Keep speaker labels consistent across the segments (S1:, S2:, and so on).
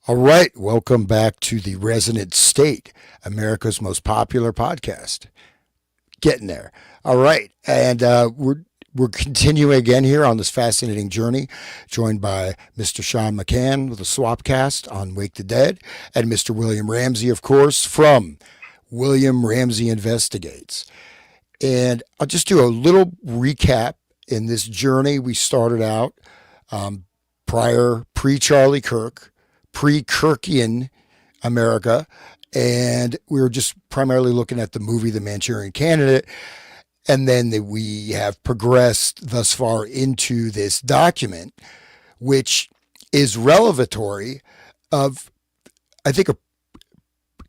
S1: All right, welcome back to the Resonant State, America's most popular podcast. Getting there. All right, and we're continuing again here on this fascinating journey, joined by Mr. Sean McCann with a Swapcast on Wake the Dead, and Mr. William Ramsey, of course, from William Ramsey Investigates. And I'll just do a little recap in this journey. We started out um, pre Charlie Kirk, pre Kirkian America, and we were just primarily looking at the movie The Manchurian Candidate. And then we have progressed thus far into this document, which is revelatory of, I think,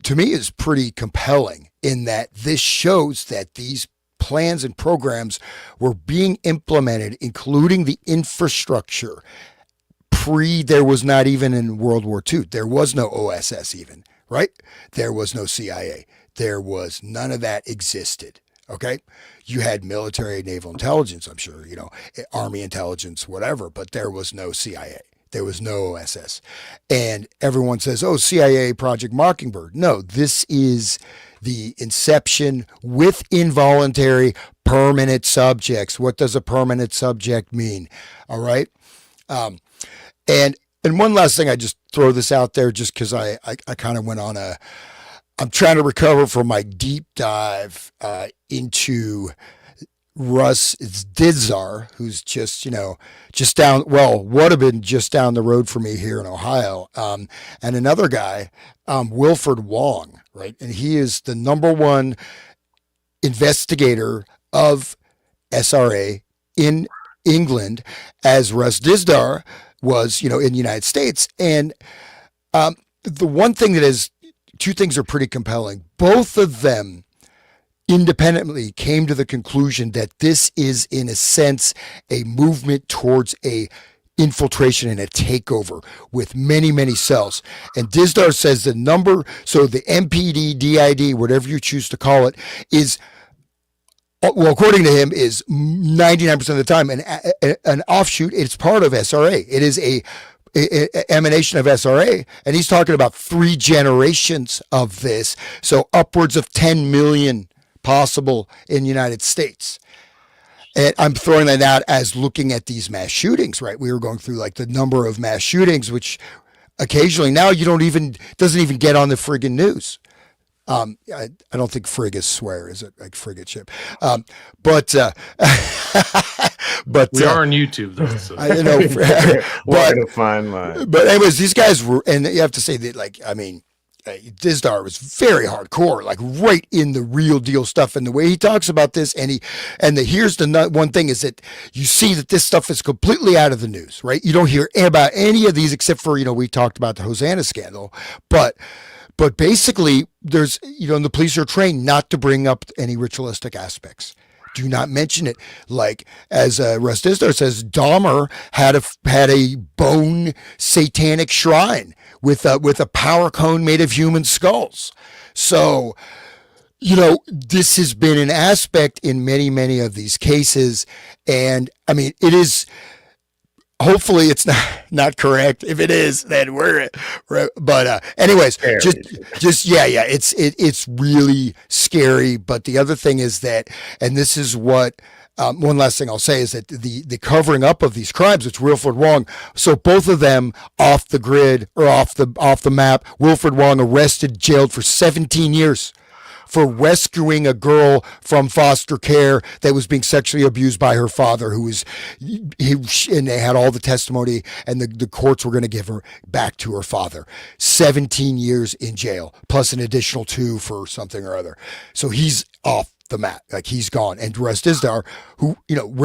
S1: to me, is pretty compelling in that this shows that these plans and programs were being implemented, including the infrastructure. There was not even in World War II. There was no OSS even, right? There was no CIA. There was none of that existed. Okay. You had military, naval intelligence, I'm sure, army intelligence, whatever, but there was no CIA. There was no OSS. And everyone says, oh, CIA, Project Mockingbird. No, this is the inception with involuntary permanent subjects. What does a permanent subject mean? All right. Um, and one last thing, I just throw this out there just because I kind of went on I'm trying to recover from my deep dive into Russ Didzar, who's just down, well, would have been just down the road for me here in Ohio. And another guy, Wilfred Wong, right? And he is the number one investigator of SRA in England, as Russ Dizdar was, in the United States. And the one thing that is, two things are pretty compelling. Both of them independently came to the conclusion that this is, in a sense, a movement towards a infiltration and a takeover with many, many cells. And Dizdar says the number, so the MPD, DID, whatever you choose to call it, is, well, according to him, is 99% of the time an offshoot. It's part of SRA. It is a emanation of SRA, and he's talking about 3 generations of this, so upwards of 10 million possible in the United States. And I'm throwing that out as looking at these mass shootings, right? We were going through like the number of mass shootings, which occasionally now doesn't even get on the friggin' news. I don't think frig is swear, is it? Like frigate ship. But but
S2: we are on YouTube though. So.
S3: But a fine line.
S1: But anyways, these guys were, and you have to say that, like, I mean, Dizdar was very hardcore, like right in the real deal stuff. And the way he talks about this, here's the one thing is that you see that this stuff is completely out of the news, right? You don't hear about any of these except for, we talked about the Hosanna scandal, but basically there's, and the police are trained not to bring up any ritualistic aspects. Do not mention it. Like, as Russ Dizdar says, Dahmer had a bone satanic shrine with a power cone made of human skulls. So, this has been an aspect in many, many of these cases. And I mean, it is, hopefully it's not correct. If it is, then but anyways, it's really scary. But the other thing is that, and this is what, one last thing I'll say is that the covering up of these crimes, it's Wilfred Wong. So both of them off the grid or off the map. Wilfred Wong arrested, jailed for 17 years for rescuing a girl from foster care that was being sexually abused by her father, and they had all the testimony, and the courts were going to give her back to her father. 17 years in jail, plus an additional 2 for something or other. So he's off the map, like he's gone. And Russ Dizdar, who,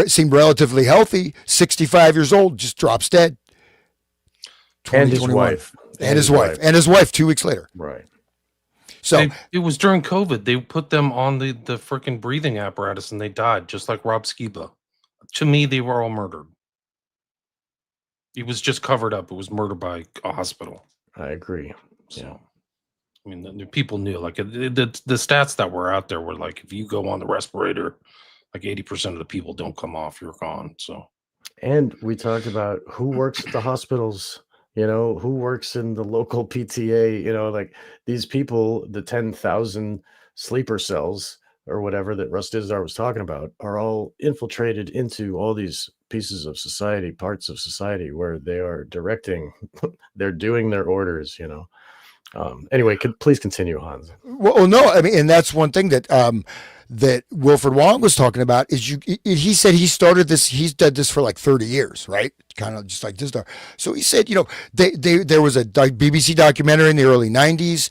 S1: seemed relatively healthy, 65 years old, just drops dead.
S3: And his wife.
S1: And his wife 2 weeks later.
S3: Right.
S1: So
S2: it was during COVID. They put them on the freaking breathing apparatus and they died, just like Rob Skiba. To me, they were all murdered. It was just covered up. It was murder by a hospital.
S3: I agree.
S2: So, yeah. I mean, the people knew. Like the stats that were out there were like, if you go on the respirator, like 80% of the people don't come off. You're gone. So,
S3: and we talked about who works at the hospitals You know, who works in the local PTA? You know, like these people, the 10,000 sleeper cells or whatever that Russ Dizdar was talking about, are all infiltrated into all these pieces of society, parts of society where they are directing, they're doing their orders, you know. Anyway, please continue, Hans.
S1: Well, no, I mean, and that's one thing that that Wilfred Wong was talking about is he said he started this, he's done this for like 30 years, right? Kind of just like this. So he said, you know, there was a BBC documentary in the early 90s.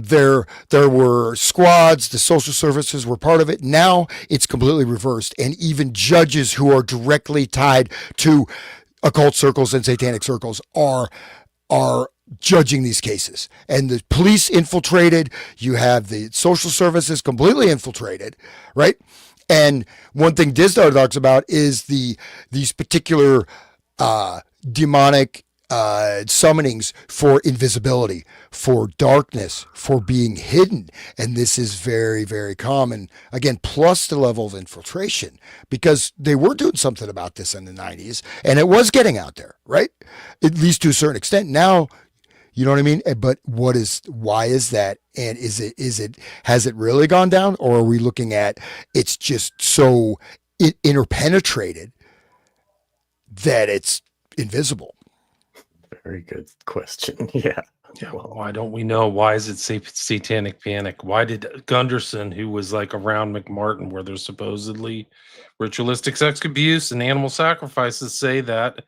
S1: There were squads, the social services were part of it. Now it's completely reversed, and even judges who are directly tied to occult circles and satanic circles are judging these cases, and the police infiltrated. You have the social services completely infiltrated, right? And one thing Dizdar talks about is these particular demonic summonings for invisibility, for darkness, for being hidden. And this is very, very common. Again, plus the level of infiltration, because they were doing something about this in the 90s, and it was getting out there, right? At least to a certain extent. Now, you know what I mean? But why is that? And has it really gone down? Or are we looking at it's just so interpenetrated that it's invisible?
S3: Very good question. Yeah.
S2: Yeah, well, why don't we know? Why is it satanic panic? Why did Gunderson, who was like around McMartin, where there's supposedly ritualistic sex abuse and animal sacrifices, say that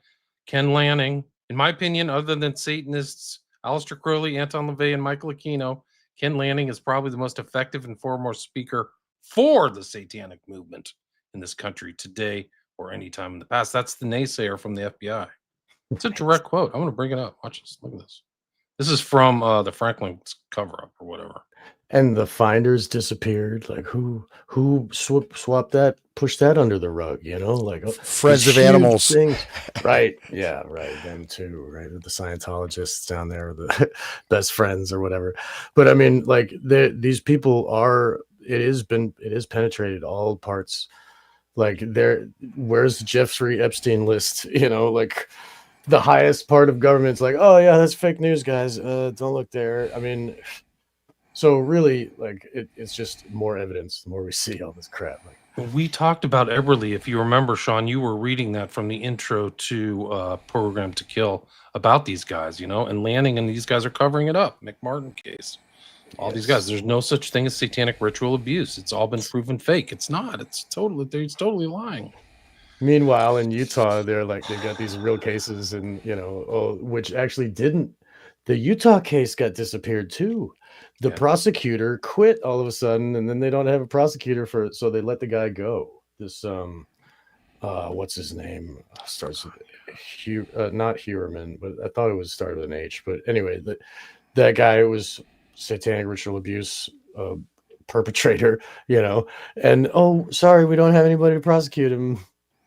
S2: Ken Lanning, in my opinion, other than Satanists Aleister Crowley, Anton LaVey, and Michael Aquino, Ken Lanning is probably the most effective and foremost speaker for the satanic movement in this country today or any time in the past. That's the naysayer from the FBI. It's a direct quote. I'm going to bring it up. Watch this. Look at this. This is from the Franklin's cover-up or whatever.
S3: And the finders disappeared. Like who swapped that, pushed that under the rug, you know? Like
S1: Friends of Animals.
S3: Things. Right. Yeah, right. Them too, right? The Scientologists down there, the best friends or whatever. But I mean, like these people are, it has penetrated all parts. Like where's Jeffrey Epstein list? You know, like the highest part of government's like, oh yeah, that's fake news, guys. Don't look there. I mean, so really, like it's just more evidence the more we see all this crap. Like
S2: we talked about Eberly, if you remember, Sean, you were reading that from the intro to Program to Kill about these guys, you know, and Lanning and these guys are covering it up. McMartin case, all these guys. There's no such thing as satanic ritual abuse. It's all been proven fake. It's not. It's totally lying.
S3: Meanwhile, in Utah, they're like, they got these real cases, and you know, which actually didn't. The Utah case got disappeared too. The prosecutor quit all of a sudden, and then they don't have a prosecutor for it, so they let the guy go. This what's his name? Starts with not Heuermann, but I thought it was started with an H. But anyway, that guy was satanic ritual abuse perpetrator, you know, and oh, sorry, we don't have anybody to prosecute him.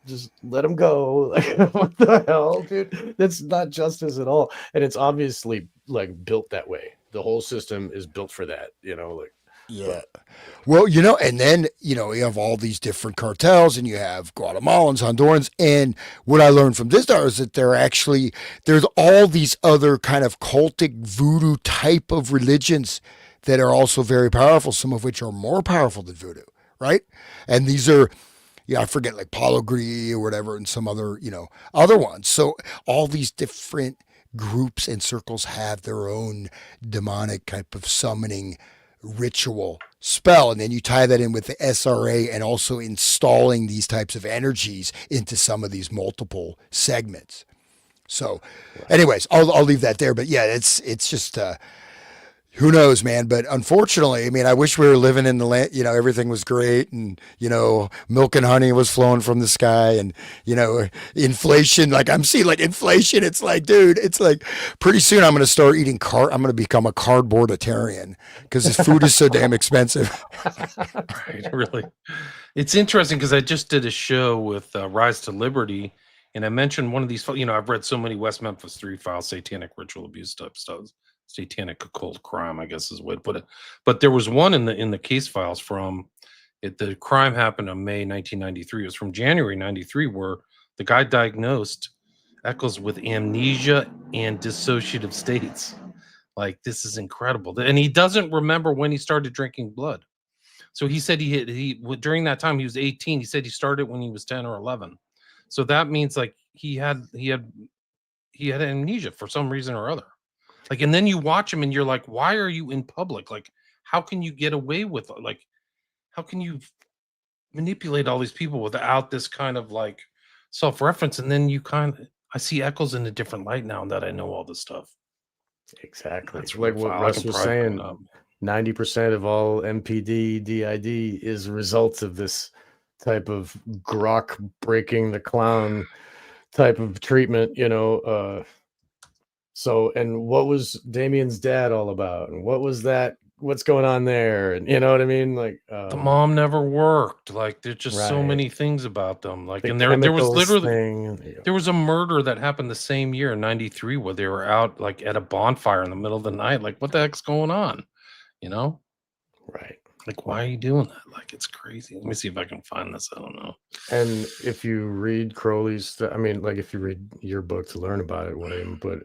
S3: Just let him go. Like, what the hell, dude? That's not justice at all. And it's obviously like built that way. The whole system is built for that, you know, like.
S1: Yeah. Well, you know, and then, you know, you have all these different cartels, and you have Guatemalans, Hondurans. And what I learned from Dizdar is that there's all these other kind of cultic voodoo type of religions that are also very powerful, some of which are more powerful than voodoo, right? And these are, yeah, I forget, like Paulo Gris or whatever, and some other, you know, other ones. So all these different groups and circles have their own demonic type of summoning ritual spell. And then you tie that in with the SRA and also installing these types of energies into some of these multiple segments. So anyways, I'll leave that there. But yeah, it's just, who knows, man? But unfortunately, I mean, I wish we were living in the land, you know, everything was great, and, you know, milk and honey was flowing from the sky, and, you know, inflation, like I'm seeing like inflation. It's like, dude, it's like pretty soon I'm going to start eating I'm going to become a cardboarditarian because this food is so damn expensive.
S2: Right, really. It's interesting because I just did a show with Rise to Liberty, and I mentioned one of these, you know, I've read so many West Memphis 3 files, satanic ritual abuse type stuff. Satanic occult crime, I guess is the way to put it. But there was one in the case files from it. The crime happened in May 1993. It was from January 93, where the guy diagnosed Eccles with amnesia and dissociative states. Like, this is incredible. And he doesn't remember when he started drinking blood. So he said during that time he was 18. He said he started when he was 10 or 11. So that means like he had amnesia for some reason or other. Like, and then you watch him and you're like, why are you in public? Like, how can you get away with it? Like, how can you manipulate all these people without this kind of like self-reference? And then I see Eccles in a different light now that I know all this stuff.
S3: Exactly.
S2: That's
S3: like
S2: really
S3: what
S2: foul.
S3: Russ was saying, 90% of all MPD, DID is results of this type of grok breaking the clown type of treatment, so, and what was Damien's dad all about? And what was that? What's going on there? And you know what I mean? Like,
S2: the mom never worked. Like, there's just so
S3: right.
S2: many things about them. Like,
S3: The
S2: and there was
S3: chemicals
S2: literally
S3: thing.
S2: there was a murder that happened the same year in '93 where they were out like at a bonfire in the middle of the night. Like, what the heck's going on? You know?
S3: Right.
S2: Like, why are you doing that? Like, it's crazy. Let me see if I can find this. I don't know.
S3: And if you read Crowley's, I mean, like if you read your book to learn about it, William, but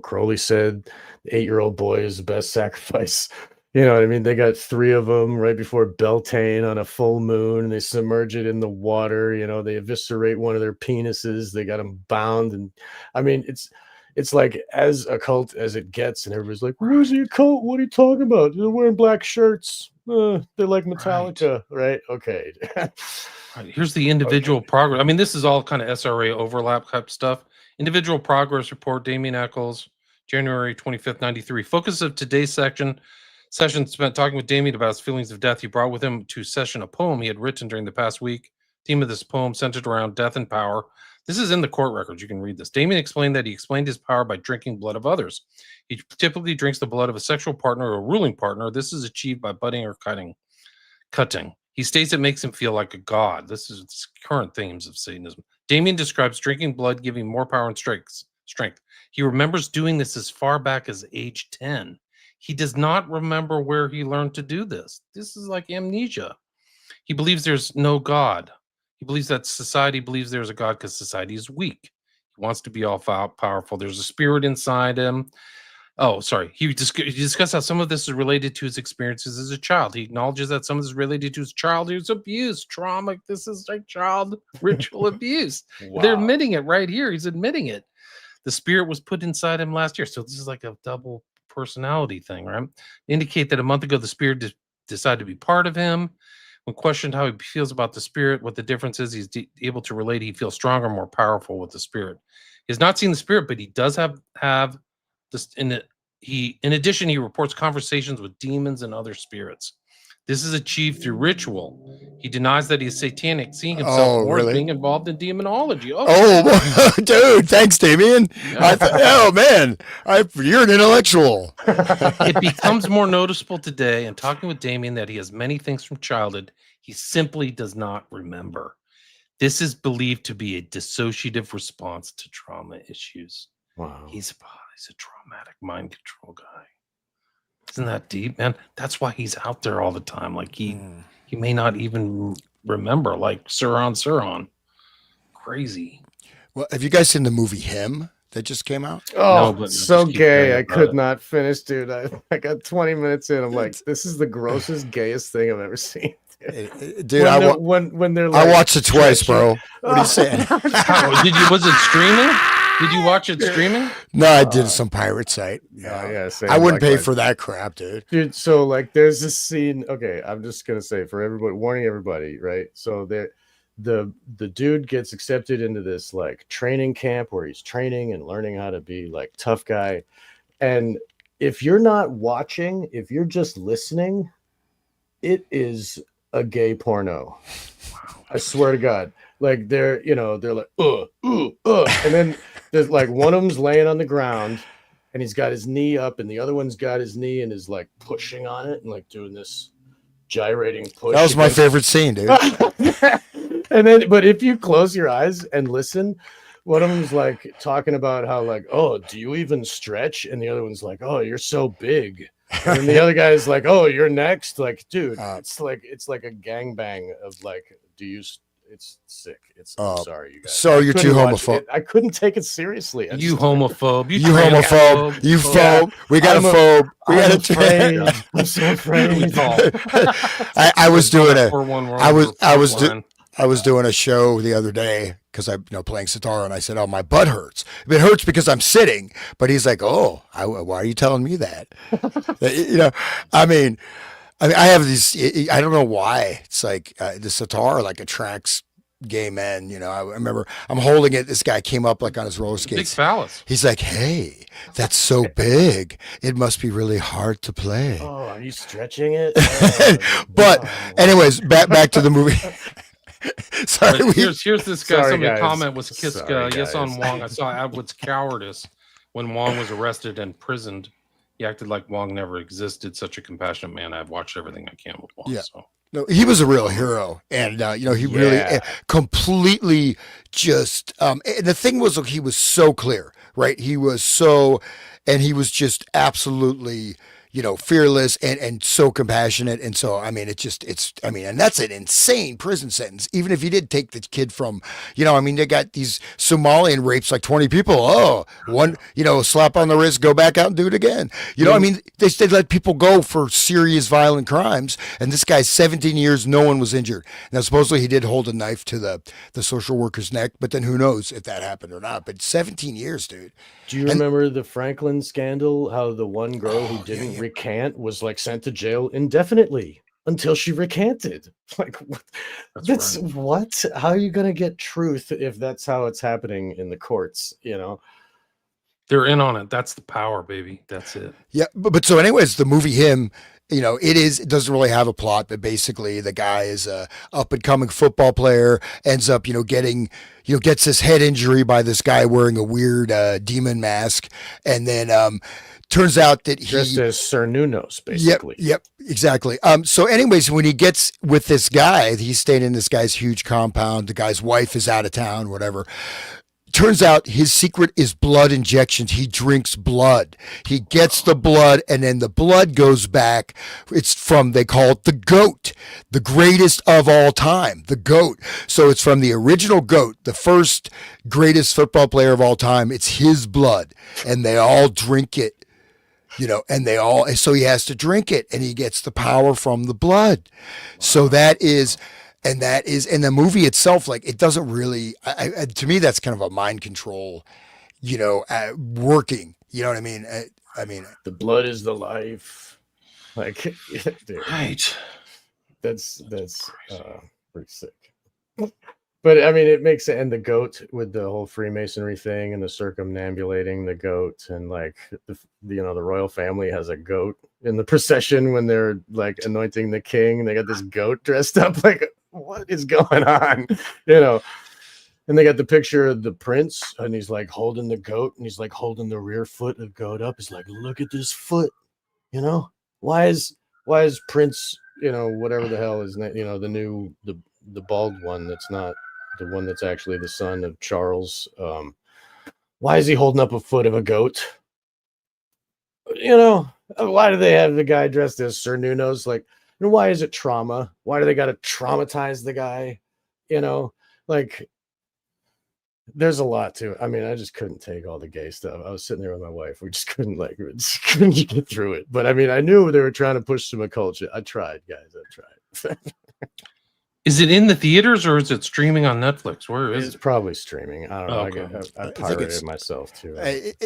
S3: Crowley said the 8-year-old boy is the best sacrifice. You know what I mean? They got 3 of them right before Beltane on a full moon, and they submerge it in the water. They eviscerate one of their penises. They got them bound, and I mean, it's like as occult as it gets, and everybody's like, "Where's the occult? What are you talking about? They're wearing black shirts. They're like Metallica, right? Okay."
S2: Right, here's the individual progress. I mean, this is all kind of SRA overlap type stuff. Individual progress report, Damien Eccles, January 25th, 93. Focus of today's session spent talking with Damien about his feelings of death. He brought with him to session a poem he had written during the past week. Theme of this poem centered around death and power. This is in the court records. You can read this. Damien explained that he explained his power by drinking blood of others. He typically drinks the blood of a sexual partner or a ruling partner. This is achieved by budding or cutting. He states it makes him feel like a god. This is current themes of Satanism. Damien describes drinking blood giving more power and strength. He remembers doing this as far back as age 10. He does not remember where he learned to do this. This is like amnesia. He believes there's no God. He believes that society believes there's a God because society is weak. He wants to be all powerful. There's a spirit inside him. Oh, sorry. He discussed how some of this is related to his experiences as a child. He acknowledges that some of this is related to his childhood abuse, trauma. This is like child ritual abuse.
S3: Wow.
S2: They're admitting it right here. He's admitting it. The spirit was put inside him last year. So this is like a double personality thing, right? Indicate that a month ago, the spirit decided to be part of him. When questioned how he feels about the spirit, what the difference is, he's able to relate. He feels stronger, more powerful with the spirit. He has not seen the spirit, but he does have this. In addition, he reports conversations with demons and other spirits. This is achieved through ritual. He denies that he's satanic, seeing himself more as being involved in demonology.
S1: Oh, dude, thanks, Damien.
S2: Yeah.
S1: Oh, man, you're an intellectual.
S2: It becomes more noticeable today, and talking with Damien, that he has many things from childhood he simply does not remember. This is believed to be a dissociative response to trauma issues.
S3: Wow.
S2: He's a traumatic mind control guy. Isn't that deep, man? That's why he's out there all the time. Like he may not even remember, like Suran. Crazy.
S1: Well, have you guys seen the movie Him that just came out?
S3: Oh,
S2: No, but
S3: so gay. I could
S2: it.
S3: not finish, dude. I got 20 minutes in. I'm like, this is the grossest, gayest thing I've ever seen.
S1: Dude,
S3: when they're like,
S1: I watched it twice, bro. What are you saying?
S2: Was it streaming? Did you watch it streaming?
S1: No, I did some pirate site.
S3: Yeah, same,
S1: I wouldn't pay
S3: likewise.
S1: for that crap, dude.
S3: Dude, so like there's this scene. Okay, I'm just gonna say for everybody, warning everybody, right? So the dude gets accepted into this like training camp where he's training and learning how to be like tough guy. And if you're not watching, if you're just listening, it is a gay porno. I swear to God. Like they're like, and then there's like one of them's laying on the ground and he's got his knee up and the other one's got his knee and is like pushing on it and like doing this gyrating push.
S1: That was my favorite scene, dude.
S3: And then, but if you close your eyes and listen, one of them's like talking about how like, oh, do you even stretch? And the other one's like, oh, you're so big. And then the other guy's like, oh, you're next. Like, dude, it's like a gangbang of like, It's sick. I'm sorry, you guys.
S1: So you're too homophobic.
S3: I couldn't take it seriously.
S2: You homophobe.
S1: You homophobe. You phobe. We got a phobe. We got
S3: afraid. I'm so afraid.
S1: I was doing I was doing a show the other day because I'm playing sitar, and I said, "Oh, my butt hurts. It hurts because I'm sitting." But he's like, "Oh, why are you telling me that?" I mean, I have these. I don't know why. It's like the sitar like attracts gay men. I remember I'm holding it. This guy came up like on his roller skates.
S2: Big phallus.
S1: He's like, "Hey, that's so big. It must be really hard to play."
S3: Oh, are you stretching it?
S1: But anyways, back to the movie. Sorry.
S2: Here's this guy.
S3: Sorry,
S2: Somebody
S3: guys.
S2: comment was kiss
S3: Sorry,
S2: yes on
S3: guys.
S2: Wong. I saw Atwood's cowardice when Wong was arrested and imprisoned. He acted like Wong never existed. Such a compassionate man. I've watched everything I can with Wong.
S1: Yeah.
S2: So.
S1: No, he was a real hero, and he really completely just. And the thing was, he was so clear, right? He was just absolutely, fearless and so compassionate, and so and that's an insane prison sentence. Even if you did take the kid from, they got these Somalian rapes like 20 people. Oh, one, slap on the wrist, go back out and do it again. They let people go for serious violent crimes, and this guy's 17 years, no one was injured. Now supposedly he did hold a knife to the social worker's neck, but then who knows if that happened or not. But 17 years, dude.
S3: Do you remember the Franklin scandal? How the one girl who didn't recant was like sent to jail indefinitely until she recanted. Like, that's right. What? How are you going to get truth if that's how it's happening in the courts?
S2: They're in on it. That's the power, baby. That's it.
S1: Yeah, but so anyways, the movie Him, it doesn't really have a plot, but basically the guy is a up and coming football player, ends up, gets his head injury by this guy wearing a weird demon mask, and then turns out that he
S3: just as Sir Nunos, basically.
S1: Yep, exactly. So anyways, when he gets with this guy, he's staying in this guy's huge compound. The guy's wife is out of town, whatever. Turns out his secret is blood injections. He drinks blood. He gets the blood, and then the blood goes back. They call it the GOAT, the greatest of all time, the GOAT. So it's from the original GOAT, the first greatest football player of all time. It's his blood, and they all drink it. So he has to drink it, and he gets the power from the blood. Wow. So and the movie itself, like, it doesn't really, to me, that's kind of a mind control, working, you know what I mean?
S3: The blood is the life. Like, dude,
S2: right.
S3: That's pretty sick. But it makes it, and the goat with the whole Freemasonry thing and the circumambulating the goat, and like the royal family has a goat in the procession when they're like anointing the king. They got this goat dressed up. Like, what is going on? And they got the picture of the prince, and he's like holding the goat, and he's like holding the rear foot of the goat up. He's like, look at this foot. Why is Prince, whatever the hell is, the bald one that's not the one that's actually the son of Charles. Why is he holding up a foot of a goat? Why do they have the guy dressed as Sir Nunos? Like, and why is it trauma? Why do they got to traumatize the guy? Like, there's a lot to it. I just couldn't take all the gay stuff. I was sitting there with my wife. We just couldn't get through it. But I knew they were trying to push some culture. I tried, guys. I tried.
S2: Is it in the theaters or is it streaming on Netflix? Where is
S3: It's
S2: it?
S3: probably streaming. I don't know.
S2: Okay.
S3: I pirated it myself too.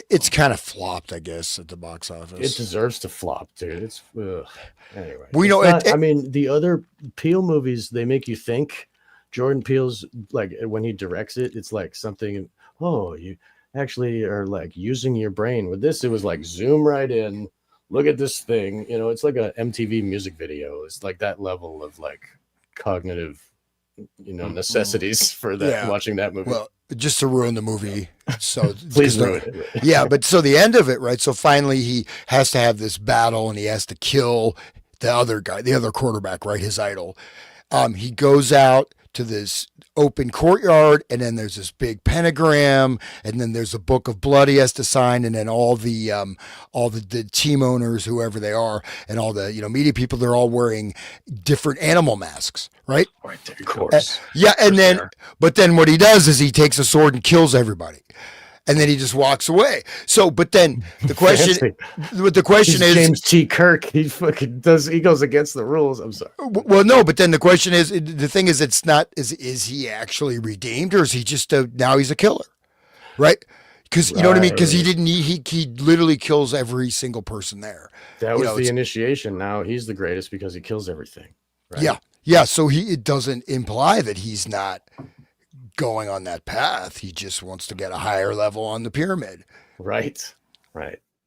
S1: It's kind of flopped, I guess, at the box office.
S3: It deserves to flop, dude. It's anyway. The other Peele movies, they make you think. Jordan Peele's, like, when he directs it, it's like something. Oh, you actually are like using your brain. With this, it was like zoom right in. Look at this thing. It's like a MTV music video. It's like that level of like cognitive necessities for that. Watching that movie.
S1: Well, just to ruin the movie, so
S3: please ruin it.
S1: Yeah, but so the end of it, right? So finally he has to have this battle, and he has to kill the other guy, the other quarterback, right? His idol. He goes out to this open courtyard, and then there's this big pentagram, and then there's a book of blood he has to sign, and then all the team owners, whoever they are, and all the media people, they're all wearing different animal masks, right?
S2: Right there,
S3: Of course.
S1: Yeah, and then
S2: Sure.
S1: but then what he does is he takes a sword and kills everybody. And then he just walks away. So, but then the question,
S3: He's
S1: is,
S3: James T. Kirk. He fucking does. He goes against the rules. I'm sorry.
S1: well, no, but then the question is, the thing is, it's not, is he actually redeemed, or is he just now he's a killer, right? Because you know what I mean? Because he didn't, he literally kills every single person there.
S3: That was the initiation. Now he's the greatest because he kills everything. Right?
S1: Yeah. Yeah. So it doesn't imply that he's not going on that path. He just wants to get a higher level on the pyramid.
S3: Right.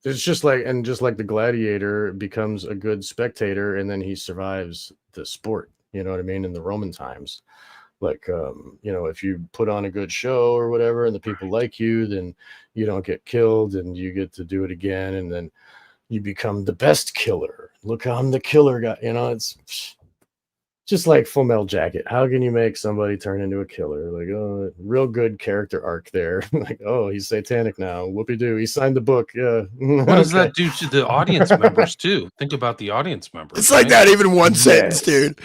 S3: It's just like the gladiator becomes a good spectator, and then he survives the sport. You know what I mean? In the Roman times, like if you put on a good show or whatever, and the people like you, then you don't get killed, and you get to do it again, and then you become the best killer. Look, I'm the killer guy. It's just like Full Metal Jacket. How can you make somebody turn into a killer? Like, oh, real good character arc there. Like, oh, he's satanic now. Whoopie-doo. He signed the book. Yeah.
S2: What does that do to the audience members too? Think about the audience members.
S1: It's like not even one sentence, dude.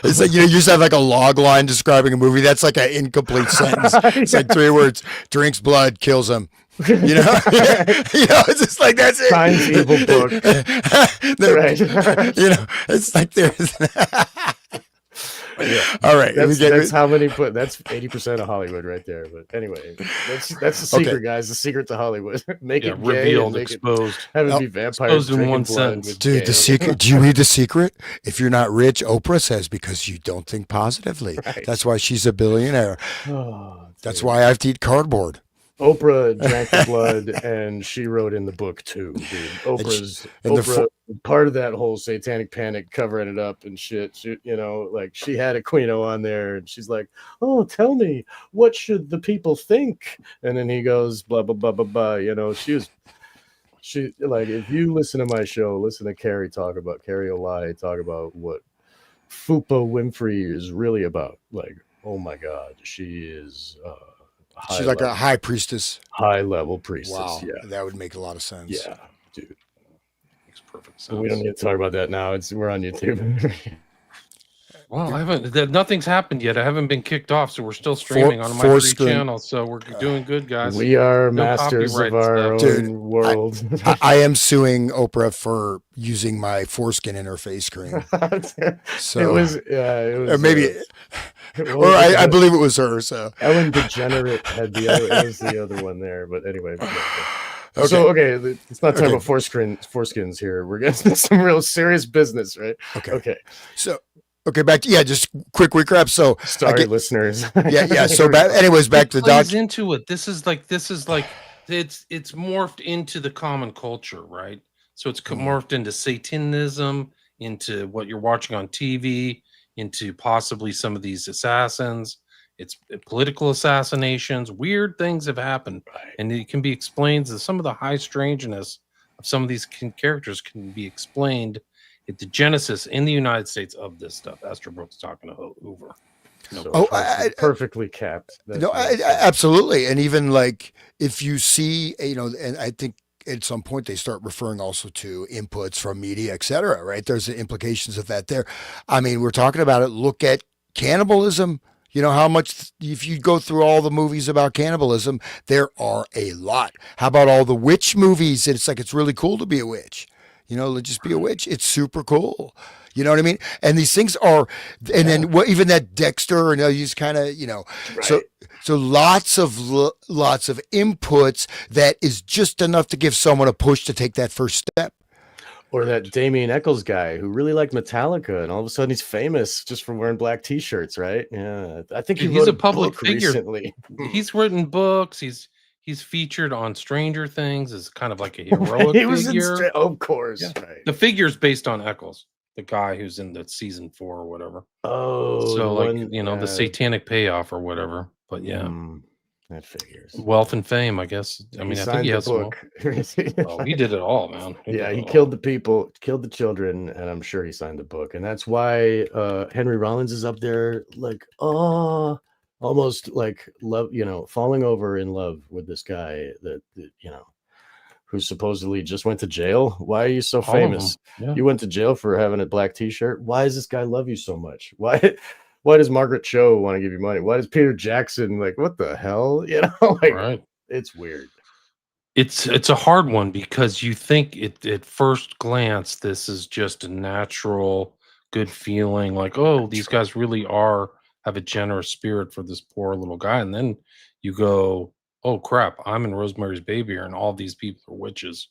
S1: It's like you just have like a log line describing a movie. That's like an incomplete sentence. It's like 3 words: drinks blood, kills him. It's just like that's it.
S3: Signs evil book. Right.
S1: It's like there's.
S3: Yeah.
S1: All right.
S3: That's how many put. That's 80% of Hollywood right there. But anyway, that's the secret, guys. The secret to Hollywood. Make it gay,
S2: revealed, exposed.
S3: Have it be vampires
S2: exposed in one sentence.
S1: Dude, The Secret. Do you read The Secret? If you're not rich, Oprah says, because you don't think positively.
S3: Right.
S1: That's why she's a billionaire. That's why I have to eat cardboard.
S3: Oprah drank the blood, and she wrote in the book too, dude. Oprah, part of that whole satanic panic, covering it up and shit. She had Aquino on there, and she's like, "Oh, tell me, what should the people think?" And then he goes, "Blah blah blah blah blah." She like, if you listen to my show, listen to Carrie O'Lai talk about what Fupa Winfrey is really about. Like, oh my God, she is.
S1: She's like a high priestess.
S3: High level priestess.
S1: Wow.
S3: Yeah.
S1: That would make a lot of sense.
S3: Yeah, dude.
S2: Makes perfect sense.
S3: We don't need to talk about that now. We're on YouTube.
S2: Well, nothing's happened yet. I haven't been kicked off, so we're still streaming on my free channel. So we're doing good, guys.
S3: We are masters of our own world.
S1: I am suing Oprah for using my foreskin in her face cream. So
S3: it was
S1: or maybe, or I believe it was her. So
S3: Ellen DeGenerate had it was the other one there. But anyway.
S1: Okay.
S3: So let's not talk about foreskins here. We're getting some real serious business, right? Okay.
S1: So. Okay, back to just quick recap. So
S3: listeners.
S1: Yeah. So anyways, back to the doc.
S2: Into it. This is like it's morphed into the common culture, right? So it's morphed into Satanism, into what you're watching on TV, into possibly some of these assassins. It's political assassinations. Weird things have happened, and it can be explained. Some of the high strangeness of some of these characters can be explained. The genesis in the United States of this stuff. Astrobrooke's talking to Hoover.
S3: Perfectly capped.
S1: Absolutely. And even like if you see, and I think at some point they start referring also to inputs from media, et cetera, right? There's the implications of that there. I mean, we're talking about it. Look at cannibalism. You know how much, if you go through all the movies about cannibalism, there are a lot. How about all the witch movies? It's like, it's really cool to be a witch. Just be a witch. It's super cool. You know what I mean? And these things are, and then even that Dexter, and he's kind of,
S3: Right.
S1: So lots of inputs that is just enough to give someone a push to take that first step.
S3: Or that Damien Eccles guy who really liked Metallica, and all of a sudden he's famous just for wearing black T-shirts, right? Yeah, I think he's
S2: a public figure
S3: recently.
S2: He's written books. He's featured on Stranger Things as kind of like a heroic
S3: he was
S2: figure.
S3: Of course.
S2: Yeah.
S3: Right.
S2: The figure's based on Eccles, the guy who's in the season 4 or whatever.
S3: Oh,
S2: so the satanic payoff or whatever. But yeah.
S3: That figures.
S2: Wealth and fame, I guess. I mean, I think he has some.
S3: book.
S2: Oh, he did it all, man.
S3: Yeah,
S2: did
S3: he
S2: it
S3: killed
S2: all.
S3: the people, killed the children, and I'm sure he signed the book. And that's why Henry Rollins is up there, like, oh, almost like love, falling over in love with this guy that who supposedly just went to jail. Why are you so
S2: All of them.
S3: famous?
S2: Yeah.
S3: You went to jail for having a black t-shirt. Why does this guy love you so much? Why does Margaret Cho want to give you money? Why does Peter Jackson, like, what the hell? Like,
S2: Right.
S3: it's weird.
S2: It's a hard one because you think at first glance this is just a natural good feeling, like, oh, these guys really have a generous spirit for this poor little guy, and then you go, oh crap, I'm in Rosemary's Baby, and all these people are witches.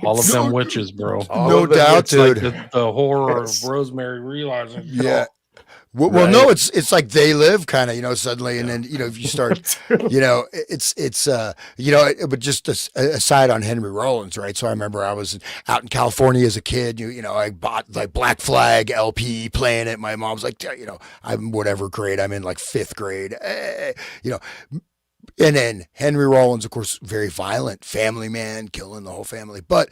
S2: All of them witches, bro.
S1: No doubt,
S2: It's like
S1: dude.
S2: the horror
S3: Yes.
S2: of Rosemary realizing,
S1: Yeah.
S2: oh,
S1: Well,
S3: Right.
S1: no, it's like They Live kind of, suddenly, and then, if you start, but just aside on Henry Rollins, right? So I remember I was out in California as a kid, I bought like Black Flag LP playing it. My mom's like, I'm whatever grade, I'm in like 5th grade, and then Henry Rollins, of course, very violent, family man, killing the whole family. But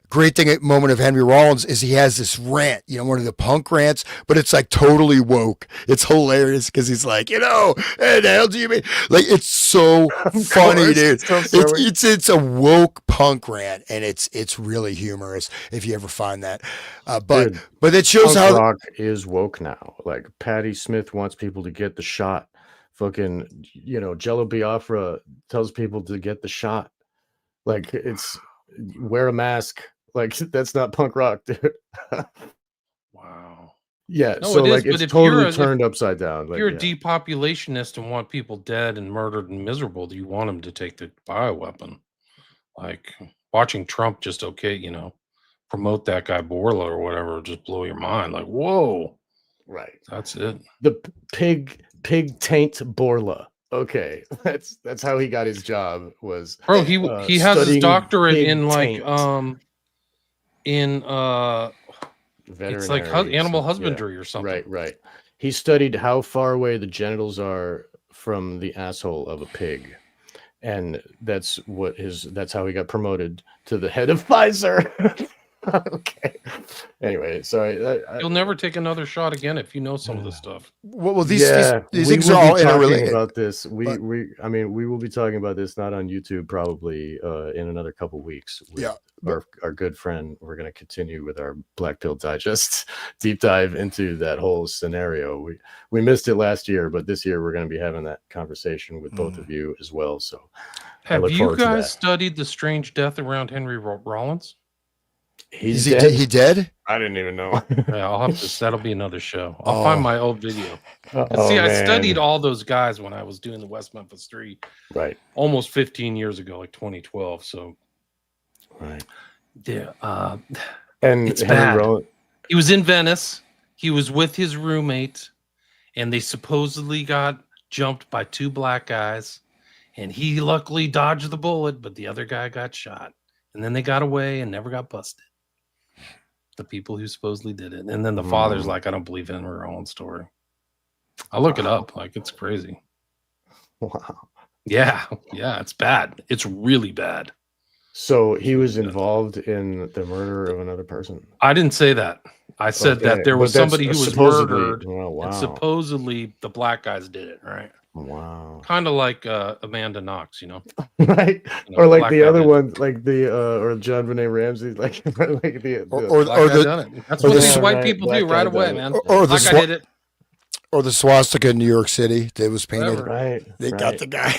S1: great thing at moment of Henry Rollins is he has this rant, one of the punk rants, but it's like totally woke. It's hilarious because he's like, hey, the hell do you mean? Like, it's so funny, dude. It's a woke punk rant, and it's really humorous if you ever find that. But it shows
S3: punk
S1: how
S3: rock is woke now. Like Patti Smith wants people to get the shot. Fucking, Jello Biafra tells people to get the shot. Like, it's wear a mask. Like, that's not punk rock, dude.
S2: wow.
S3: Yeah,
S2: No,
S3: so
S2: it is,
S3: like
S2: but
S3: it's
S2: if
S3: totally
S2: you're
S3: turned upside down.
S2: If
S3: Like,
S2: you're a depopulationist and want people dead and murdered and miserable, do you want them to take the bioweapon? Like watching Trump just promote that guy Borla or whatever, just blow your mind. Like, whoa,
S3: right.
S2: that's it.
S3: The pig taint Borla. Okay, that's how he got his job. Was
S2: Bro, he has his
S3: studying
S2: doctorate
S3: pig
S2: in like
S3: taint.
S2: it's like
S3: Veterinary
S2: animal
S3: something,
S2: husbandry or something.
S3: Right. He studied how far away the genitals are from the asshole of a pig, and that's how he got promoted to the head of Pfizer. Okay. Anyway, sorry.
S2: You'll never take another shot again if you know some of this stuff.
S1: well these things are all interrelated.
S3: About this. We will be talking about this not on YouTube probably in another couple weeks. Our good friend. We're going to continue with our Black Pill Digest deep dive into that whole scenario. We missed it last year, but this year we're going to be having that conversation with both of you as well. So
S2: have you guys studied the strange death around Henry Rollins?
S3: He's dead?
S1: He dead?
S3: I didn't even know.
S2: Yeah, I'll have to. That'll be another show. I'll find my old video.
S3: See,
S2: I studied all those guys when I was doing the West Memphis 3,
S3: right?
S2: Almost 15 years ago, like 2012. So,
S3: right.
S2: Yeah.
S3: And
S2: it's bad. He was in Venice. He was with his roommate, and they supposedly got jumped by 2 black guys, and he luckily dodged the bullet, but the other guy got shot. And then they got away and never got busted. The people who supposedly did it. And then the father's like, I don't believe in her own story. I'll look it up. Like, it's crazy.
S3: Wow.
S2: Yeah. Yeah. It's bad. It's really bad.
S3: So he was involved in the murder of another person.
S2: I didn't say that. I said that there was somebody who was murdered. Oh, wow. And supposedly the black guys did it. Right.
S3: Wow.
S2: Kind of like Amanda Knox,
S3: right? Or like the other one, like the or John Benet Ramsey, like the
S2: or done it. That's what these white people do right away, man. Or the I did it.
S1: Or the swastika in New York City that was painted.
S3: Right.
S1: They got the guy.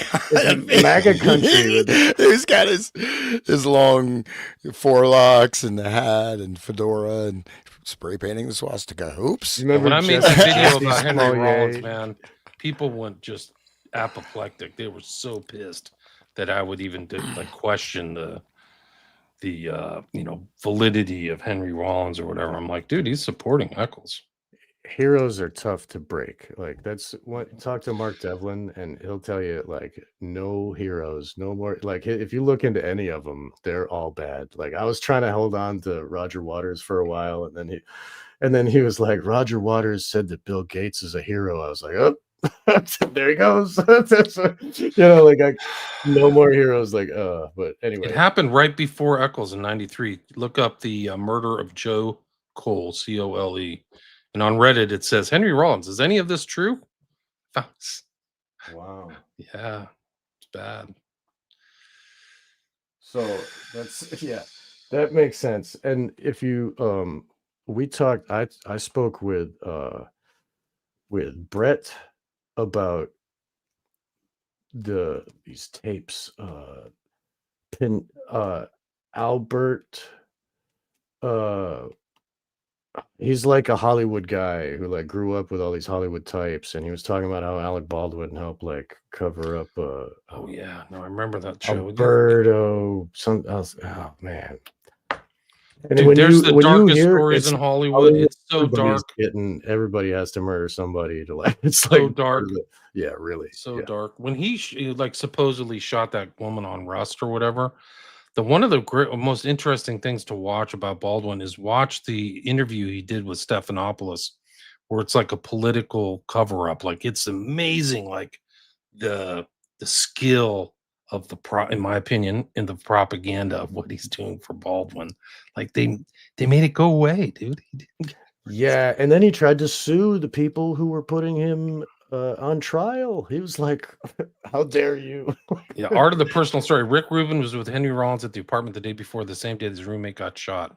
S3: MAGA country.
S1: He's got his long forelocks and the hat and fedora and spray painting the swastika. Oops.
S2: When I made that video about Henry Rollins, man, people went just apoplectic. They were so pissed that I would even question the validity of Henry Rollins or whatever. I'm like, dude, he's supporting Eccles.
S3: Heroes are tough to break. Like, that's what, talk to Mark Devlin and he'll tell you, like, no heroes, no more. Like, if you look into any of them, they're all bad. Like, I was trying to hold on to Roger Waters for a while, and then he was like, Roger Waters said that Bill Gates is a hero. I was like, oh, There he goes. You know, like no more heroes. Like, but
S2: It
S3: anyway,
S2: happened right before Eccles in '93. Look up the murder of Joe Cole, Cole, and on Reddit it says Henry Rollins. Is any of this true?
S3: wow.
S2: Yeah, it's bad.
S3: So that's yeah, that makes sense. And if you we talked, I spoke with Brett about these tapes. Pin Albert he's like a Hollywood guy who like grew up with all these Hollywood types, and he was talking about how Alec Baldwin helped like cover up
S2: Oh yeah, no, I remember that show.
S3: Alberto some else. Oh man. And
S2: Dude, there's the
S3: when you
S2: darkest
S3: hear
S2: stories
S3: it's
S2: in Hollywood. It's so
S3: everybody's
S2: dark,
S3: everybody has to murder somebody to like it's
S2: so
S3: like
S2: dark,
S3: yeah, really.
S2: so
S3: Yeah.
S2: dark. When he like supposedly shot that woman on Rust or whatever, the one of the most interesting things to watch about Baldwin is watch the interview he did with Stephanopoulos, where it's like a political cover up. Like it's amazing, like the skill of in my opinion, in the propaganda of what he's doing for Baldwin. Like they made it go away, dude. He didn't
S3: Yeah, and then he tried to sue the people who were putting him on trial. He was like, "How dare you?"
S2: Yeah, art of the personal story. Rick Rubin was with Henry Rollins at the apartment the day before, the same day his roommate got shot.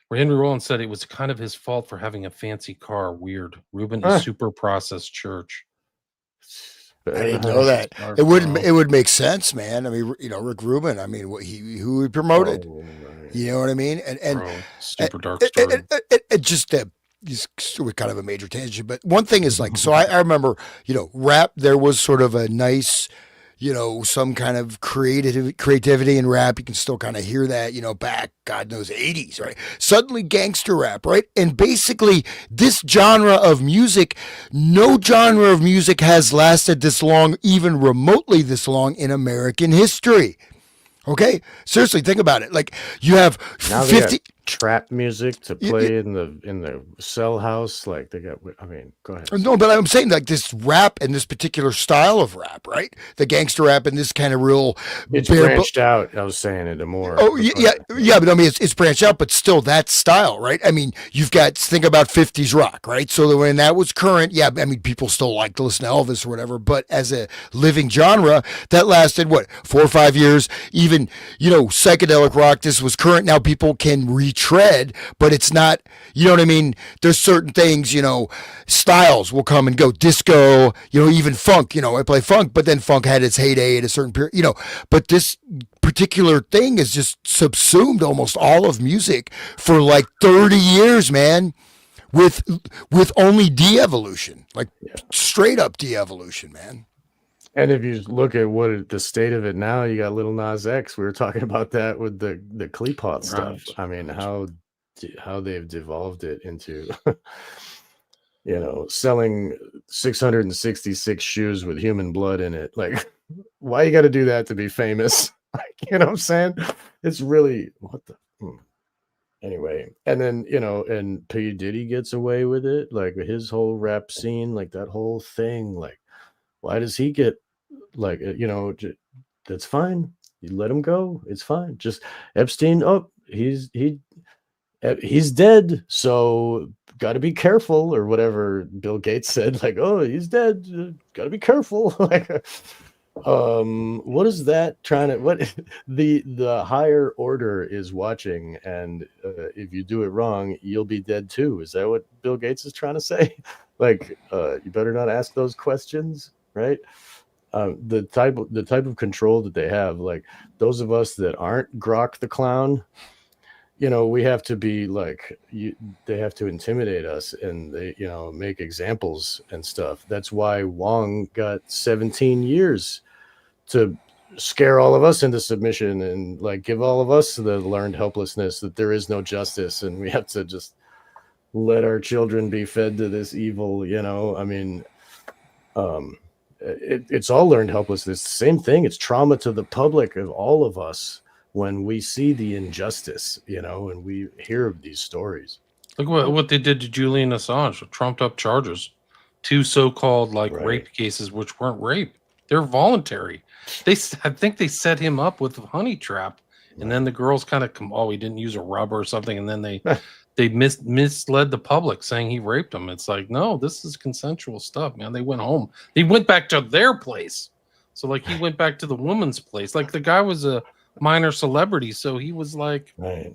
S2: Where Henry Rollins said it was kind of his fault for having a fancy car. Weird. Rubin is
S3: Huh.
S2: super processed church.
S1: I didn't know that.
S2: Dark,
S1: It would
S2: bro.
S1: it would make sense, man. I mean, Rick Rubin. I mean, who he promoted.
S3: Oh, right.
S1: You know what I mean? And
S2: Bro, super dark
S1: it,
S2: story.
S1: it just he's kind of a major tangent. But one thing is like, so I remember, rap. There was sort of a nice, some kind of creativity in rap. You can still kind of hear that, back, God knows, 80s, right? Suddenly gangster rap, right? And basically this genre of music, no genre of music has lasted this long, even remotely this long in American history. Okay? Seriously, think about it. Like you have
S3: Now they
S1: 50
S3: got trap music to play in the cell house. Like they got. I mean, go ahead.
S1: No, but I'm saying like this rap and this particular style of rap, right? The gangster rap and this kind of real.
S3: It's branched out. I was saying it more.
S1: Oh yeah. But I mean, it's branched out, but still that style, right? I mean, you've got think about '50s rock, right? So when that was current, yeah, I mean, people still like to listen to Elvis or whatever, but as a living genre, that lasted what 4 or 5 years. Even psychedelic rock, this was current. Now people can retread, but it's not. You know what I mean? There's certain things, styles will come and go. Disco, even funk. I play funk, but then funk had its heyday at a certain period. But this particular thing has just subsumed almost all of music for like 30 years, man. With only de-evolution, like straight up de-evolution, man.
S3: And if you look at the state of it now, you got Little Nas X. We were talking about that with the Cleapot stuff.
S2: Right.
S3: I mean, how they've devolved it into, selling 666 shoes with human blood in it. Like, why you got to do that to be famous? Like, you know what I'm saying? It's really what the. Anyway, and then and P Diddy gets away with it, like his whole rap scene, like that whole thing. Like, why does he get like that's fine, you let him go, it's fine. Just Epstein, he's dead, so got to be careful, or whatever Bill Gates said, like, oh, he's dead, got to be careful. Like, what is that trying to what the higher order is watching, and if you do it wrong, you'll be dead too. Is that what Bill Gates is trying to say? Like, you better not ask those questions, right? The type of control that they have, like those of us that aren't Grok the clown, we have to be like, they have to intimidate us, and they make examples and stuff. That's why Wong got 17 years to scare all of us into submission, and like give all of us the learned helplessness that there is no justice, and we have to just let our children be fed to this evil. I mean, it's all learned helplessness. Same thing. It's trauma to the public of all of us when we see the injustice, and we hear of these stories.
S2: Look what they did to Julian Assange, trumped up charges. 2 so-called like
S3: Right.
S2: rape cases, which weren't rape. They're voluntary. I think they set him up with a honey trap, and then the girls kind of he didn't use a rubber or something, and then they misled the public saying he raped them. It's like, no, this is consensual stuff, man. They went home. They went back to their place. So like he went back to the woman's place. Like the guy was a minor celebrity, so he was like,
S3: right.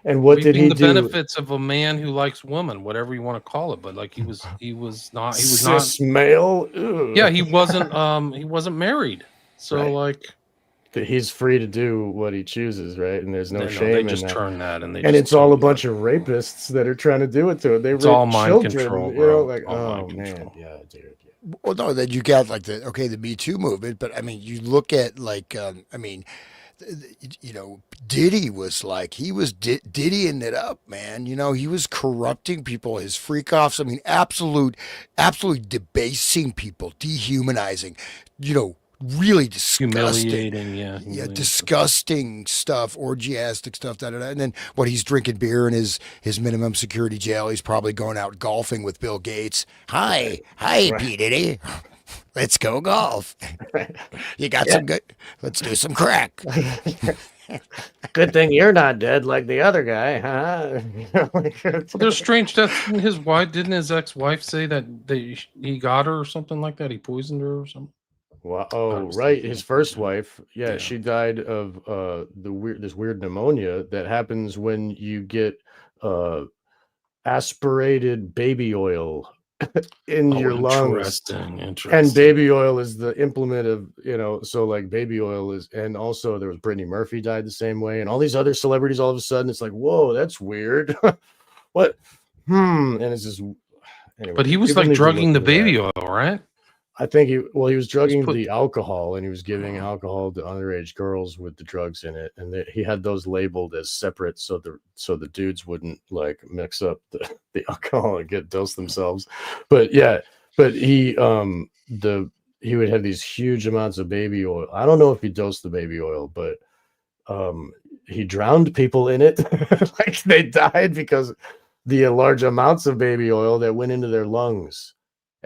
S3: And what did he
S2: the
S3: do?
S2: benefits of a man who likes women, whatever you want to call it. But like he was not
S3: Cis male. Ugh.
S2: Yeah, he wasn't married. So
S3: Right.
S2: like
S3: he's free to do what he chooses, right? And there's no shame
S2: they
S3: in
S2: just
S3: that.
S2: turn that and
S3: it's all a bunch of rapists that are trying to do it to it. They
S2: It's
S3: rape
S2: all mind
S3: children,
S2: control,
S3: you know,
S2: bro.
S3: like,
S2: All
S3: oh
S2: mind
S3: man,
S2: control.
S3: yeah, dude. Yeah.
S1: Well, no, that you got like the Me Too movement, but I mean, you look at like, Diddy was like, he was Diddying it up, man. You know, he was corrupting people, his freak offs. I mean, absolutely debasing people, dehumanizing, really disgusting.
S2: Humiliating,
S1: Yeah,
S2: humiliating.
S1: disgusting stuff, orgiastic stuff, and then he's drinking beer in his minimum security jail. He's probably going out golfing with Bill Gates. Hi, P. Diddy. Let's go golf. You got some good. Let's do some crack.
S3: Good thing you're not dead like the other guy, huh?
S2: Well, there's strange deaths. Didn't his ex-wife say that he got her or something like that? He poisoned her or something.
S3: Well, oh, right. His first wife, she died of this weird pneumonia that happens when you get aspirated baby oil in your lungs.
S2: Interesting.
S3: And baby oil is the implement of, so like baby oil is, and also there was Brittany Murphy died the same way, and all these other celebrities, all of a sudden it's like, whoa, that's weird. What? And it's just, anyway.
S2: But he was like drugging the baby oil, right?
S3: I think he was drugging the alcohol, and he was giving alcohol to underage girls with the drugs in it, and he had those labeled as separate, so the dudes wouldn't like mix up the alcohol and get dosed themselves. But he would have these huge amounts of baby oil. I don't know if he dosed the baby oil, but he drowned people in it. Like they died because the large amounts of baby oil that went into their lungs.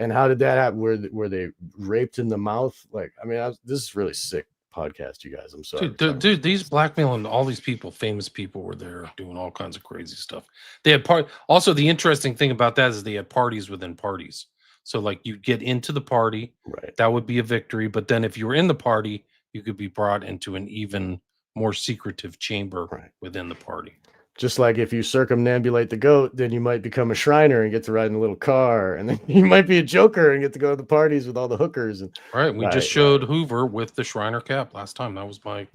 S3: And how did that happen? Were they raped in the mouth? Like, I mean, this is really sick podcast, you guys. I'm sorry.
S2: Dude, these blackmailing, all these people, famous people were there doing all kinds of crazy stuff. They had also, the interesting thing about that is they had parties within parties. So like you get into the party,
S3: right? That
S2: would be a victory. But then if you were in the party, you could be brought into an even more secretive chamber within the party.
S3: Just like if you circumambulate the goat, then you might become a Shriner and get to ride in a little car, and then you might be a Joker and get to go to the parties with all the hookers. And
S2: we just showed Hoover with the Shriner cap last time. That was my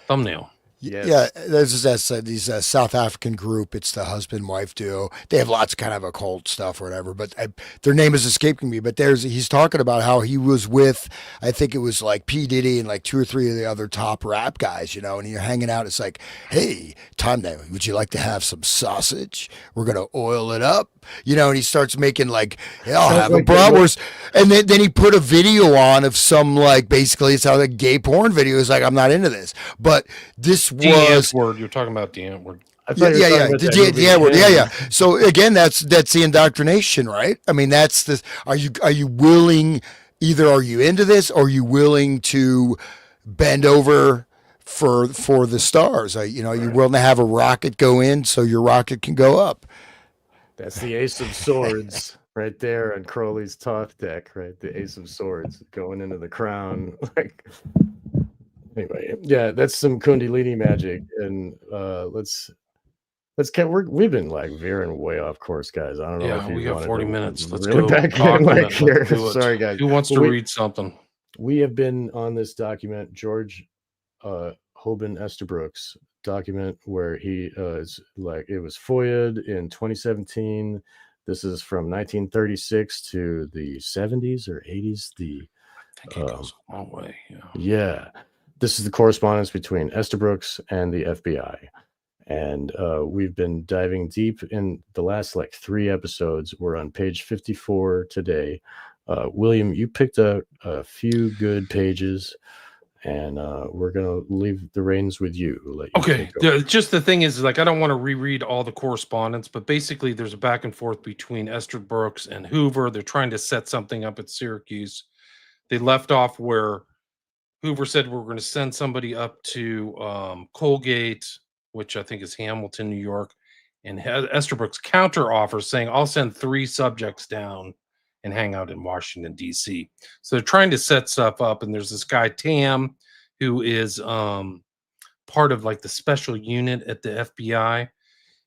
S2: thumbnail.
S1: Yes. Yeah, there's these South African group. It's the husband-wife duo. They have lots of kind of occult stuff or whatever, but their name is escaping me. But he's talking about how he was with, I think it was like P. Diddy and like 2 or 3 of the other top rap guys, and you're hanging out. It's like, hey, time now. Would you like to have some sausage? We're gonna oil it up, And he starts making like, I'll have a bratwurst, and then he put a video on of some like basically it's how the gay porn video is like. I'm not into this, but this was
S2: you're talking about the Antwoord.
S1: The Antwoord. Yeah. So again, that's the indoctrination, right? I mean, that's this. Are you willing? Either are you into this, or are you willing to bend over for the stars? Are you willing to have a rocket go in so your rocket can go up?
S3: That's the Ace of Swords right there on Crowley's Toth deck, right? The Ace of Swords going into the crown, like. Anyway, that's some Kundalini magic, and we've been like veering way off course, guys. I don't know.
S2: Yeah, we got 40 minutes. Let's
S3: really
S2: go
S3: back in like here. Sorry, guys.
S2: Who wants to read something?
S3: We have been on this document, George Hoban Estabrooks document, where he is like, it was FOIA'd in 2017. This is from 1936 to the 70s or 80s.
S2: I think it goes a long way.
S3: Yeah. This is the correspondence between Estabrooks and the FBI. And we've been diving deep in the last like 3 episodes. We're on page 54 today. William, you picked a few good pages, and we're gonna leave the reins with you. Let you
S2: Okay.
S3: take over.
S2: Just the thing is, like, I don't want to reread all the correspondence, but basically, there's a back and forth between Esther Brooks and Hoover. They're trying to set something up at Syracuse. They left off where Hoover said we're going to send somebody up to Colgate, which I think is Hamilton, New York, and Esther Brooks counter offers saying I'll send 3 subjects down and hang out in Washington D.C. So they're trying to set stuff up, and there's this guy Tam who is part of like the special unit at the FBI,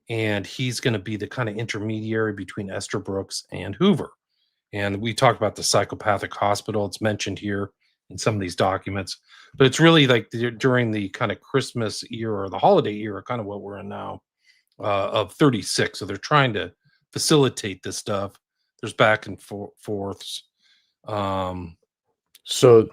S2: and he's going to be the kind of intermediary between Esther Brooks and Hoover. And we talk about the psychopathic hospital. It's mentioned here in some of these documents, but it's really like during the kind of Christmas era or the holiday era, kind of what we're in now, of 36. So they're trying to facilitate this stuff. There's back and forths.
S3: So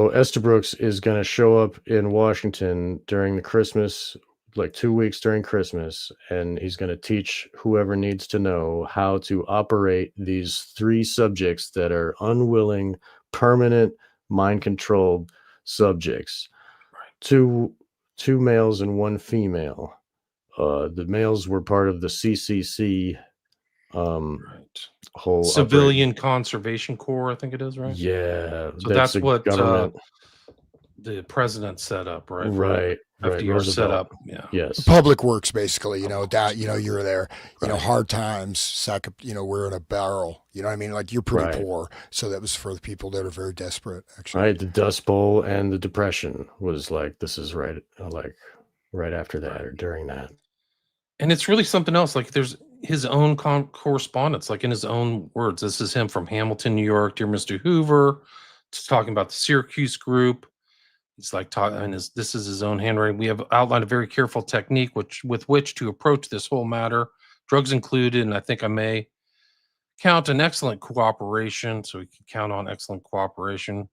S3: Esther Brooks is going to show up in Washington during the Christmas, like 2 weeks during Christmas, and he's going to teach whoever needs to know how to operate these 3 subjects that are unwilling, permanent, mind-controlled subjects.
S2: Right.
S3: Two males and 1 female. The males were part of the CCC
S2: Right.
S3: whole
S2: Civilian Conservation Corps, I think it is, right?
S3: Yeah.
S2: So that's
S3: a
S2: what
S3: government.
S2: The president set up, right?
S3: Right.
S2: FDR set up. Yeah.
S3: Yes.
S1: Public works, basically, that, you're there, hard times, we're in a barrel, you know what I mean? Like, you're pretty
S3: Right.
S1: poor. So that was for the people that are very desperate, actually.
S3: Right. The Dust Bowl and the Depression was like, this is right after that or during that.
S2: And it's really something else. Like, there's his own correspondence, like in his own words. This is him from Hamilton, New York. Dear Mr. Hoover, just talking about the Syracuse group. He's like talking, and this is his own handwriting. We have outlined a very careful technique with which to approach this whole matter, drugs included, and I think I may count an excellent cooperation. So we can count on excellent cooperation.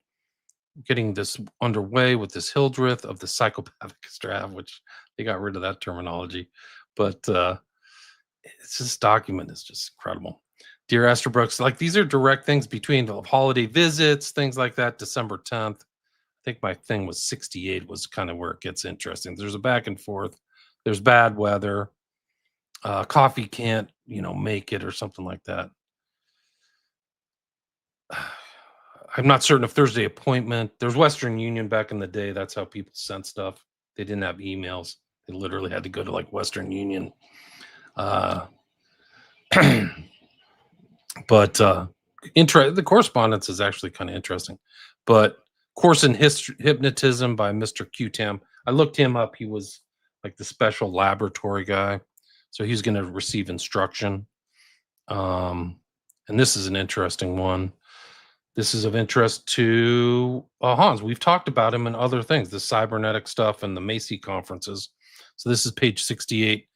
S2: Getting this underway with this Hildreth of the psychopathic strap, which they got rid of that terminology, but this document is just incredible. Dear Esther Brooks, like, these are direct things between the holiday visits, things like that. December 10th. I think my thing was 68 was kind of where it gets interesting. There's a back and forth. There's bad weather. Coffee can't, make it or something like that. I'm not certain if Thursday appointment. There's Western Union back in the day. That's how people sent stuff. They didn't have emails. They literally had to go to like Western Union. But the correspondence is actually kind of interesting. But Course in Hypnotism by Mr. Q-Tam. I looked him up. He was like the special laboratory guy. So he's going to receive instruction. And this is an interesting one. This is of interest to Hans. We've talked about him in other things, the cybernetic stuff and the Macy conferences. So this is page 68.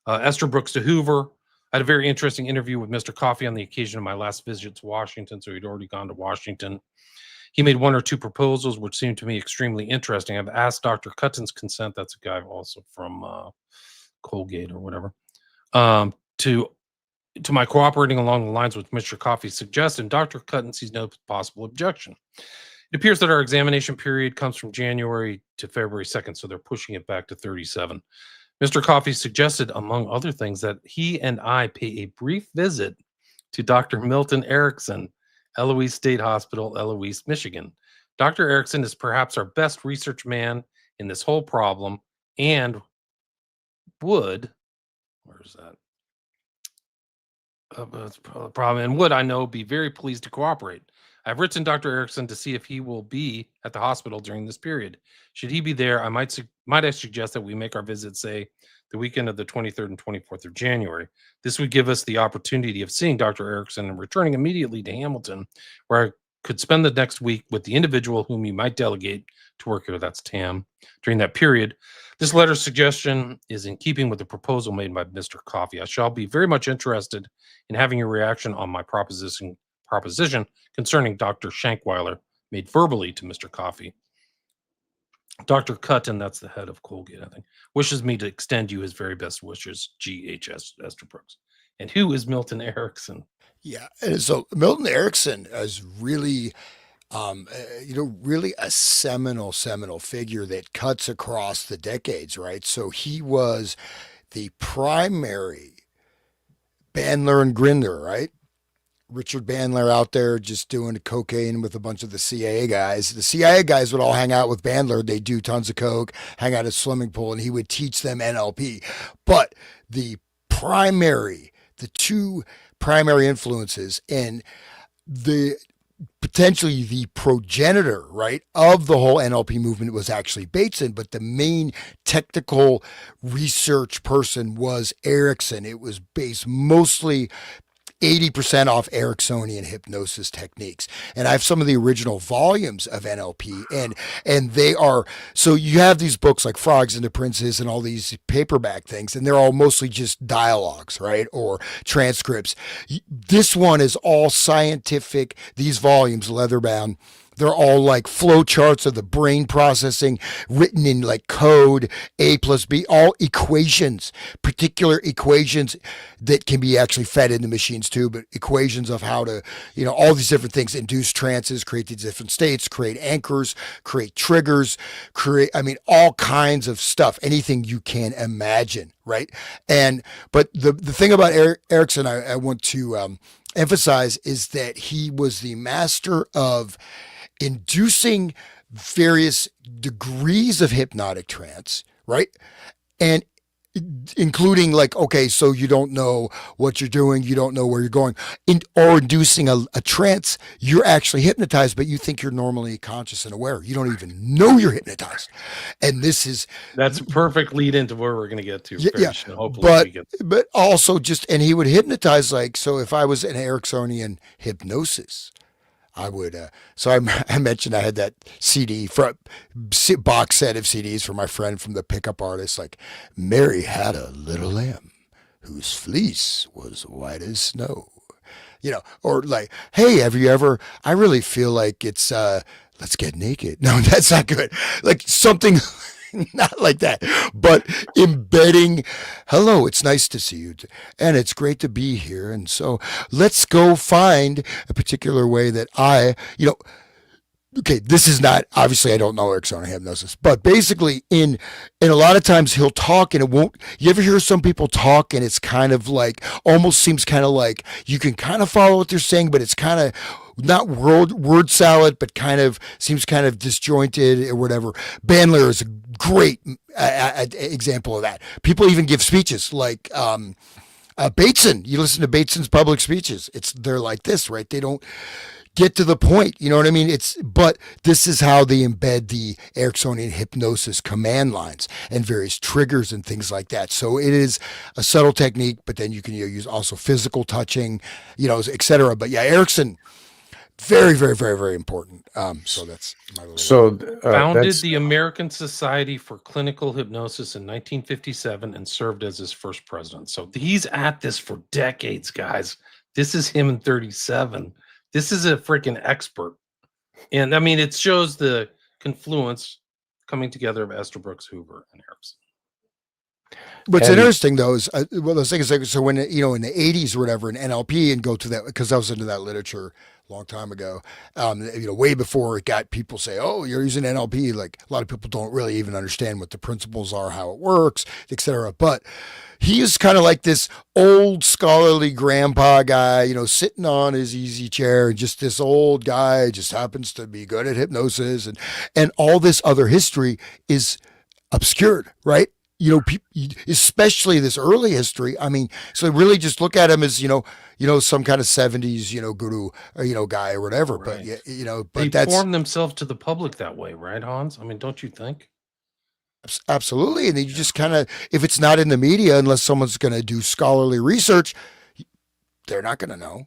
S2: Esther Brooks to Hoover. I had a very interesting interview with Mr. Coffey on the occasion of my last visit to Washington. So he'd already gone to Washington. He made 1 or 2 proposals, which seemed to me extremely interesting. I've asked Dr. Cutton's consent. That's a guy also from Colgate or whatever. To my cooperating along the lines with Mr. Coffey suggested, Dr. Cutton sees no possible objection. It appears that our examination period comes from January to February 2nd, so they're pushing it back to 37. Mr. Coffey suggested, among other things, that he and I pay a brief visit to Dr. Milton Erickson, Eloise State Hospital, Eloise, Michigan. Dr. Erickson is perhaps our best research man in this whole problem and would, where's that? Problem, and would, I know, be very pleased to cooperate. I've written Dr. Erickson to see if he will be at the hospital during this period. Should he be there, I might I suggest that we make our visit, say, the weekend of the 23rd and 24th of January. This would give us the opportunity of seeing Dr. Erickson and returning immediately to Hamilton, where I could spend the next week with the individual whom you might delegate to work here. That's Tam. During that period, this letter's suggestion is in keeping with the proposal made by Mr. Coffey. I shall be very much interested in having your reaction on my proposition concerning Dr. Shankweiler made verbally to Mr. Coffey. Dr. Cutton, that's the head of Colgate, I think, wishes me to extend you his very best wishes, G.H.S. Esther Brooks. And who is Milton Erickson?
S1: Yeah. And so Milton Erickson is really really a seminal figure that cuts across the decades, right? So he was the primary Bandler and Grinder, right? Richard Bandler out there just doing cocaine with a bunch of the CIA guys. The CIA guys would all hang out with Bandler. They'd do tons of coke, hang out at a swimming pool, and he would teach them NLP. But the the two primary influences and the potentially the progenitor, right, of the whole NLP movement was actually Bateson, but the main technical research person was Erickson. It was based mostly 80% off Ericksonian hypnosis techniques. And I have some of the original volumes of NLP, and they are, so you have these books like Frogs and the Princes and all these paperback things, and they're all mostly just dialogues, right? Or transcripts. This one is all scientific, these volumes, leather bound. They're all like flow charts of the brain processing written in like code, A plus B, all equations, particular equations that can be actually fed into machines too, but equations of how to, all these different things, induce trances, create these different states, create anchors, create triggers, all kinds of stuff, anything you can imagine, right? But the thing about Erickson, I want to emphasize is that he was the master of inducing various degrees of hypnotic trance, right? And including like, okay, so you don't know what you're doing, you don't know where you're going, or inducing a trance, you're actually hypnotized, but you think you're normally conscious and aware. You don't even know you're hypnotized. And
S2: that's a perfect lead into where we're going to get to.
S1: Yeah,
S2: hopefully
S1: but also and he would hypnotize, like, so if I was in Ericksonian hypnosis, I would. I mentioned I had that CD box set of CDs for my friend from the pickup artist. Like, Mary had a little lamb whose fleece was white as snow. Or like, hey, have you ever? I really feel like it's. Let's get naked. No, that's not good. Like something. Not like that, but embedding, hello, it's nice to see you, and it's great to be here. And so let's go find a particular way that okay, this is not, obviously I don't know Ericksonian hypnosis, but basically in a lot of times he'll talk and it won't, you ever hear some people talk and it's kind of like, almost seems kind of like, you can kind of follow what they're saying, but it's kind of, not word salad, but kind of seems kind of disjointed or whatever. Bandler is a great example of that. People even give speeches like Bateson. You listen to Bateson's public speeches. They're like this, right? They don't get to the point. You know what I mean? But this is how they embed the Ericksonian hypnosis command lines and various triggers and things like that. So it is a subtle technique, but then you can use also physical touching, et cetera. But yeah, Erickson, very, very, very, very important. So that's my little.
S2: Founded the American Society for Clinical Hypnosis in 1957 and served as its first president. So he's at this for decades, guys. This is him in 37. This is a freaking expert. And I mean, it shows the confluence coming together of Estabrooks, Hoover, and Erickson.
S1: What's interesting though is those things like, so when in the 80s or whatever in NLP, and go to that because I was into that literature a long time ago, way before it got people say, oh, you're using NLP. Like a lot of people don't really even understand what the principles are, how it works, etc. But he is kind of like this old scholarly grandpa guy, sitting on his easy chair, and just this old guy just happens to be good at hypnosis, and all this other history is obscured, right? Especially this early history. I mean, so really just look at him as, some kind of 70s, guru, or, guy or whatever. Right. But
S2: they form themselves to the public that way, right, Hans? I mean, don't you think?
S1: Absolutely. And you just kind of, if it's not in the media, unless someone's going to do scholarly research, they're not going to know.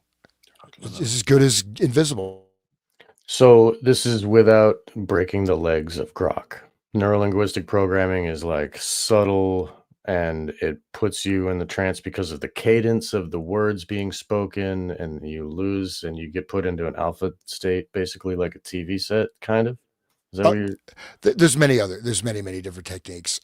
S1: It's as good as invisible.
S3: So this is without breaking the legs of Grok. Neurolinguistic programming is like subtle, and it puts you in the trance because of the cadence of the words being spoken, and you get put into an alpha state, basically like a TV set, kind of. Is that what you're...
S1: There's many different techniques.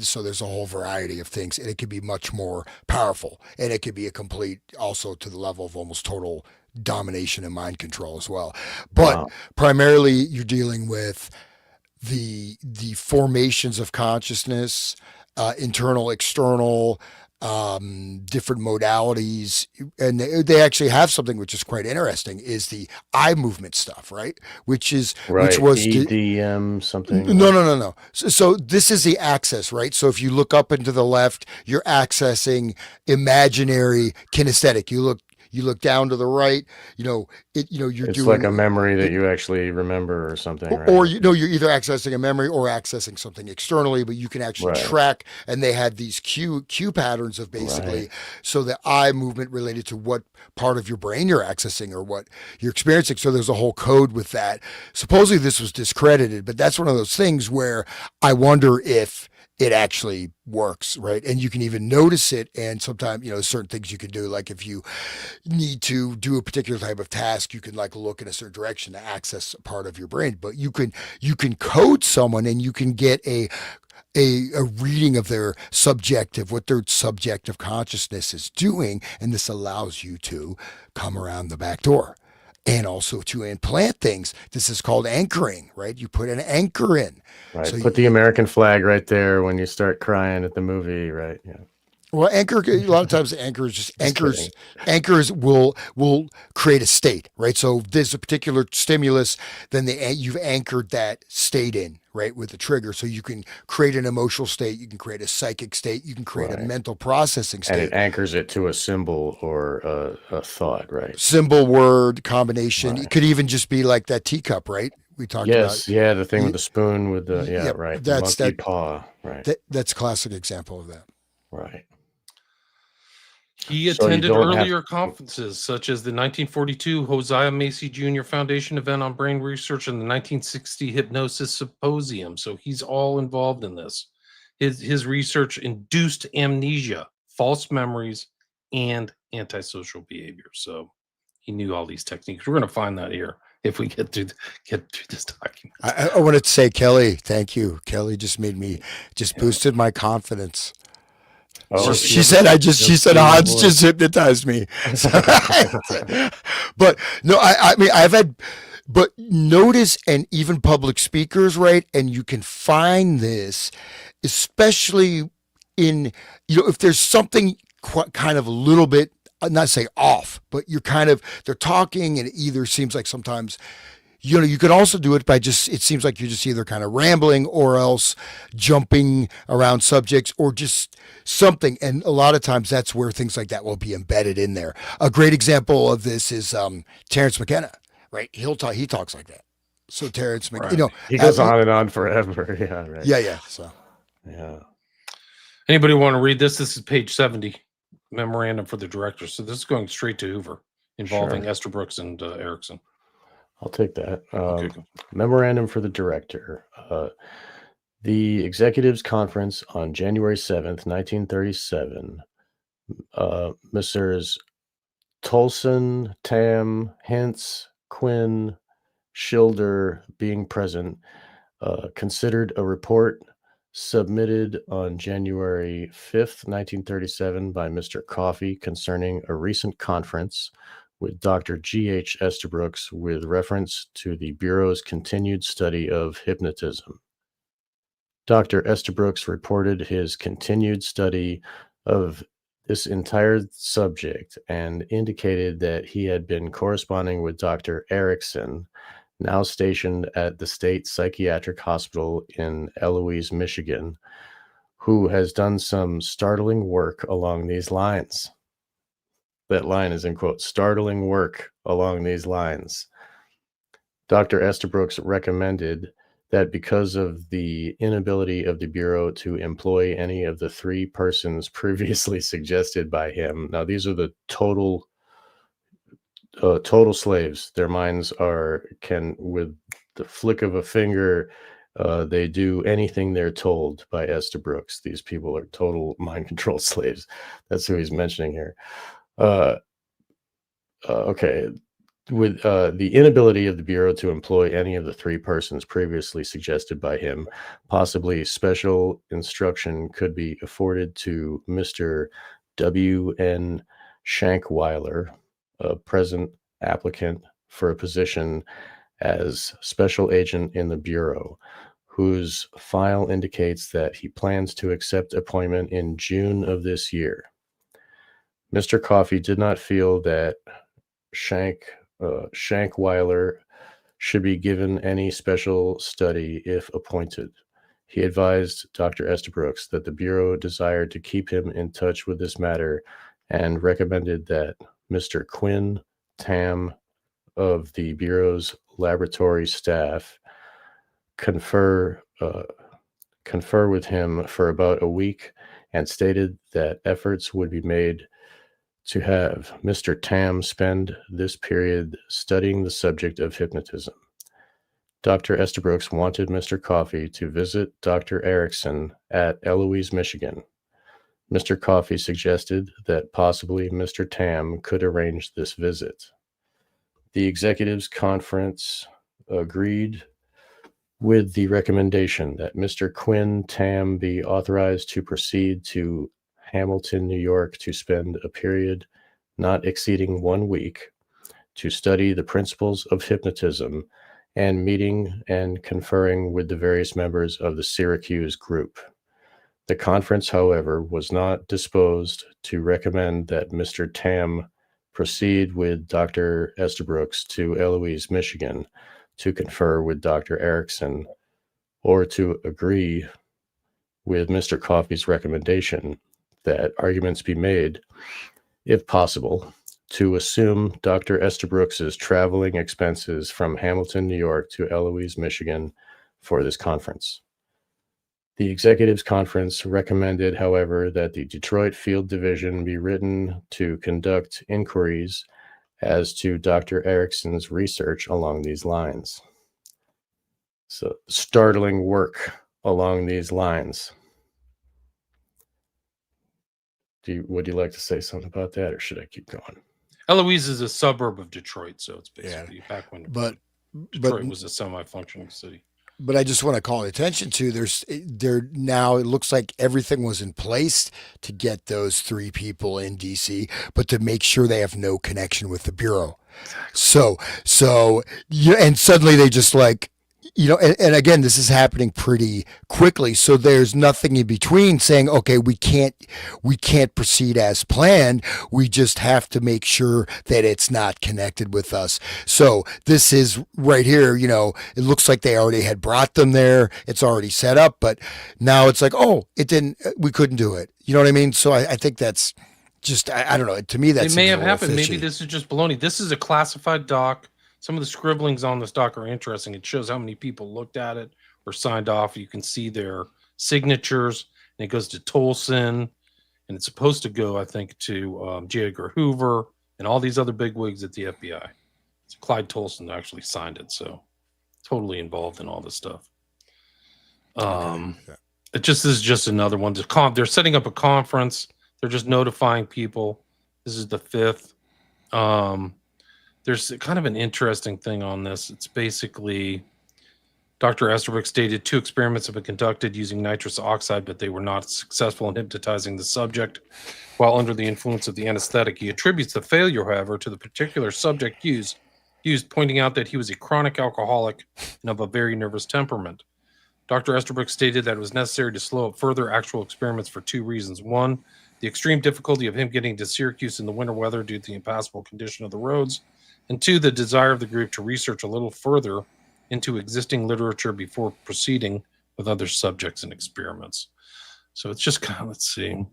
S1: So there's a whole variety of things, and it could be much more powerful, and it could be a complete, also to the level of almost total domination and mind control as well. But
S3: Wow.
S1: primarily, you're dealing with the formations of consciousness, internal, external, different modalities, and they actually have something which is quite interesting, is the eye movement stuff, right? Which
S3: Right.
S1: was
S3: EDM something.
S1: no. So this is the access, right? So if you look up and to the left, you're accessing imaginary kinesthetic. You look down to the right, you're
S3: It's
S1: doing
S3: like a memory that you actually remember or something, right?
S1: or you're either accessing a memory or accessing something externally, but you can actually
S3: Right.
S1: track, and they had these cue patterns of basically,
S3: Right.
S1: so the eye movement related to what part of your brain you're accessing or what you're experiencing. So there's a whole code with that. Supposedly this was discredited, but that's one of those things where I wonder if it actually works, right? And you can even notice it. And sometimes, certain things you can do, like if you need to do a particular type of task, you can like look in a certain direction to access a part of your brain. But you can code someone, and you can get a reading of what their subjective consciousness is doing, and this allows you to come around the back door. And also to implant things. This is called anchoring, right? You put an anchor in.
S3: Right.
S1: So
S3: Put the American flag right there when you start crying at the movie, right? Yeah.
S1: Well, anchor, a lot of times the anchor is just
S3: kidding.
S1: anchors will create a state, right? So there's a particular stimulus, then you've anchored that state in, right, with the trigger. So you can create an emotional state, you can create a psychic state, you can create a
S3: Right.
S1: mental processing
S3: And it
S1: state.
S3: anchors it to a symbol or a thought, right?
S1: Symbol, word, combination.
S3: Right.
S1: It could even just be like that teacup, right? We talked
S3: Yes,
S1: about.
S3: yeah, the thing
S1: Ye-
S3: with the spoon with the
S1: Yep,
S3: right,
S1: that's
S3: monkey paw, right,
S1: that's a classic example of that.
S3: right.
S2: He
S3: So you
S2: attended
S3: don't have
S2: earlier conferences such as the 1942 Hosea Macy Jr. Foundation event on brain research and the 1960 Hypnosis Symposium. So he's all involved in this. His research induced amnesia, false memories, and antisocial behavior. So he knew all these techniques. We're going to find that here if we get through this document.
S1: I wanted to say, Kelly, thank you. Kelly just boosted my confidence.
S3: Oh,
S1: She said Hans just hypnotized me. But no, I mean, but notice, and even public speakers, right? And you can find this, especially in, if there's something kind of a little bit, not say off, but they're talking, and it either seems like sometimes, you can also do it by it seems like you're just either kind of rambling or else jumping around subjects or just something. And a lot of times that's where things like that will be embedded in there. A great example of this is Terrence McKenna, right? He talks like that. So Terrence McKenna,
S3: right. He goes on and on forever. Yeah, right.
S1: Yeah. So,
S3: yeah.
S2: Anybody want to read this? This is page 70, memorandum for the director. So this is going straight to Hoover, involving
S3: Sure.
S2: Estabrooks and Erickson.
S3: I'll take that.
S2: Okay.
S3: Memorandum for the director. The Executives Conference on January 7th, 1937. Messrs. Tolson, Tam, Hintz, Quinn, Schilder being present, considered a report submitted on January 5th, 1937 by Mr. Coffey concerning a recent conference with Dr. G.H. Estabrooks with reference to the Bureau's continued study of hypnotism. Dr. Estabrooks reported his continued study of this entire subject and indicated that he had been corresponding with Dr. Erickson, now stationed at the State Psychiatric Hospital in Eloise, Michigan, who has done some startling work along these lines. That line is in quotes, startling work along these lines. Dr. Estabrooks recommended that because of the inability of the Bureau to employ any of the three persons previously suggested by him. Now, these are the total slaves. Their minds can, with the flick of a finger, they do anything they're told by Estabrooks. These people are total mind control slaves. That's who he's mentioning here. Okay. With the inability of the Bureau to employ any of the three persons previously suggested by him, possibly special instruction could be afforded to Mr. W.N. Shankweiler, present applicant for a position as special agent in the Bureau, whose file indicates that he plans to accept appointment in June of this year. Mr. Coffey did not feel that Shankweiler should be given any special study if appointed. He advised Dr. Estabrooks that the Bureau desired to keep him in touch with this matter and recommended that Mr. Quinn Tam of the Bureau's laboratory staff confer with him for about a week, and stated that efforts would be made to have Mr. Tam spend this period studying the subject of hypnotism. Dr. Estabrooks wanted Mr. Coffey to visit Dr. Erickson at Eloise, Michigan. Mr. Coffey suggested that possibly Mr. Tam could arrange this visit. The executives conference agreed with the recommendation that Mr. Quinn Tam be authorized to proceed to Hamilton, New York, to spend a period not exceeding 1 week to study the principles of hypnotism and meeting and conferring with the various members of the Syracuse group. The conference, however, was not disposed to recommend that Mr. Tam proceed with Dr. Estabrooks to Eloise, Michigan, to confer with Dr. Erickson, or to agree with Mr. Coffey's recommendation that arguments be made, if possible, to assume Dr. Estabrooks's traveling expenses from Hamilton, New York to Eloise, Michigan for this conference. The executives conference recommended, however, that the Detroit Field Division be written to conduct inquiries as to Dr. Erickson's research along these lines. So, startling work along these lines. Would you like to say something about that, or should I keep going?
S2: Eloise is a suburb of Detroit, so it's basically back when Detroit was a semi-functioning city.
S1: But I just want to call attention to there now it looks like everything was in place to get those 3 people in DC, but to make sure they have no connection with the Bureau. So yeah, and suddenly they just like, and again, this is happening pretty quickly. So there's nothing in between saying, okay, we can't proceed as planned. We just have to make sure that it's not connected with us. So this is right here, it looks like they already had brought them there. It's already set up, but now it's like, oh, we couldn't do it. You know what I mean? So I think that's just, I don't know. To me, that
S2: it may have happened. Fishy. Maybe this is just baloney. This is a classified doc. Some of the scribblings on this doc are interesting. It shows how many people looked at it or signed off. You can see their signatures, and it goes to Tolson, and it's supposed to go, I think, to J. Edgar Hoover and all these other bigwigs at the FBI. So Clyde Tolson actually signed it, so totally involved in all this stuff. It just is just another one. They're setting up a conference. They're just notifying people. This is the 5th. There's kind of an interesting thing on this. It's basically Dr. Estabrooks stated 2 experiments have been conducted using nitrous oxide, but they were not successful in hypnotizing the subject while under the influence of the anesthetic. He attributes the failure, however, to the particular subject used, pointing out that he was a chronic alcoholic and of a very nervous temperament. Dr. Estabrooks stated that it was necessary to slow up further actual experiments for 2 reasons. 1, the extreme difficulty of him getting to Syracuse in the winter weather due to the impassable condition of the roads, and 2, the desire of the group to research a little further into existing literature before proceeding with other subjects and experiments. So it's just kind of, let's see.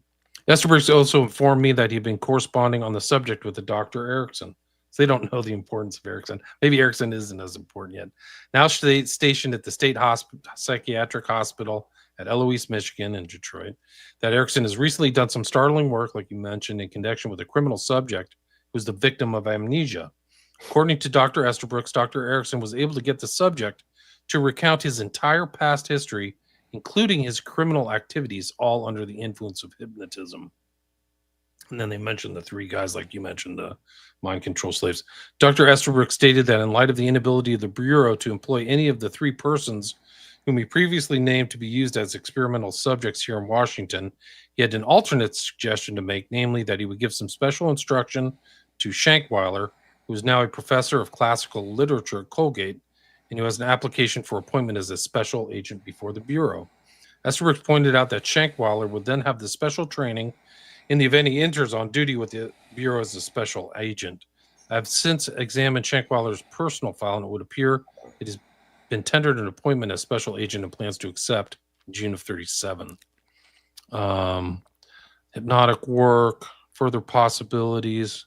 S2: Estabrooks also informed me that he'd been corresponding on the subject with the Dr. Erickson. So they don't know the importance of Erickson. Maybe Erickson isn't as important yet. Now stationed at the State Psychiatric Hospital at Eloise, Michigan in Detroit, that Erickson has recently done some startling work, like you mentioned, in connection with a criminal subject who's the victim of amnesia. According to Dr. Estabrooks, Dr. Erickson was able to get the subject to recount his entire past history, including his criminal activities, all under the influence of hypnotism. And then they mentioned the 3 guys, like you mentioned, the mind control slaves. Dr. Estabrooks stated that in light of the inability of the Bureau to employ any of the 3 persons whom he previously named to be used as experimental subjects here in Washington, he had an alternate suggestion to make, namely that he would give some special instruction to Shankweiler who is now a professor of classical literature at Colgate, and who has an application for appointment as a special agent before the Bureau. Estabrooks pointed out that Shankweiler would then have the special training in the event he enters on duty with the Bureau as a special agent. I've since examined Shankweiler's personal file, and it would appear it has been tendered an appointment as special agent and plans to accept in June of 37. Hypnotic work, further possibilities.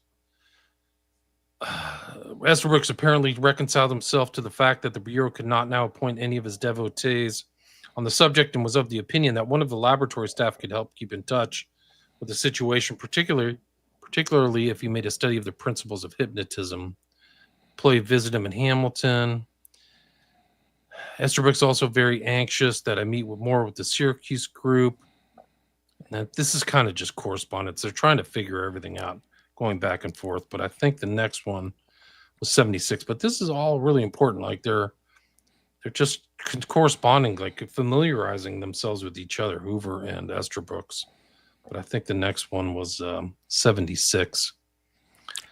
S2: Estabrooks apparently reconciled himself to the fact that the Bureau could not now appoint any of his devotees on the subject, and was of the opinion that one of the laboratory staff could help keep in touch with the situation, particularly if he made a study of the principles of hypnotism. Play visit him in Hamilton. Estabrooks also very anxious that I meet more with the Syracuse group. Now, this is kind of just correspondence. They're trying to figure everything out, going back and forth. But I think the next one was 76. But this is all really important. Like they're just corresponding, like familiarizing themselves with each other, Hoover and Estabrooks. But I think the next one was 76. It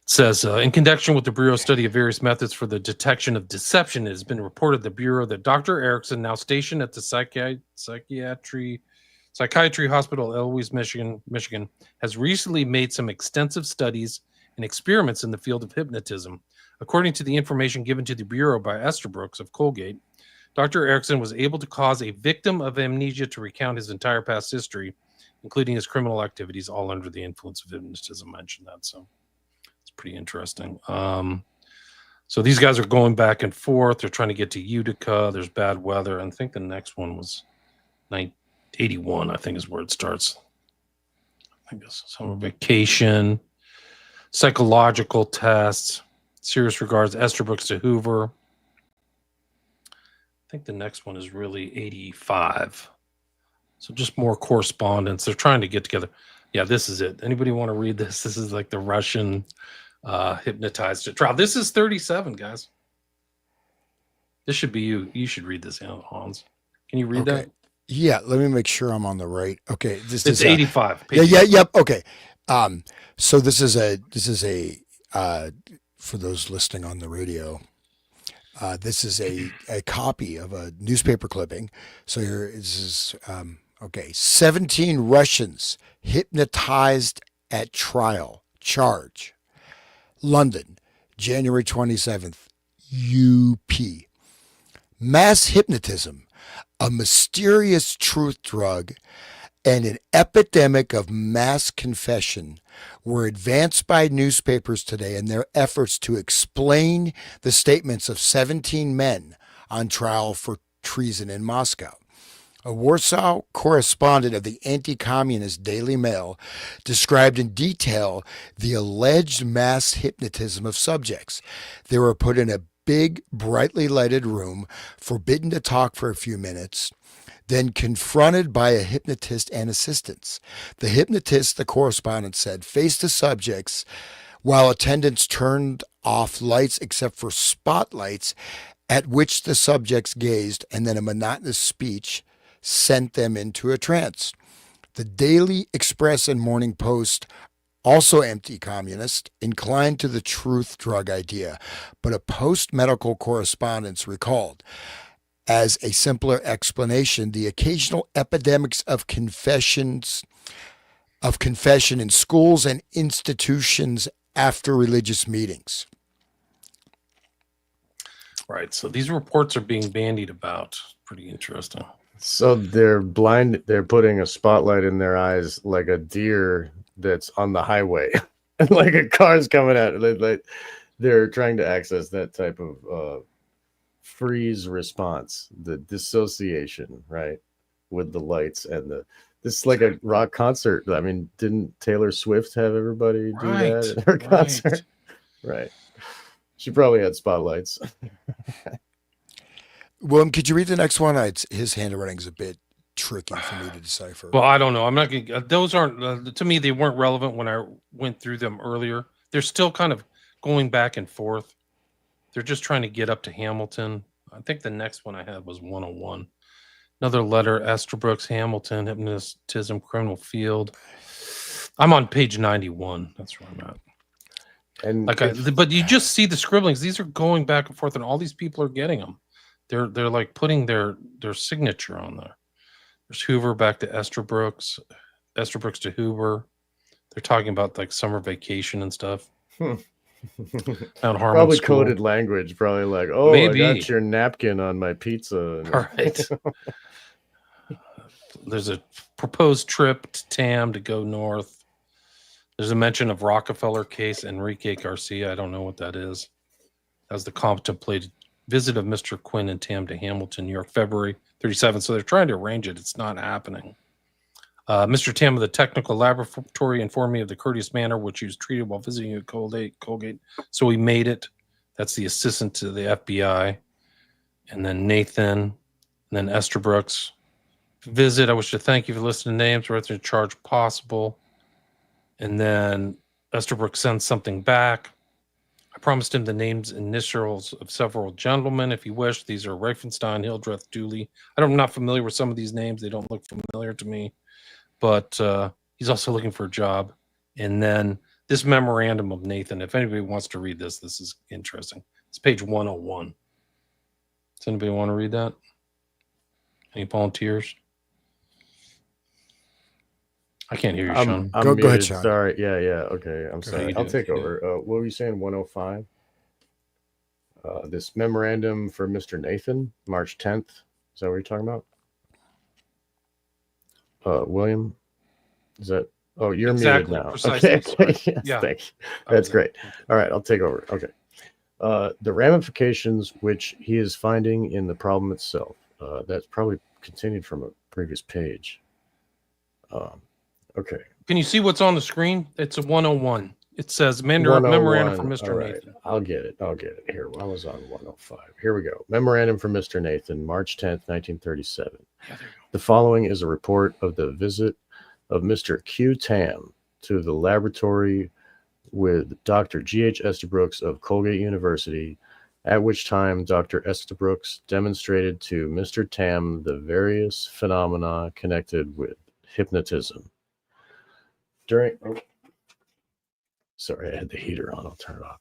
S2: says, in connection with the Bureau's study of various methods for the detection of deception, it has been reported to the Bureau that Dr. Erickson, now stationed at the Psychiatry Hospital, Eloise, Michigan, has recently made some extensive studies and experiments in the field of hypnotism. According to the information given to the Bureau by Estabrooks of Colgate, Dr. Erickson was able to cause a victim of amnesia to recount his entire past history, including his criminal activities, all under the influence of hypnotism. I mentioned that, so it's pretty interesting. So these guys are going back and forth. They're trying to get to Utica. There's bad weather. And I think the next one was 81, I think is where it starts. I think it's summer vacation, psychological tests, serious regards, Estabrooks to Hoover. I think the next one is really 85. So just more correspondence. They're trying to get together. Yeah, this is it. Anybody want to read this? This is like the Russian hypnotized trial. This is 37, guys. This should be you. You should read this, Hans. Can you read that?
S1: Yeah, let me make sure I'm on the right. Okay,
S2: It's 85.
S1: Yep. Okay. So this is a for those listening on the radio, this is a copy of a newspaper clipping. So here this is okay. 17 Russians hypnotized at trial. Charge. London, January 27th. UP. Mass hypnotism, a mysterious truth drug, and an epidemic of mass confession were advanced by newspapers today in their efforts to explain the statements of 17 men on trial for treason in Moscow. A Warsaw correspondent of the anti-communist Daily Mail described in detail the alleged mass hypnotism of subjects. They were put in a big, brightly lighted room, forbidden to talk for a few minutes, then confronted by a hypnotist and assistants. The hypnotist, the correspondent said, faced the subjects while attendants turned off lights except for spotlights at which the subjects gazed, and then a monotonous speech sent them into a trance. The Daily Express and Morning Post, also anti-communist, inclined to the truth drug idea, but a post-medical correspondence recalled, as a simpler explanation, the occasional epidemics of confession in schools and institutions after religious meetings.
S2: Right. So these reports are being bandied about. Pretty interesting.
S3: So they're blind. They're putting a spotlight in their eyes like a deer that's on the highway, and like a car's coming at it. Like they're trying to access that type of freeze response, the dissociation, right, with the lights and this is like a rock concert. I mean, didn't Taylor Swift have everybody do that at her concert? Right. She probably had spotlights.
S1: William, could you read the next one? His handwriting is a bit tricky for me to decipher.
S2: Well, I don't know. I'm not going to, those aren't, to me, they weren't relevant when I went through them earlier. They're still kind of going back and forth. They're just trying to get up to Hamilton. I think the next one I had was 101. Another letter, Estabrooks, Hamilton, hypnotism, criminal field. I'm on page 91. That's where I'm at.
S3: And
S2: Like, but you just see the scribblings. These are going back and forth, and all these people are getting them. They're like putting their signature on there. There's Hoover back to Estabrooks, Estabrooks to Hoover. They're talking about like summer vacation and stuff. Mount Harmon
S3: probably
S2: School.
S3: coded language, probably like, oh,
S2: Maybe.
S3: I got your napkin on my pizza.
S2: All right. There's a proposed trip to Tam to go north. There's a mention of Rockefeller case, Enrique Garcia. I don't know what that is. That was the contemplated visit of Mr. Quinn and Tam to Hamilton, New York, February 37th. So they're trying to arrange it. It's not happening. Mr. Tam of the technical laboratory informed me of the courteous manner which he was treated while visiting at Colgate. So he made it. That's the assistant to the FBI. And then Nathan, and then Estabrooks. Visit. I wish to thank you for listening to names. We're at the charge possible. And then Estabrooks sends something back. I promised him the names, initials of several gentlemen, if he wished. These are Reifenstein, Hildreth, Dooley. I'm not familiar with some of these names. They don't look familiar to me. But he's also looking for a job. And then this memorandum of Nathan, if anybody wants to read this, this is interesting. It's page 101. Does anybody want to read that? Any volunteers? I can't hear you, Sean.
S3: I'm
S1: Go ahead,
S3: muted.
S1: Sean.
S3: Sorry. Yeah. Okay. I'm sorry.
S2: ahead,
S3: I'll
S2: you
S3: take
S2: do.
S3: over. What were you saying? 105? This memorandum for Mr. Nathan, March 10th. Is that what you're talking about? William? Is that? Oh, you're
S2: Exactly,
S3: muted now.
S2: precisely,
S3: Okay.
S2: sorry.
S3: Yes,
S2: Yeah.
S3: thanks.
S2: That was
S3: That's
S2: it.
S3: great. All right. I'll take over. Okay. The ramifications which he is finding in the problem itself. That's probably continued from a previous page. Okay.
S2: Can you see what's on the screen? It's a 101. It says memorandum
S3: 101.
S2: from Mr.
S3: All right.
S2: Nathan.
S3: I'll get it. Here, I was on 105. Here we go. Memorandum from Mr. Nathan, March 10th, 1937.
S2: Yeah, there you
S3: The following is a report of the visit of Mr. Q. Tam to the laboratory with Dr. G.H. Estabrooks of Colgate University, at which time Dr. Estabrooks demonstrated to Mr. Tam the various phenomena connected with hypnotism. Sorry, I had the heater on. I'll turn it off.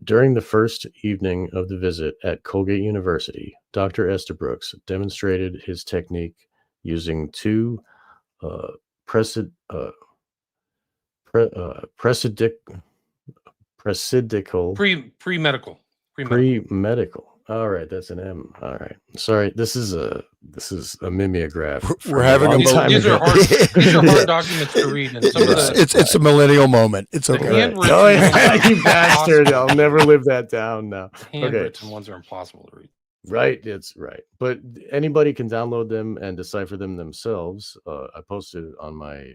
S3: During the first evening of the visit at Colgate University, Dr. Estabrooks demonstrated his technique using two presidical pre-medical. All right, that's an M. All right, sorry. This is a mimeograph.
S1: We're having a
S2: go.
S1: moment.
S2: These are hard documents to read. And some of the,
S1: It's a millennial moment. It's
S2: the
S1: okay.
S2: handwritten
S3: Oh, yeah,
S2: ones are
S3: you bastard!
S2: impossible.
S3: I'll never live that down now.
S2: Handwritten ones are impossible to read.
S3: Right, it's right. But anybody can download them and decipher them themselves. I posted it on my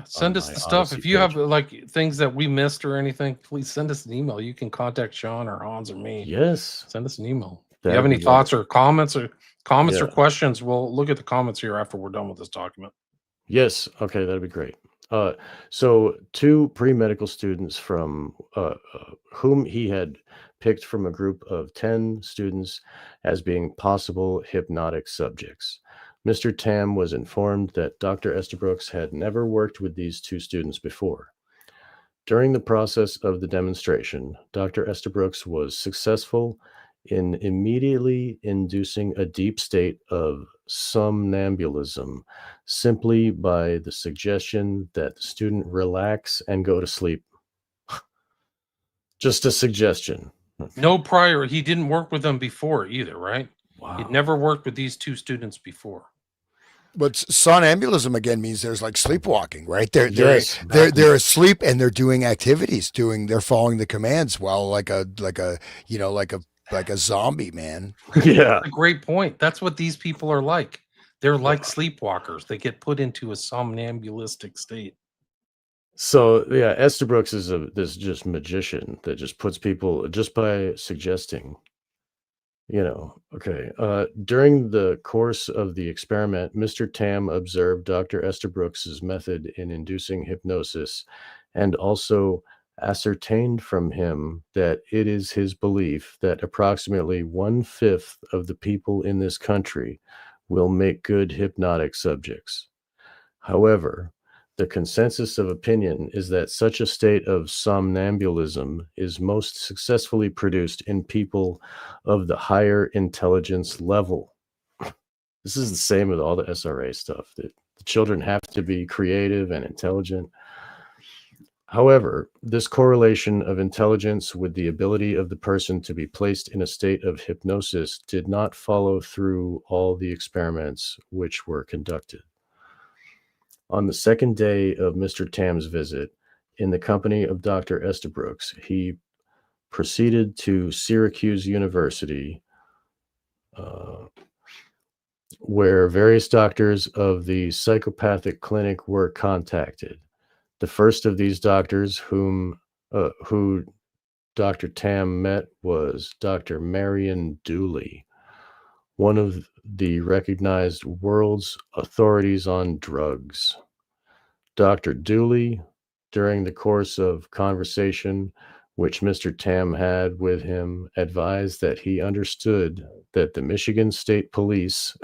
S2: Send us
S3: my
S2: the stuff.
S3: Odyssey
S2: If you have
S3: page.
S2: like things that we missed or anything, please send us an email. You can contact Sean or Hans or me.
S3: Yes.
S2: Send us an email. If
S3: That'd
S2: you have any
S3: be
S2: thoughts or comments or
S3: Yeah.
S2: questions, we'll look at the comments here after we're done with this document.
S3: Yes. Okay, that'd be great. So two pre-medical students from whom he had picked from a group of 10 students as being possible hypnotic subjects. Mr. Tam was informed that Dr. Estabrooks had never worked with these two students before. During the process of the demonstration, Dr. Estabrooks was successful in immediately inducing a deep state of somnambulism simply by the suggestion that the student relax and go to sleep. Just a suggestion.
S2: No prior, he didn't work with them before either, right?
S3: Wow.
S2: He'd never worked with these two students before.
S1: But somnambulism again means there's like sleepwalking, right? They're
S3: Yes.
S1: they're asleep and they're doing activities, they're following the commands while like a zombie, man.
S3: Yeah.
S2: A great point. That's what these people are like. They're like sleepwalkers. They get put into a somnambulistic state.
S3: So yeah, Estabrooks is this just magician that just puts people just by suggesting. Okay. During the course of the experiment, Mr. Tam observed Dr. Estabrooks's method in inducing hypnosis and also ascertained from him that it is his belief that approximately 1/5 of the people in this country will make good hypnotic subjects. However, The consensus of opinion is that such a state of somnambulism is most successfully produced in people of the higher intelligence level. This is the same with all the SRA stuff, that the children have to be creative and intelligent. However, this correlation of intelligence with the ability of the person to be placed in a state of hypnosis did not follow through all the experiments which were conducted. On the second day of Mr. Tam's visit, in the company of Dr. Estabrooks, he proceeded to Syracuse University, where various doctors of the psychopathic clinic were contacted. The first of these doctors who Dr. Tam met was Dr. Marion Dooley, one of the recognized world's authorities on drugs. Dr. Dooley, during the course of conversation which Mr. Tam had with him, advised that he understood that the Michigan State Police,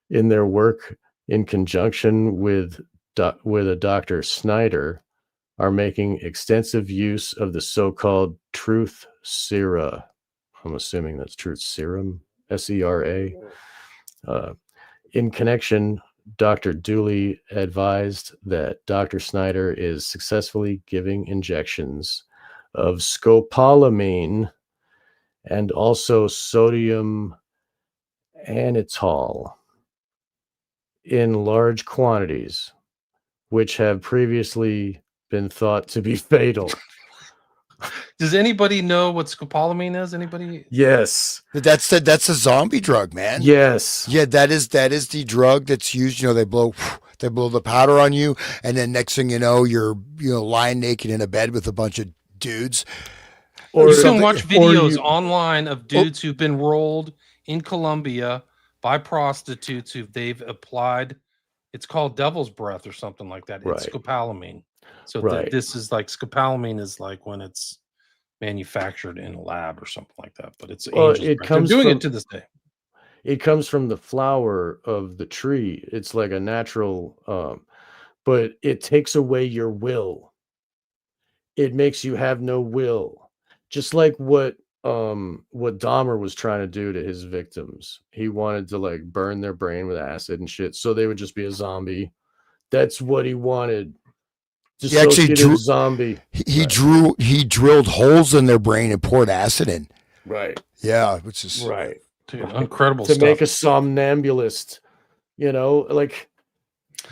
S3: in their work in conjunction with a Dr. Snyder, are making extensive use of the so-called truth serum. I'm assuming that's truth serum, SERA. In connection, Dr. Dooley advised that Dr. Snyder is successfully giving injections of scopolamine and also sodium anitol in large quantities, which have previously been thought to be fatal.
S2: Does anybody know what scopolamine is? Anybody?
S3: Yes.
S1: That's a zombie drug, man.
S3: Yes.
S1: Yeah, that is the drug that's used. They blow the powder on you, and then next thing you know, you're lying naked in a bed with a bunch of dudes.
S2: Or you can watch videos online of dudes who've been rolled in Colombia by prostitutes who they've applied. It's called devil's breath or something like that. It's scopolamine. So this is like scopolamine is like when it's manufactured in a lab or something like that. But it's They're doing it to this day.
S3: It comes from the flower of the tree. It's like a natural, but it takes away your will. It makes you have no will. Just like what Dahmer was trying to do to his victims. He wanted to like burn their brain with acid and shit, so they would just be a zombie. That's what he wanted.
S1: He actually drew
S3: zombie.
S1: He drilled holes in their brain and poured acid in.
S3: Right.
S1: Yeah, which is
S3: right.
S2: Dude, incredible
S3: to
S2: stuff.
S3: make a somnambulist. Like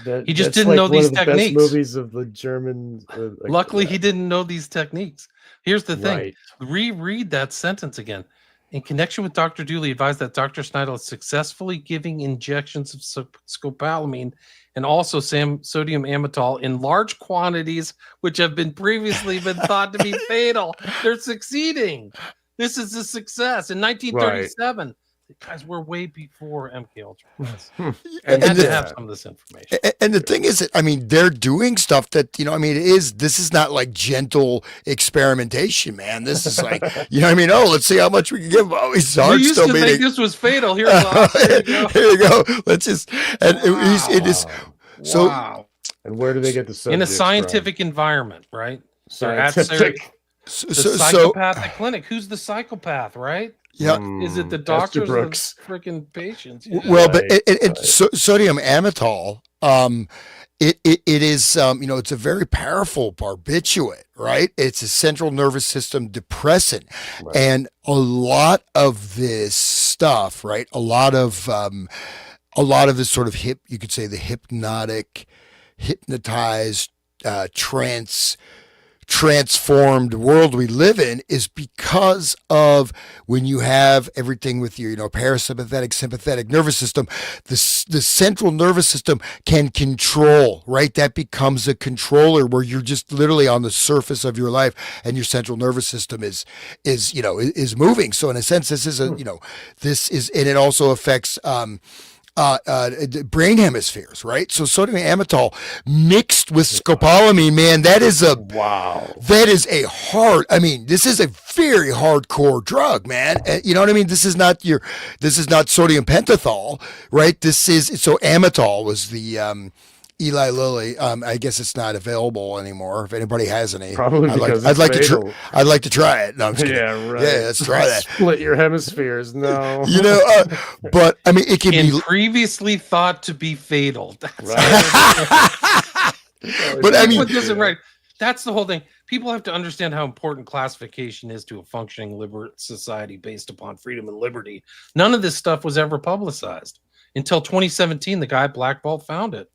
S3: that.
S2: He just didn't know these techniques.
S3: Best movies of the German.
S2: Luckily, he didn't know these techniques. Here's the thing: reread that sentence again. In connection with Dr. Dooley, advised that Dr. Snyder is successfully giving injections of scopolamine and also sodium amytal in large quantities, which have been previously been thought to be fatal. They're succeeding. This is a success. In 1937, guys, we're way before MK Ultra. And had to have some of this information.
S1: And the thing is, they're doing stuff that, this is not like gentle experimentation, man. This is like, let's see how much we can give them. Oh, his heart's
S2: used
S1: still
S2: to
S1: beating.
S2: think this was fatal. Here you
S1: go. Let's just, and it is so.
S2: Wow.
S3: And where do they get the subjects
S2: in a scientific environment, right?
S3: Scientific.
S2: The psychopathic clinic. Who's the psychopath, right?
S1: Yeah.
S2: Is it the doctors or the freaking patients? Yeah.
S1: Well, but sodium amytal, it is, it's a very powerful barbiturate, right? It's a central nervous system depressant. Right. And a lot of this stuff, right? A lot of this sort of you could say the hypnotized, transformed world we live in is because of when you have everything with your parasympathetic, sympathetic nervous system, the central nervous system can control, right? That becomes a controller where you're just literally on the surface of your life and your central nervous system is moving. So in a sense, this is and it also affects brain hemispheres, right? So sodium amytal mixed with scopolamine, man, that is a hard, this is a very hardcore drug, man. You know what I mean? This is not sodium pentothal, right? So amytal was the Eli Lilly. I guess it's not available anymore. If anybody has any,
S3: Probably because it's
S1: I'd like
S3: fatal.
S1: I'd like to try it. No, I'm just kidding.
S3: Yeah, right.
S1: Yeah, let's try that.
S3: Split your hemispheres. No.
S1: You know, but I mean, it can
S2: And
S1: be.
S2: previously thought to be fatal. That's
S3: Right.
S1: But I mean,
S2: what isn't right. That's the whole thing. People have to understand how important classification is to a functioning society based upon freedom and liberty. None of this stuff was ever publicized until 2017. The guy Black Bolt found it.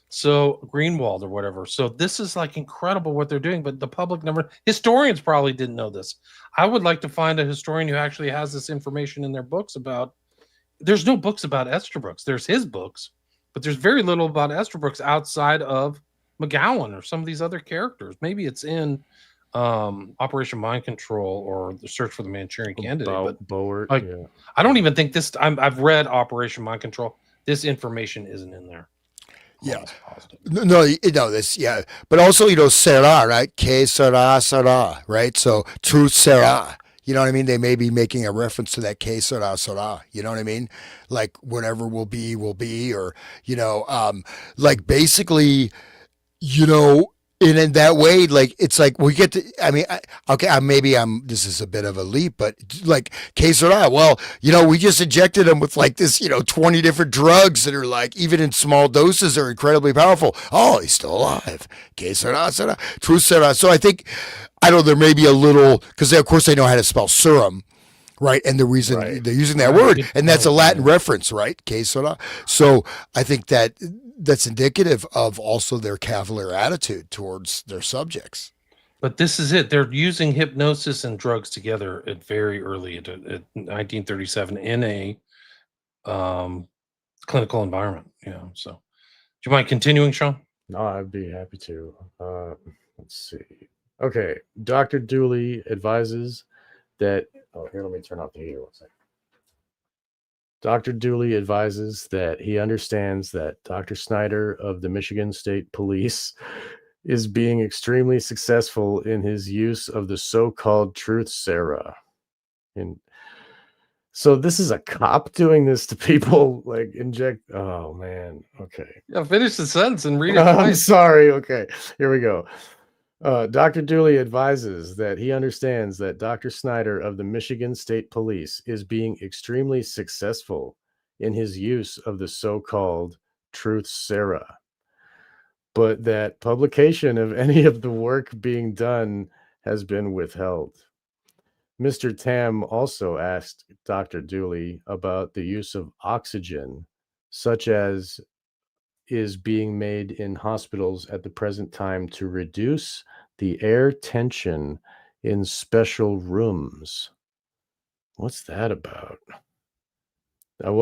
S2: So Greenwald or whatever. So this is like incredible what they're doing, but the public never. Historians probably didn't know this. I would like to find a historian who actually has this information in their books about. There's no books about Estabrooks. There's his books, but there's very little about Estabrooks outside of McGowan or some of these other characters. Maybe it's in Operation Mind Control or the Search for the Manchurian Candidate. But
S3: Boer,
S2: like,
S3: yeah.
S2: I don't even think this. I've read Operation Mind Control. This information isn't in there.
S1: Yeah. No, this, yeah. But also, Serra, right? Que sera, right? So, truth sera. You know what I mean? They may be making a reference to that que sera. You know what I mean? Like, whatever will be, or, like basically, and in that way, like, it's like we get to, I mean, this is a bit of a leap, but like, que sera, well, we just injected them with like this, 20 different drugs that are like, even in small doses, are incredibly powerful. Oh, he's still alive. Que sera, true sera. So I think, there may be a little, because of course they know how to spell serum. Right. And the reason they're using that word, and that's a Latin reference, right? Que sera. So I think that's indicative of also their cavalier attitude towards their subjects.
S2: But this is it. They're using hypnosis and drugs together at very early at 1937 in a clinical environment. So do you mind continuing, Sean?
S3: No, I'd be happy to. Let's see. Okay. Dr. Dooley advises that. Oh, here, let me turn off the heater 1 second. Dr. Dooley advises that he understands that Dr. Snyder of the Michigan State Police is being extremely successful in his use of the so-called truth serum. And so this is a cop doing this to people, like inject. Oh, man. Okay.
S2: Yeah, finish the sentence and read it
S3: I'm
S2: twice.
S3: sorry. Okay, here we go. Dr. Dooley advises that he understands that Dr. Snyder of the Michigan State Police is being extremely successful in his use of the so-called truth serum, but that publication of any of the work being done has been withheld. Mr. Tam also asked Dr. Dooley about the use of oxygen, such as is being made in hospitals at the present time to reduce the air tension in special rooms. What's that about? How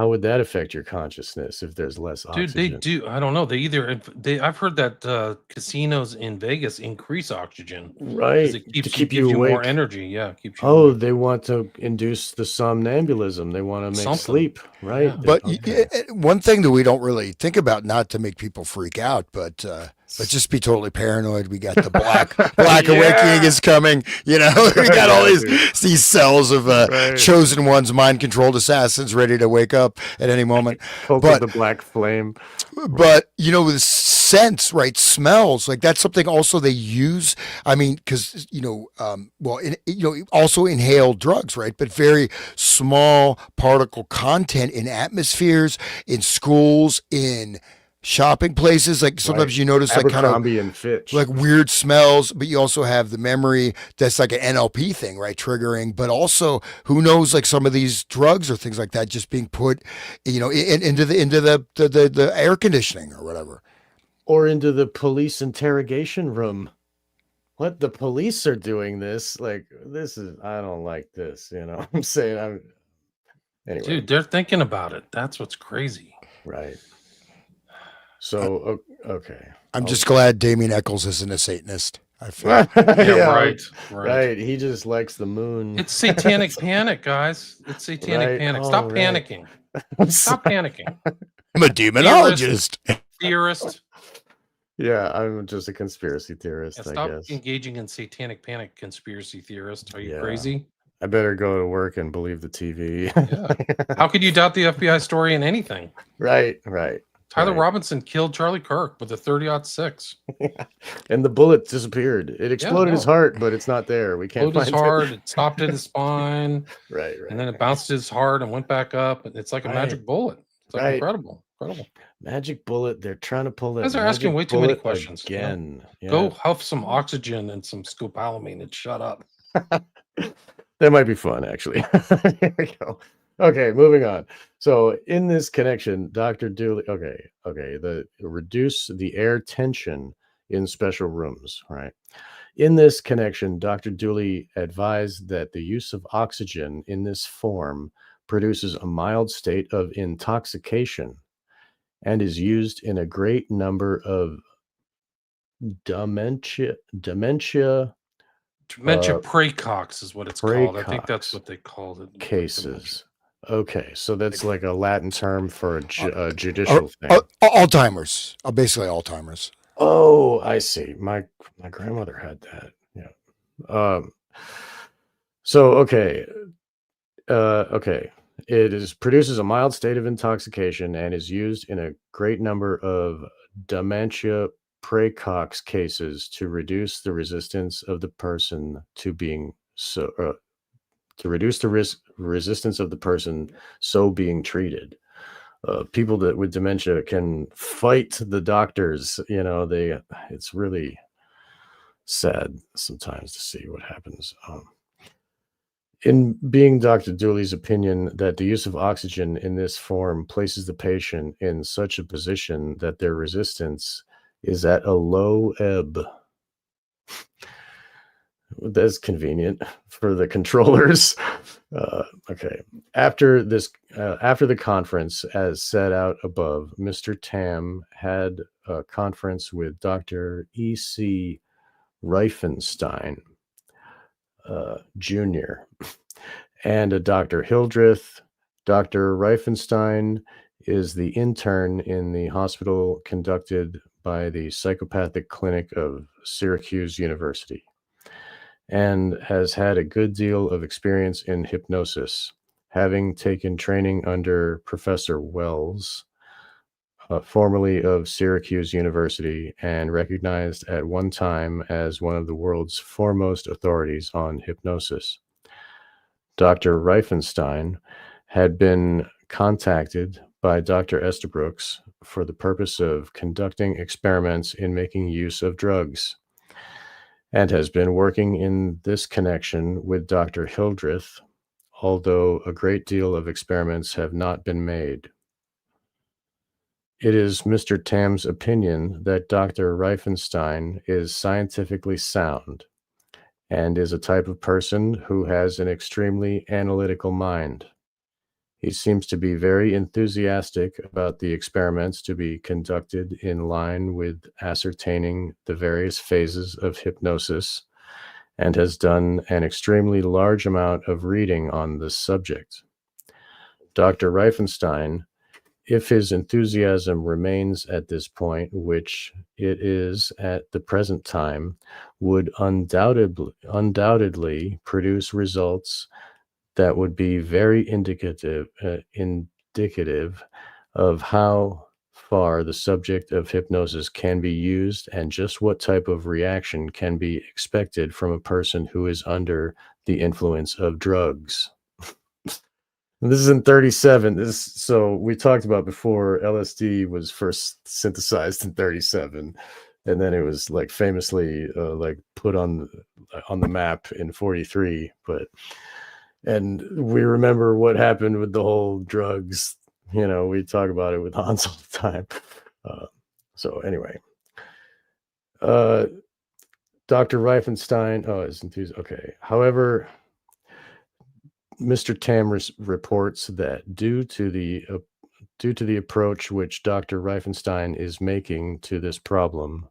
S3: would that affect your consciousness if there's less oxygen?
S2: Dude, they do. I don't know. I've heard that casinos in Vegas increase oxygen.
S3: Right.
S2: It keeps,
S3: to keep
S2: gives
S3: you
S2: more
S3: awake.
S2: Energy. Yeah. Keeps you
S3: Oh,
S2: awake.
S3: they want to induce the somnambulism. They want to make sleep. Right.
S2: Yeah.
S1: But one thing that we don't really think about, not to make people freak out, but let's just be totally paranoid. We got the black awakening is coming. We got all these cells of chosen ones, mind-controlled assassins ready to wake up at any moment.
S3: But the black flame.
S1: But with scents, right? Smells, like that's something also they use. I mean, because also inhaled drugs, right? But very small particle content in atmospheres, in schools, in shopping places. Like sometimes you notice like kind of
S3: and Fitch,
S1: like weird smells, but you also have the memory that's like an NLP thing, right? Triggering, but also who knows, like some of these drugs or things like that just being put, into the air conditioning or whatever.
S3: Or into the police interrogation room. What, the police are doing this? Like, I don't like this, I'm saying, anyway.
S2: Dude, they're thinking about it. That's what's crazy.
S3: Right. So, okay.
S1: I'm just glad Damien Eccles isn't a Satanist. I feel.
S2: Right.
S3: He just likes the moon.
S2: It's satanic panic, guys. It's satanic panic. Stop panicking. Stop panicking.
S1: I'm a demonologist.
S2: Theorist.
S3: Yeah, I'm just a conspiracy theorist,
S2: stop
S3: I guess.
S2: Engaging in satanic panic, conspiracy theorist. Are you crazy?
S3: I better go to work and believe the TV.
S2: Yeah. How could you doubt the FBI story in anything?
S3: Right.
S2: Tyler
S3: Right.
S2: Robinson killed Charlie Kirk with a 30-06.
S3: And the bullet disappeared. It exploded his
S2: no.
S3: heart, but it's not there. We can't
S2: Exploded his
S3: find
S2: heart.
S3: it.
S2: It stopped at his spine,
S3: Right.
S2: and then it bounced his heart and went back up. It's like a
S3: Right.
S2: magic bullet. It's like
S3: Right.
S2: incredible.
S3: Magic bullet. They're trying to pull that
S2: You guys are
S3: magic
S2: asking way too many
S3: bullet
S2: questions.
S3: again. Yeah.
S2: Go huff some oxygen and some scopolamine and shut up.
S3: That might be fun, actually. Here we go. Okay, moving on. So in this connection, Dr. Dooley, reduce the air tension in special rooms, right? In this connection, Dr. Dooley advised that the use of oxygen in this form produces a mild state of intoxication and is used in a great number of dementia
S2: Dementia praecox is what it's called. I think that's what they called it.
S3: cases. Okay, so that's like a Latin term for a judicial thing.
S1: Alzheimer's, basically Alzheimer's.
S3: Oh, I see. My grandmother had that. Yeah. So okay. It produces a mild state of intoxication and is used in a great number of dementia praecox cases to reduce the resistance of the person to being so to reduce the resistance of the person so being treated. People that with dementia can fight the doctors. It's really sad sometimes to see what happens. In being Dr. Dooley's opinion that the use of oxygen in this form places the patient in such a position that their resistance is at a low ebb. That's convenient for the controllers. Okay. After the conference, as set out above, Mr. Tam had a conference with Dr. E.C. Reifenstein, Jr., and a Dr. Hildreth. Dr. Reifenstein is the intern in the hospital conducted by the Psychopathic Clinic of Syracuse University and has had a good deal of experience in hypnosis, having taken training under Professor Wells, formerly of Syracuse University, and recognized at one time as one of the world's foremost authorities on hypnosis. Dr. Reifenstein had been contacted by Dr. Estabrooks for the purpose of conducting experiments in making use of drugs, and has been working in this connection with Dr. Hildreth, although a great deal of experiments have not been made. It is Mr. Tam's opinion that Dr. Reifenstein is scientifically sound and is a type of person who has an extremely analytical mind. He seems to be very enthusiastic about the experiments to be conducted in line with ascertaining the various phases of hypnosis and has done an extremely large amount of reading on this subject. Dr. Reifenstein, if his enthusiasm remains at this point, which it is at the present time, would undoubtedly produce results that would be very indicative of how far the subject of hypnosis can be used and just what type of reaction can be expected from a person who is under the influence of drugs. This is in 37. So we talked about before, LSD was first synthesized in 37, and then it was like famously put on the map in 43. And we remember what happened with the whole drugs. We talk about it with Hans all the time. So anyway, Dr. Reifenstein. Oh, is enthused. Okay. However, Mr. Tam reports that due to the approach which Dr. Reifenstein is making to this problem,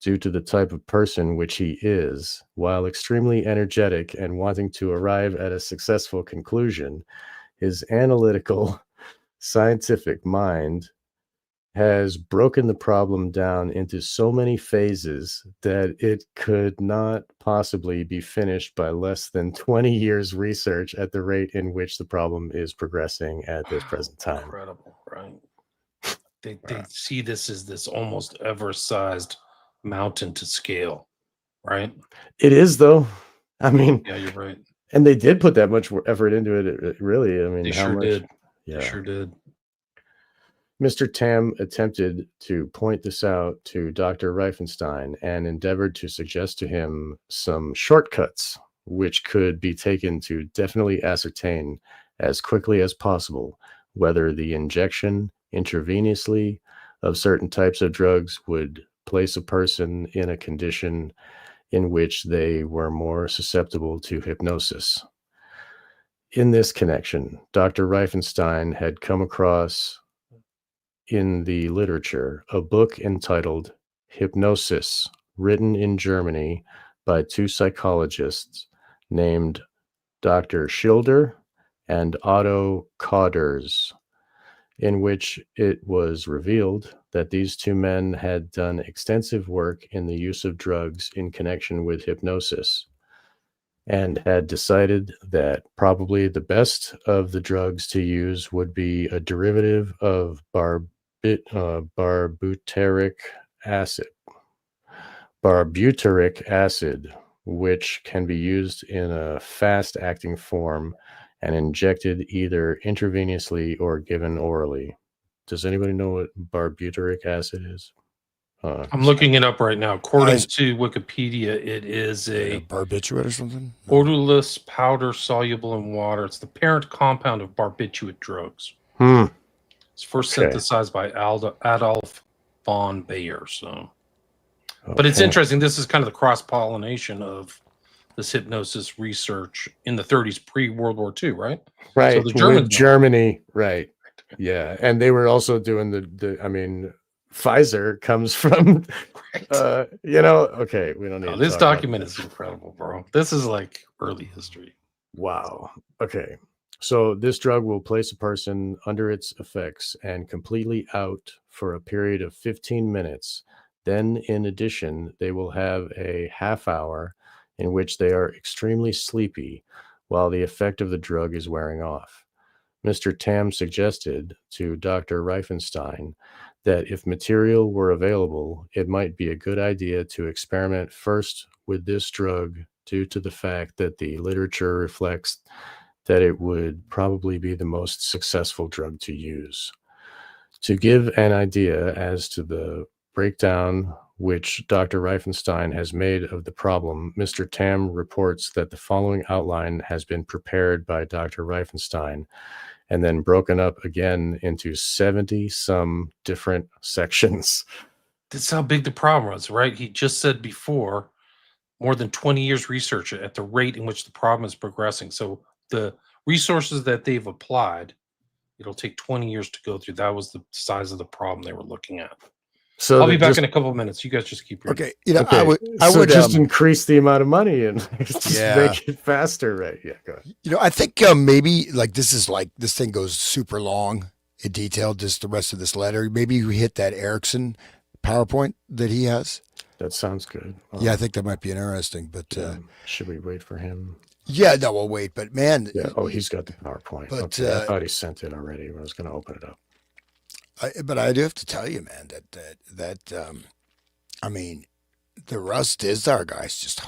S3: due to the type of person which he is, while extremely energetic and wanting to arrive at a successful conclusion, his analytical, scientific mind has broken the problem down into so many phases that it could not possibly be finished by less than 20 years research at the rate in which the problem is progressing at this present time.
S2: Incredible, right? They see this as this almost Everest-sized mountain to scale, right?
S3: It is, though. I mean,
S2: Yeah, you're right.
S3: and they did put that much effort into it. Really, I mean,
S2: They
S3: how
S2: sure
S3: much?
S2: did.
S3: Yeah.
S2: They sure did.
S3: Mr. Tam attempted to point this out to Dr. Reifenstein and endeavored to suggest to him some shortcuts which could be taken to definitely ascertain as quickly as possible whether the injection intravenously of certain types of drugs would place a person in a condition in which they were more susceptible to hypnosis. In this connection, Dr. Reifenstein had come across in the literature a book entitled Hypnosis, written in Germany by two psychologists named Dr. Schilder and Otto Kauders, in which it was revealed that these two men had done extensive work in the use of drugs in connection with hypnosis and had decided that probably the best of the drugs to use would be a derivative of barbuteric acid, which can be used in a fast-acting form and injected either intravenously or given orally. Does anybody know what barbuteric acid is?
S2: I'm looking it up right now. According
S1: I-
S2: to Wikipedia, it is a
S1: barbiturate or something.
S2: odorless powder soluble in water. It's the parent compound of barbiturate drugs. It's first
S3: Okay.
S2: synthesized by Adolf von Bayer. So, but it's
S3: Okay.
S2: interesting. This is kind of the cross pollination of this hypnosis research in the 30s, pre-World War II, right?
S3: Right.
S2: So the Germans,
S3: with Germany, right? Yeah, and they were also doing the. I mean, Pfizer comes from.
S2: right.
S3: Okay, we don't need.
S2: No,
S3: to
S2: this
S3: talk about
S2: document
S3: that.
S2: is incredible, bro. This is like early history.
S3: Wow. Okay. So this drug will place a person under its effects and completely out for a period of 15 minutes. Then, in addition, they will have a half hour in which they are extremely sleepy while the effect of the drug is wearing off. Mr. Tam suggested to Dr. Reifenstein that if material were available, it might be a good idea to experiment first with this drug due to the fact that the literature reflects that it would probably be the most successful drug to use. To give an idea as to the breakdown which Dr. Reifenstein has made of the problem, Mr. Tam reports that the following outline has been prepared by Dr. Reifenstein and then broken up again into 70 some different sections.
S2: That's how big the problem was, right? He just said before, more than 20 years research at the rate in which the problem is progressing. So the resources that they've applied, it'll take 20 years to go through. That was the size of the problem they were looking at.
S3: So
S2: I'll be back in a couple of minutes. You guys just keep reading.
S1: Okay, I
S3: so
S1: would
S3: just increase the amount of money and just
S1: Yeah.
S3: make it faster, right? Yeah, go ahead.
S1: I think maybe this thing goes super long in detail, just the rest of this letter. Maybe you hit that Erickson PowerPoint that he has.
S3: That sounds good.
S1: Yeah, I think that might be interesting. But
S3: should we wait for him?
S1: yeah, no, we'll wait. But man,
S3: Yeah. Oh, he's got the PowerPoint.
S1: But,
S3: Okay, I thought he sent it already. I was going to open it up.
S1: but I do have to tell you, man, that I mean, the Russ Dizdar guy's just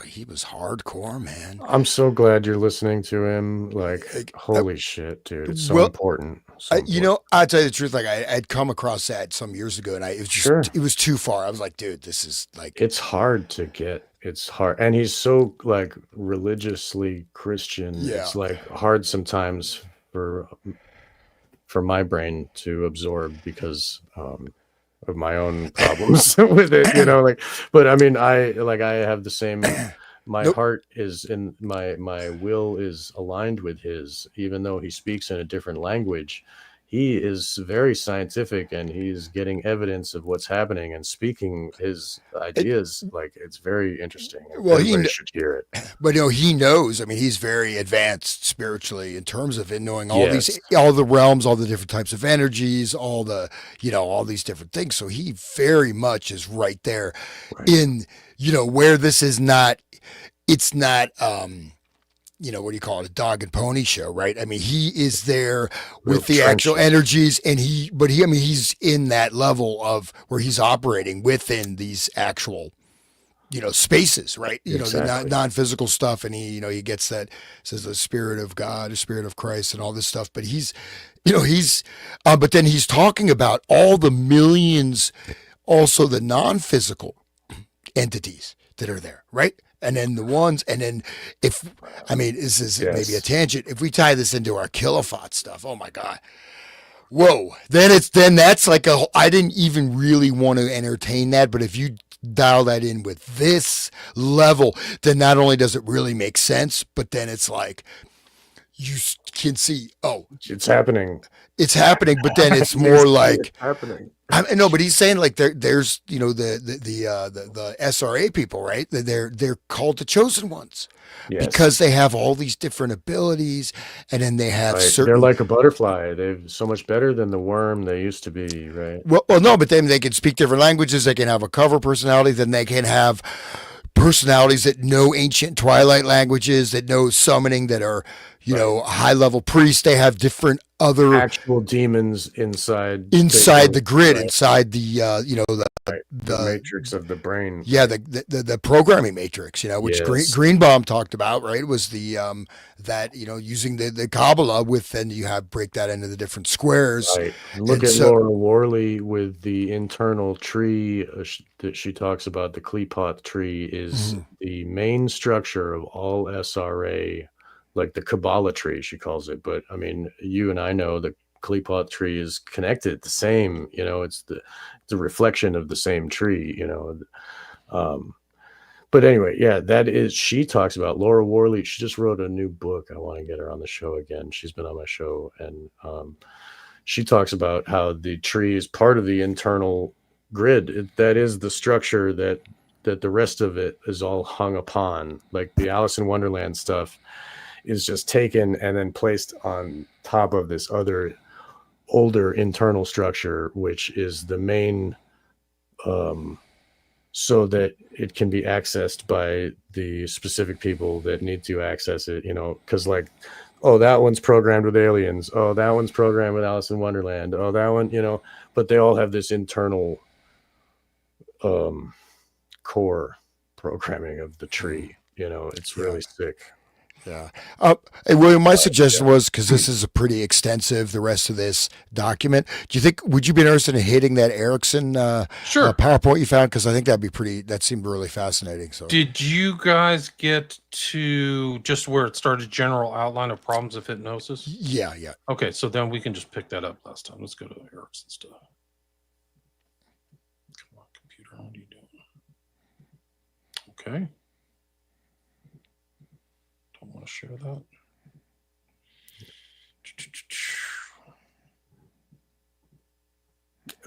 S1: he was hardcore, man.
S3: I'm so glad you're listening to him. Like, holy shit, dude! It's so important. So important.
S1: I'll tell you the truth. Like, I'd come across that some years ago, and it was just it was too far. I was like, dude, this is like
S3: it's hard to get. It's hard, and he's so like religiously Christian.
S1: Yeah.
S3: It's like hard sometimes for my brain to absorb because of my own problems with it, but I mean, I have the same, my heart is in my will is aligned with his, even though he speaks in a different language. He is very scientific and he's getting evidence of what's happening and speaking his ideas. It's very interesting.
S1: Well,
S3: everybody should hear it.
S1: But he knows. I mean, he's very advanced spiritually in terms of it, knowing all all the realms, all the different types of energies, all the all these different things. So he very much is right there in where this is not. It's not. what do you call it, a dog and pony show, right? I mean, he is there
S3: Real
S1: with the actual
S3: trenches.
S1: energies, and he's in that level of where he's operating within these actual, spaces, right? The
S3: Exactly.
S1: non-physical stuff, and he gets that, says the spirit of God, the spirit of Christ, and all this stuff. But but then he's talking about all the millions, also the non-physical entities that are there, right? And then the ones, and then this is maybe a
S3: Yes.
S1: tangent. If we tie this into our kilowatt stuff, oh my God, whoa! Then that's like I didn't even really want to entertain that, but if you dial that in with this level, then not only does it really make sense, but then it's like you can see, oh,
S3: It's happening.
S1: it's happening, but then it's
S3: You
S1: more
S3: see
S1: like.
S3: it happening.
S1: No, but he's saying like there's the SRA people, right? They're called the chosen ones
S3: Yes.
S1: because they have all these different abilities, and then they have
S3: Right.
S1: certain.
S3: They're like a butterfly. They're so much better than the worm they used to be, right?
S1: Well, no, but then they can speak different languages. They can have a cover personality. Then they can have personalities that know ancient Twilight languages, that know summoning, that are high level priests. They have different other
S3: Actual demons inside
S1: the grid,
S3: right?
S1: inside the
S3: Right. The matrix of the brain.
S1: Yeah, the programming matrix, which
S3: Yes.
S1: Greenbaum talked about, right? Was the that using the Kabbalah with, then you break that into the different squares.
S3: Right. Look at Laura Worley with the internal tree that she talks about. The Kleepoth tree is the main structure of all SRA, like the Kabbalah tree, she calls it. But I mean, you and I know the Kleepoth tree is connected, the same, it's the reflection of the same tree, but anyway, yeah, she talks about Laura Worley. She just wrote a new book. I want to get her on the show again. She's been on my show, and she talks about how the tree is part of the internal grid. That is the structure that the rest of it is all hung upon. Like the Alice in Wonderland stuff is just taken and then placed on top of this other older internal structure, which is the main, so that it can be accessed by the specific people that need to access it, because like, oh, that one's programmed with aliens. Oh, that one's programmed with Alice in Wonderland. Oh, that one, but they all have this internal core programming of the tree. It's really sick.
S1: Yeah. Hey, William, my suggestion was, because this is a pretty extensive, the rest of this document, would you be interested in hitting that Erickson
S2: Sure.
S1: PowerPoint you found? Because I think that seemed really fascinating. So,
S2: did you guys get to just where it started, general outline of problems of hypnosis?
S1: Yeah.
S2: Okay, so then we can just pick that up last time. Let's go to Erickson stuff. Come on, computer, what are you doing? Okay. Don't want to share that.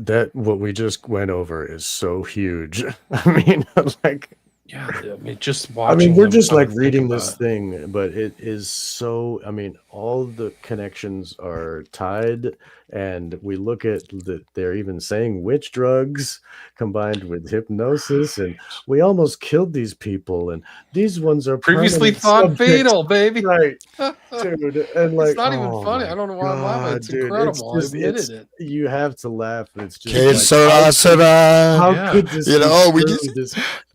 S3: That what we just went over is so huge. I mean, like,
S2: yeah, I mean, just watching.
S3: we're just like reading this thing, but it is so. I mean, all the connections are tied, and we look at they're even saying witch drugs combined with hypnosis, and we almost killed these people, and these ones are
S2: previously thought fatal, baby.
S3: Right, dude, and like,
S2: it's not even funny. I don't know why I'm laughing. It's
S3: dude,
S2: incredible.
S3: It's just,
S2: I admitted it.
S3: You have to laugh. It's just
S1: how
S3: could this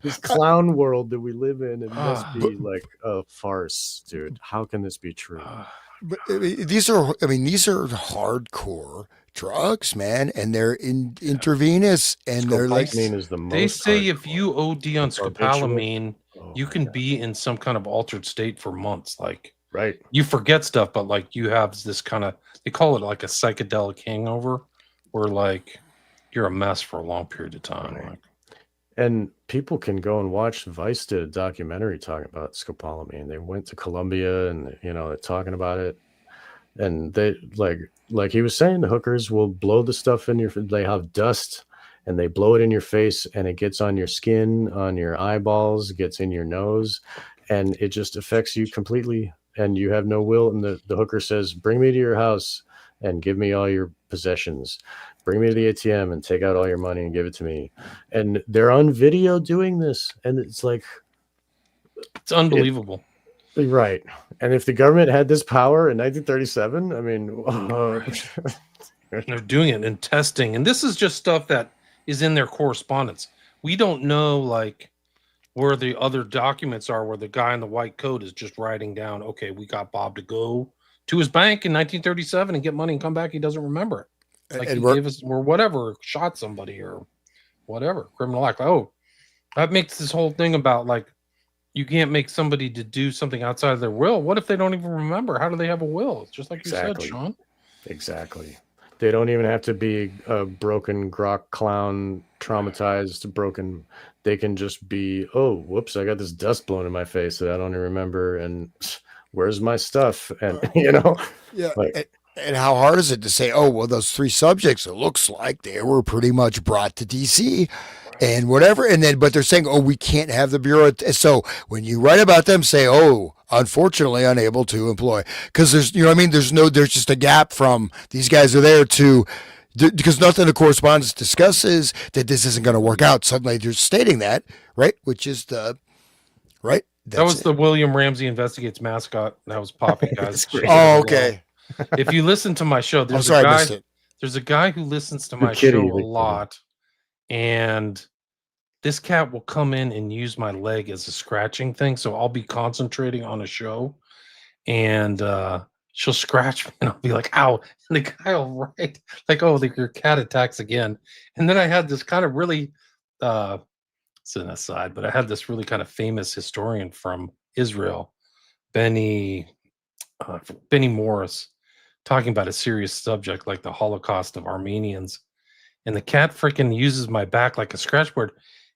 S3: this clown world that we live in, it must be like a farce, dude. How can this be true?
S1: But these are hardcore drugs, man, and they're intravenous, and they're like,
S3: is the most
S2: they say
S3: hardcore.
S2: if you OD on scopolamine, you can be in some kind of altered state for months. Like,
S3: right,
S2: you forget stuff, but like you have this kind of, they call it like a psychedelic hangover, where like you're a mess for a long period of time.
S3: Right.
S2: Like,
S3: and people can go and watch. Vice did a documentary talking about scopolamine. They went to Colombia, and they're talking about it. And they like he was saying, the hookers will blow the stuff in your. They have dust, and they blow it in your face, and it gets on your skin, on your eyeballs, gets in your nose, and it just affects you completely. And you have no will. And the hooker says, "Bring me to your house and give me all your possessions. Bring me to the ATM and take out all your money and give it to me." And they're on video doing this, and it's like,
S2: it's unbelievable.
S3: Right. And if the government had this power in 1937, I mean,
S2: They're doing it and testing, and this is just stuff that is in their correspondence. We don't know like where the other documents are, where the guy in the white coat is just writing down, okay, we got Bob to go to his bank in 1937 and get money and come back. He doesn't remember it. Like
S1: And
S2: he
S1: we're,
S2: gave us or whatever, shot somebody or whatever, criminal act. Oh, that makes this whole thing about like you can't make somebody to do something outside of their will. What if they don't even remember? How do they have a will? It's just like
S3: Exactly.
S2: you said, Sean.
S3: Exactly. They don't even have to be a broken grok clown, traumatized, broken. They can just be, oh, whoops, I got this dust blown in my face that I don't even remember. And where's my stuff? And,
S1: yeah.
S3: like,
S1: And how hard is it to say, oh, well, those 3 subjects, it looks like they were pretty much brought to DC and whatever. And then, but they're saying, oh, we can't have the Bureau. So when you write about them, say, oh, unfortunately unable to employ, because there's, you know what I mean? There's just a gap from these guys are there to, because nothing the correspondence discusses that this isn't going to work out. Suddenly they're stating that, right? Which is the, right?
S2: That was the William Ramsey Investigates mascot. That was Poppy, guys.
S1: Oh, okay.
S2: If you listen to my show,
S1: I'm sorry, I missed it.
S2: There's a guy who listens to
S3: The
S2: my
S3: kitty,
S2: show
S3: the
S2: a
S3: kitty.
S2: lot, and this cat will come in and use my leg as a scratching thing. So I'll be concentrating on a show, and she'll scratch me, and I'll be like, "Ow!" And the guy will write like, "Oh, your cat attacks again." And then I had this kind of really, it's an aside, but I had this really kind of famous historian from Israel, Benny Morris, talking about a serious subject like the Holocaust of Armenians. And the cat freaking uses my back like a scratch board.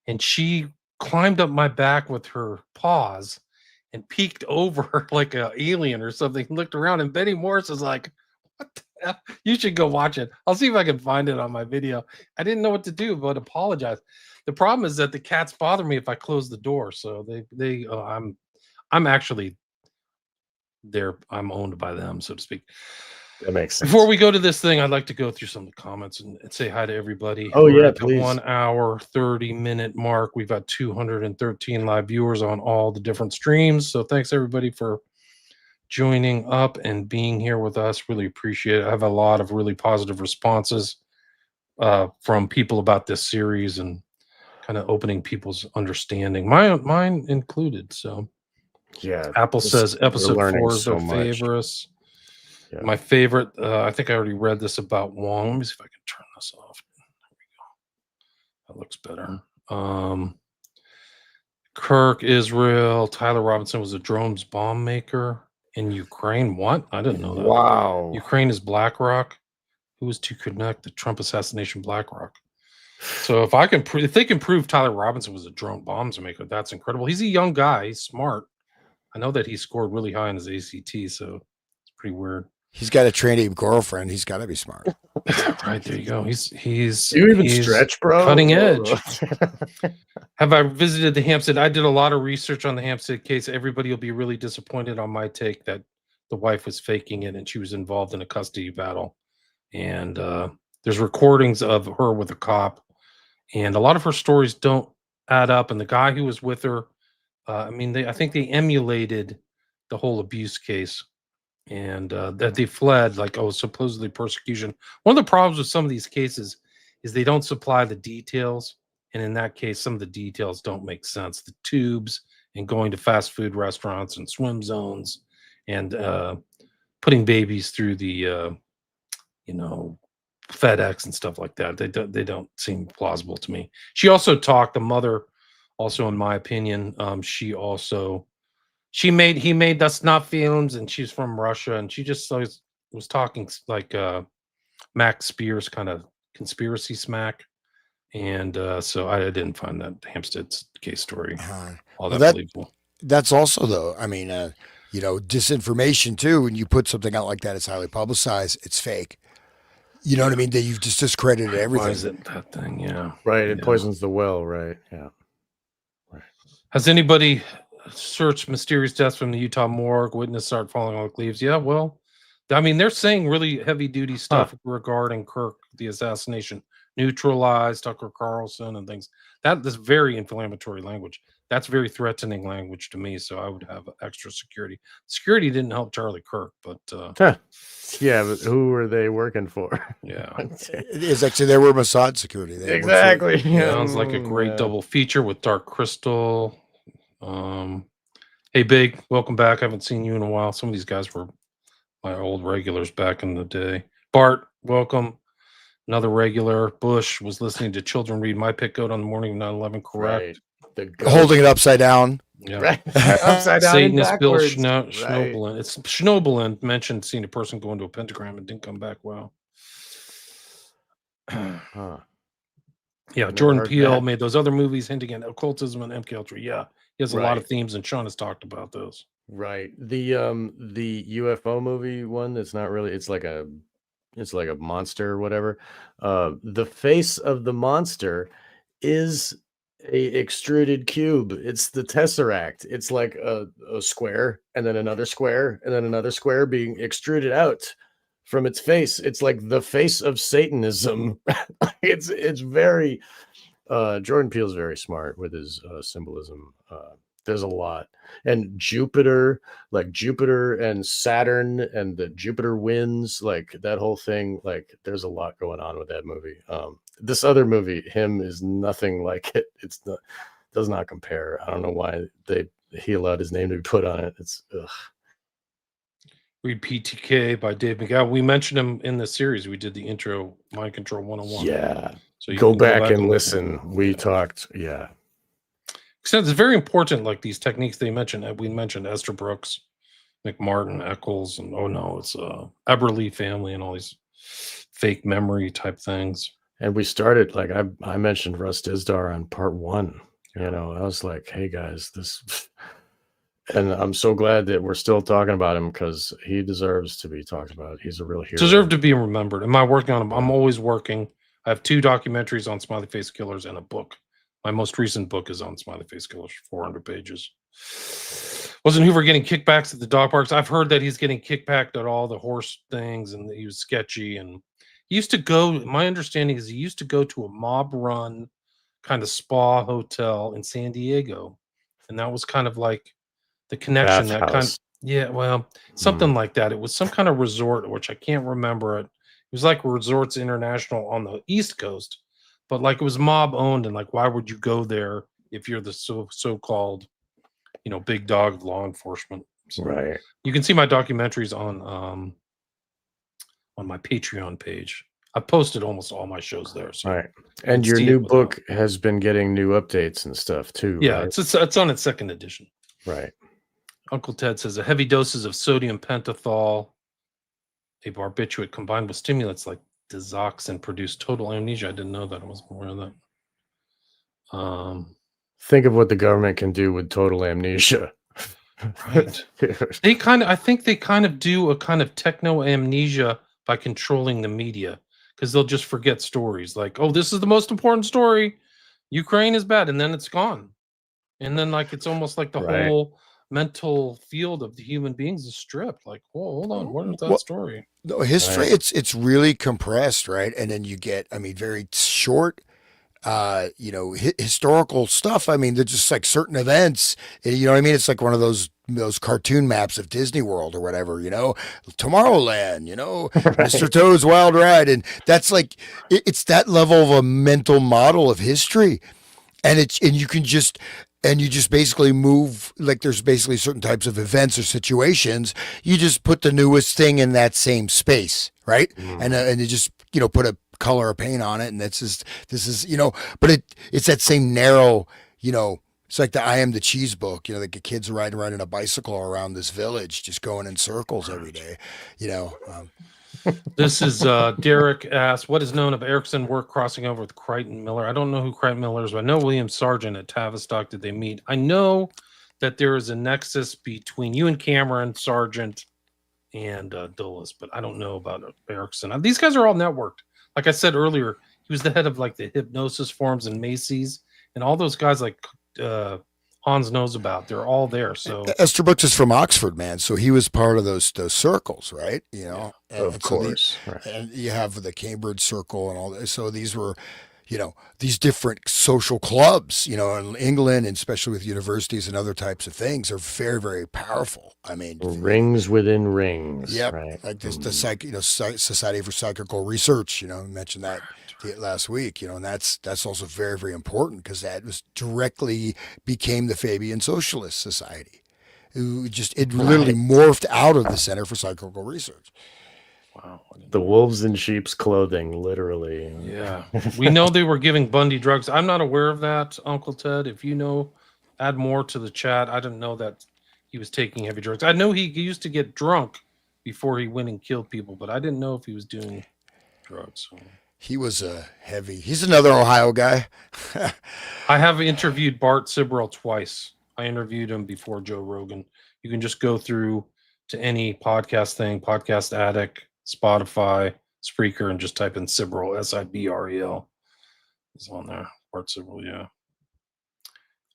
S2: And she climbed up my back with her paws and peeked over like an alien or something, looked around. And Benny Morris is like, what the hell? You should go watch it. I'll see if I can find it on my video. I didn't know what to do, but apologize. The problem is that the cats bother me if I close the door. So I'm actually I'm owned by them, so to speak.
S3: That makes sense.
S2: Before we go to this thing, I'd like to go through some of the comments and say hi to everybody.
S3: Oh,
S2: We're
S3: yeah,
S2: at the
S3: please.
S2: 1 hour, 30-minute mark. We've got 213 live viewers on all the different streams. So thanks everybody for joining up and being here with us. Really appreciate it. I have a lot of really positive responses from people about this series and kind of opening people's understanding, mine included. So
S3: Yeah.
S2: Apple says episode 4 is
S3: so
S2: their
S3: much.
S2: favorites.
S3: Yeah.
S2: My favorite, I think I already read this about Wong. Let me see if I can turn this off. There we go. That looks better. Kirk, Israel, Tyler Robinson was a drones bomb maker in Ukraine. What? I didn't know that.
S3: Wow.
S2: Ukraine is BlackRock. Who was to connect the Trump assassination BlackRock? So if they can prove Tyler Robinson was a drone bombs maker, that's incredible. He's a young guy. He's smart. I know that he scored really high in his ACT, so it's pretty weird.
S1: He's got a trainee girlfriend. He's got to be smart.
S2: Right, there you go. He's
S3: you even stretch, bro?
S2: Cutting edge. Have I visited the Hampstead? I did a lot of research on the Hampstead case. Everybody will be really disappointed on my take that the wife was faking it and she was involved in a custody battle. And there's recordings of her with a cop, and a lot of her stories don't add up. And the guy who was with her, I think they emulated the whole abuse case. And that they fled, like, supposedly persecution. One of the problems with some of these cases is they don't supply the details. And in that case, some of the details don't make sense. The tubes and going to fast food restaurants and swim zones and putting babies through the, FedEx and stuff like that. They don't seem plausible to me. She also talked, the mother, also, in my opinion, he made the snuff films, and she's from Russia, and she just was talking like Max Spears kind of conspiracy smack. And so I didn't find that Hampstead's case story all that believable.
S1: That's also, though, disinformation too. When you put something out like that, it's highly publicized. It's fake. You know what I mean? That you've just discredited everything.
S2: Why is it that thing? Yeah.
S3: Right. It poisons the well. Right. Yeah.
S2: Right. Has anybody searched mysterious deaths from the Utah morgue? Witness start falling like leaves. Yeah. Well, they're saying really heavy duty stuff regarding Kirk, the assassination, neutralized Tucker Carlson and things. That is very inflammatory language. That's very threatening language to me. So I would have extra security. Security didn't help Charlie Kirk, but
S3: Huh. Yeah, but who were they working for?
S2: yeah.
S1: It's actually they were Mossad security. They worked for-
S3: Exactly.
S1: yeah.
S2: Sounds like a great
S3: Yeah.
S2: double feature with Dark Crystal. Hey, Big, welcome back. I haven't seen you in a while. Some of these guys were my old regulars back in the day. Bart, welcome. Another regular. Bush was listening to Children Read My Pit Goat on the morning of 9/11, correct?
S3: Right. The goat.
S1: Holding it upside down.
S2: Yeah.
S3: Right. Upside down and
S2: Satanist Bill
S3: backwards.
S2: Schnoebelen. It's Schnoebelen mentioned seeing a person go into a pentagram and didn't come back well.
S3: Huh.
S2: Yeah,
S3: Never
S2: Jordan
S3: heard
S2: Peele
S3: that.
S2: made those other movies hinting at occultism and MKUltra. Yeah, he has a lot of
S3: Right.
S2: themes, and Sean has talked about those.
S3: Right. The UFO movie one that's not really it's like a monster or whatever. The face of the monster is a extruded cube. It's the Tesseract. It's like a square and then another square and then another square being extruded out from its face. It's like the face of Satanism. It's very Jordan Peele's very smart with his symbolism. There's a lot. And Jupiter, like Jupiter and Saturn and the Jupiter winds, like that whole thing, like there's a lot going on with that movie. This other movie, him, is nothing like it. It's not, does not compare. I don't know why he allowed his name to be put on it. It's ugh.
S2: Read PTK by Dave McGowan. We mentioned him in the series. We did the intro, Mind Control 101.
S3: Yeah.
S2: So you
S3: Go
S2: can
S3: back and listen. We talked. Yeah.
S2: Because it's very important, like these techniques they mentioned. We mentioned Esther Brooks, McMartin, Eccles, and it's Eberly family and all these fake memory type things.
S3: And we started, like I mentioned Russ Dizdar on part 1. You know, I was like, hey guys, this, and I'm so glad that we're still talking about him because he deserves to be talked about. He's a real hero.
S2: Deserve to be remembered. Am I working on him? I'm always working. I have 2 documentaries on smiley face killers and a book. My most recent book is on smiley face killers, 400 pages. Wasn't Hoover getting kickbacks at the dog parks? I've heard that he's getting kickbacked at all the horse things and he was sketchy. And he used to go, my understanding is he used to go to a mob run kind of spa hotel in San Diego. And that was kind of like the connection. That kind of, yeah, well, something like that. It was some kind of resort, which I can't remember it. It was like Resorts International on the East Coast. But like it was mob owned, and like why would you go there if you're the so-called, big dog of law enforcement? So
S3: right.
S2: You can see my documentaries on my Patreon page. I posted almost all my shows there. So
S3: right. And your new book has been getting new updates and stuff too.
S2: Yeah,
S3: right?
S2: it's on its 2nd edition.
S3: Right.
S2: Uncle Ted says a heavy doses of sodium pentothal, a barbiturate combined with stimulants like digoxin produce total amnesia. I didn't know that. I wasn't aware of that.
S3: Think of what the government can do with total amnesia.
S2: Right. I think they kind of do a kind of techno amnesia by controlling the media because they'll just forget stories like, oh, this is the most important story. Ukraine is bad. And then it's gone. And then like, it's almost like the whole mental field of the human beings is stripped. Like, whoa, hold on. What is that story?
S1: No, history, it's really compressed, right? And then you get, very short, historical stuff. They're just like certain events. You know what I mean? It's like one of those cartoon maps of Disney World or whatever. Tomorrowland. Mr. Toad's Wild Ride, and that's like it's that level of a mental model of history, and you just basically move, like there's basically certain types of events or situations. You just put the newest thing in that same space, right? And you just, put a color of paint on it. And this is, but it's that same narrow, it's like the I Am the Cheese book, like the kids riding a bicycle around this village, just going in circles every day,
S2: This is Derek asks, what is known of Erickson work crossing over with Crichton Miller? I don't know who Crichton Miller is, but I know William Sargent at Tavistock. Did they meet? I know that there is a nexus between you and Cameron, Sargent, and Dulles, but I don't know about Erickson. These guys are all networked. Like I said earlier, he was the head of like the hypnosis forums and Macy's, and all those guys like Hans knows about. They're all there. So
S1: Esther Brooks is from Oxford, man. So he was part of those circles, right?
S3: Of course.
S1: And you have the Cambridge Circle and all that. So these were, these different social clubs, in England, and especially with universities and other types of things, are very, very powerful. I mean,
S3: Rings within rings,
S1: yep,
S3: right?
S1: like this, the Society for Psychical Research, mentioned that last week, and that's also very, very important, because that was directly became the Fabian Socialist Society. It literally morphed out of the Center for Psychical Research.
S2: Wow.
S3: The wolves in sheep's clothing, literally.
S2: Yeah. We know they were giving Bundy drugs. I'm not aware of that, Uncle Ted. If you know, add more to the chat. I didn't know that he was taking heavy drugs. I know he used to get drunk before he went and killed people, but I didn't know if he was doing drugs. So.
S1: He was he's another Ohio guy.
S2: I have interviewed Bart Sibrel twice. I interviewed him before Joe Rogan. You can just go through to any podcast thing, Podcast Addict, Spotify, Spreaker, and just type in Sibrel, Sibrel. He's on there. Bart Sibrel, yeah.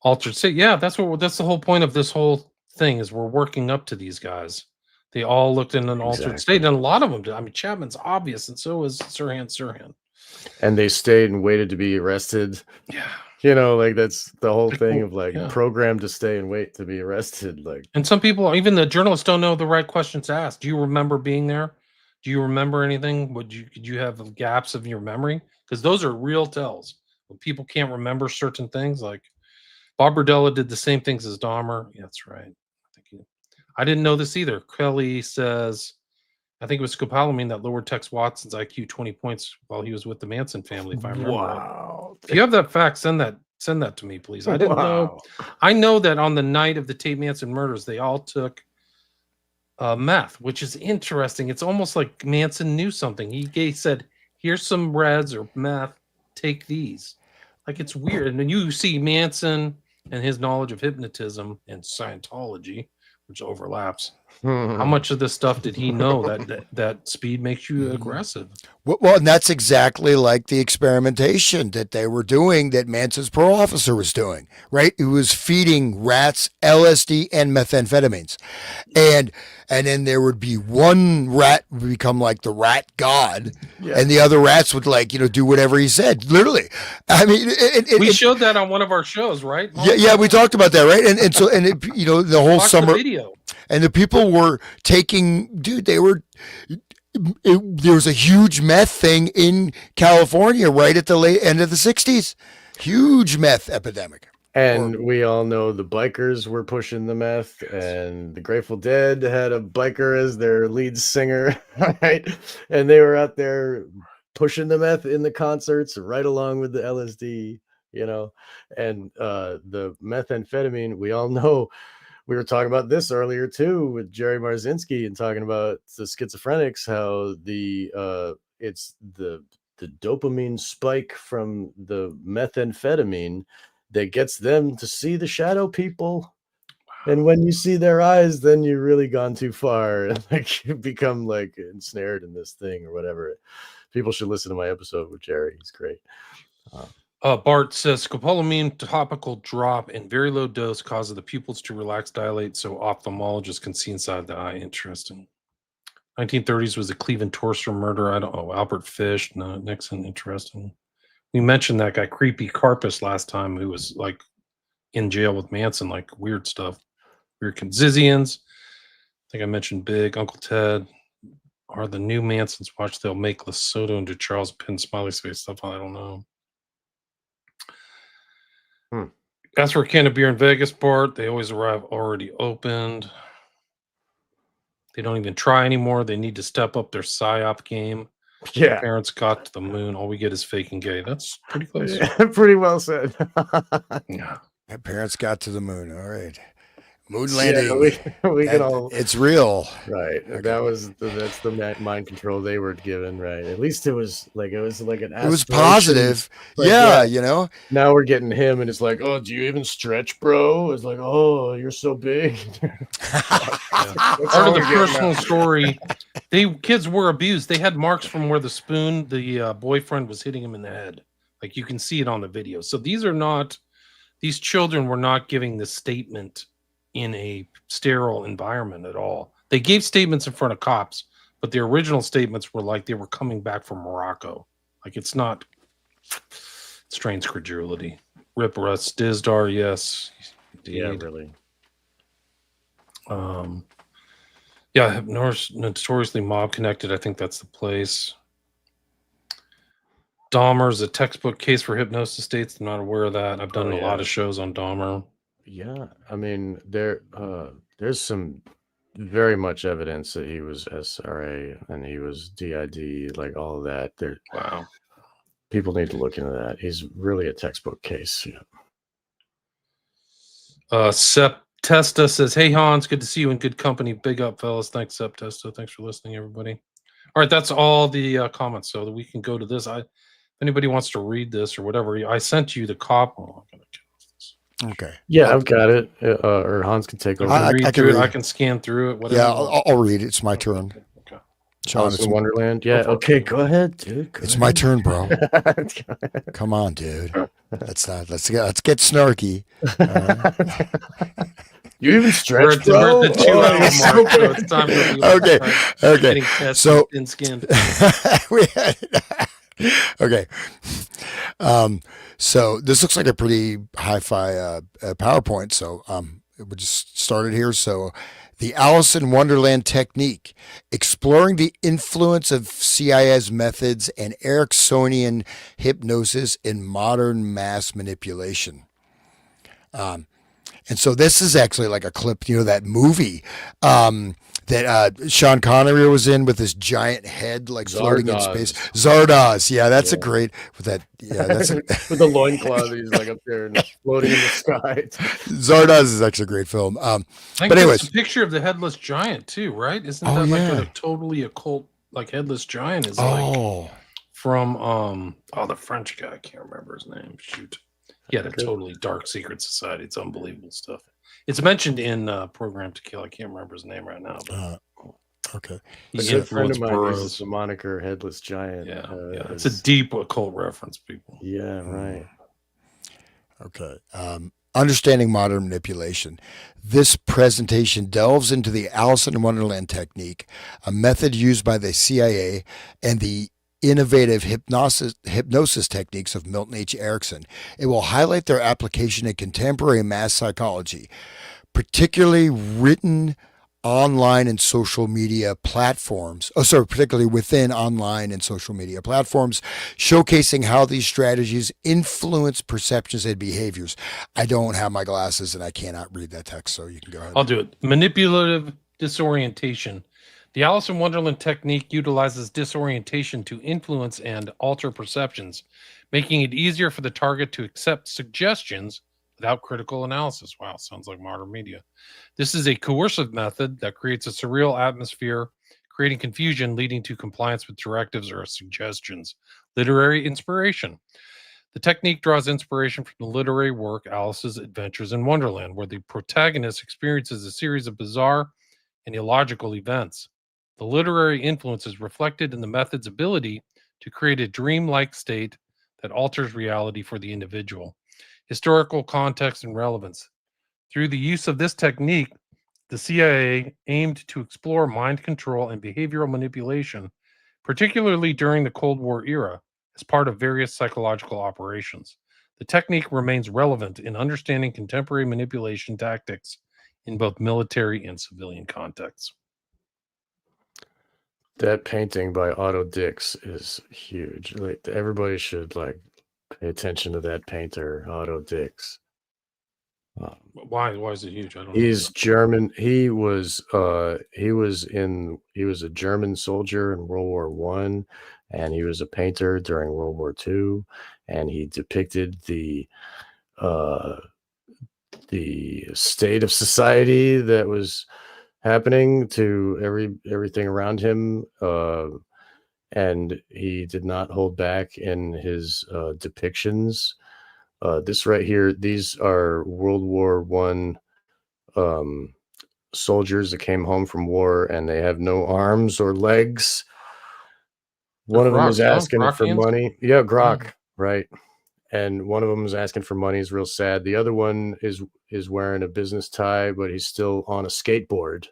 S2: Altered State, yeah, that's the whole point of this whole thing, is we're working up to these guys. They all looked in an altered state, and a lot of them did. I mean, Chapman's obvious, and so is Sirhan.
S3: And they stayed and waited to be arrested.
S2: Yeah.
S3: Like that's the whole thing of programmed to stay and wait to be arrested.
S2: And some people, even the journalists, don't know the right questions to ask. Do you remember being there? Do you remember anything? Did you have gaps of your memory? Because those are real tells. When people can't remember certain things, like Bob Berdella did the same things as Dahmer. Yeah, that's right. I didn't know this either. Kelly says, I think it was scopolamine that lowered Tex Watson's IQ 20 points while he was with the Manson family, if I remember right. If you have that fact, send that to me, please. I didn't know. I know that on the night of the Tate Manson murders, they all took meth, which is interesting. It's almost like Manson knew something. He said, here's some reds or meth, take these. Like, it's weird. And then you see Manson and his knowledge of hypnotism and Scientology, which overlaps. How much of this stuff did he know that speed makes you aggressive?
S1: Well, and that's exactly like the experimentation that they were doing, that Manson's parole officer was doing, right? He was feeding rats LSD and methamphetamines. And then there would be one rat would become like the rat god, and the other rats would do whatever he said. Literally. I mean,
S2: we showed that on one of our shows, right?
S1: Yeah, we talked about that, right? The whole summer
S2: video.
S1: And the people were taking, there was a huge meth thing in California right at the late end of the 60s. Huge meth epidemic.
S3: And we all know the bikers were pushing the meth, and the Grateful Dead had a biker as their lead singer, right? And they were out there pushing the meth in the concerts right along with the LSD, and the methamphetamine, we all know. We were talking about this earlier too with Jerry Marzinski, and talking about the schizophrenics, how it's the dopamine spike from the methamphetamine that gets them to see the shadow people. And when you see their eyes, then you've really gone too far, and you become ensnared in this thing or whatever. People should listen to my episode with Jerry. He's great.
S2: Bart says scopolamine topical drop in very low dose causes the pupils to relax, dilate, so ophthalmologists can see inside the eye. Interesting. 1930s was the Cleveland Torser murder. I don't know. Albert Fish, no, Nixon. Interesting. We mentioned that guy Creepy Carpus last time, who was in jail with Manson, weird stuff. Weird Zizians. I think I mentioned Big Uncle Ted. Are the new Mansons watch? They'll make Lesotho into Charles Penn smiley face stuff. I don't know. That's for a can of beer in Vegas, Bart. They always arrive already opened. They don't even try anymore. They need to step up their psyop game.
S3: Yeah.
S2: Parents got to the moon. All we get is fake and gay. That's pretty close.
S3: Yeah, pretty well said.
S1: Yeah. Parents got to the moon. All right. Moon landing.
S3: Yeah, we can all.
S1: It's real,
S3: right? Okay. That's the mind control they were given, right? At least it was an.
S1: It was positive, yeah.
S3: Now we're getting him, and it's oh, do you even stretch, bro? It's oh, you're so big.
S2: Part of the personal story. Kids were abused. They had marks from where the boyfriend was hitting him in the head. You can see it on the video. So these children were not giving this statement in a sterile environment at all. They gave statements in front of cops, but their original statements were they were coming back from Morocco. It's not. Strains credulity. Rip Russ Dizdar, yes.
S3: Yeah,
S2: Indeed.
S3: really.
S2: Yeah, notoriously mob connected. I think that's the place. Dahmer's a textbook case for hypnosis states. I'm not aware of that. I've done a lot of shows on Dahmer.
S3: Yeah, I mean, there's some very much evidence that he was SRA and he was DID, like all of that.
S2: Wow.
S3: People need to look into that. He's really a textbook case. Yeah.
S2: Sep Testa says, "Hey Hans, good to see you in good company. Big up, fellas. Thanks, Sep Testa. Thanks for listening, everybody." All right, that's all the comments, so that we can go to this. If anybody wants to read this or whatever, I sent you the cop. Oh, I'm gonna get off this.
S1: Okay.
S3: Yeah, I've got it. Or Hans can take over.
S2: I can read
S1: I
S2: through
S1: can
S2: it. I
S1: read.
S2: can scan through it. Whatever.
S1: Yeah, I'll read it. It's my turn.
S2: Okay.
S1: Sean,
S3: Alice in Wonderland. Yeah.
S2: Go for it.
S3: Okay. Go ahead, dude.
S1: It's my turn, bro. Come on, dude. Let's get snarky.
S3: You even
S2: We're
S3: stretched,
S2: at the
S3: bro.
S2: 2-hour
S3: you're so
S2: mark, so
S3: good.
S2: it's time for people
S1: Okay,
S2: to start
S1: okay.
S2: getting tested
S1: So
S2: and scanned.
S1: okay. So this looks like a pretty hi-fi PowerPoint. So we'll just start it here. So the Alice in Wonderland technique, exploring the influence of CIS methods and Ericksonian hypnosis in modern mass manipulation. And so this is actually like a clip, that movie that Sean Connery was in with this giant head like floating in space. Zardoz. Yeah, that's a great with that. Yeah, that's
S3: with the loincloth. He's like up there and floating in the sky.
S1: Zardoz is actually a great film.
S2: I think
S1: but anyways,
S2: there's a picture of the headless giant too, right? Isn't that like a totally occult, like headless giant is like from the French guy, I can't remember his name. Shoot. He had a totally dark secret society. It's unbelievable stuff. It's mentioned in Program to Kill. I can't remember his name right now. But
S1: okay.
S3: A good friend of mine uses the moniker Headless Giant.
S2: Yeah, it's a deep occult reference, people.
S3: Yeah, right.
S1: Okay. Understanding modern manipulation. This presentation delves into the Alice in Wonderland technique, a method used by the CIA and the innovative hypnosis techniques of Milton H. Erickson. It will highlight their application in contemporary mass psychology, particularly written online and social media platforms. Particularly within online and social media platforms, showcasing how these strategies influence perceptions and behaviors. I don't have my glasses and I cannot read that text, so you can go ahead.
S2: I'll do it. Manipulative disorientation. The Alice in Wonderland technique utilizes disorientation to influence and alter perceptions, making it easier for the target to accept suggestions without critical analysis. Wow, sounds like modern media. This is a coercive method that creates a surreal atmosphere, creating confusion, leading to compliance with directives or suggestions. Literary inspiration. The technique draws inspiration from the literary work Alice's Adventures in Wonderland, where the protagonist experiences a series of bizarre and illogical events. The literary influence is reflected in the method's ability to create a dreamlike state that alters reality for the individual. Historical context and relevance. Through the use of this technique, the CIA aimed to explore mind control and behavioral manipulation, particularly during the Cold War era, as part of various psychological operations. The technique remains relevant in understanding contemporary manipulation tactics in both military and civilian contexts.
S3: That painting by Otto Dix is huge. Like everybody should pay attention to that painter, Otto Dix.
S2: Why is it huge? I don't know.
S3: He's German. He was a German soldier in World War I, and he was a painter during World War II, and he depicted the state of society that was happening to everything around him, and he did not hold back in his depictions. This right here, these are World War I soldiers that came home from war, and they have no arms or legs. One of them is asking for money. Yeah, Grok, right. And one of them is asking for money. He's real sad. The other one is wearing a business tie, but he's still on a skateboard.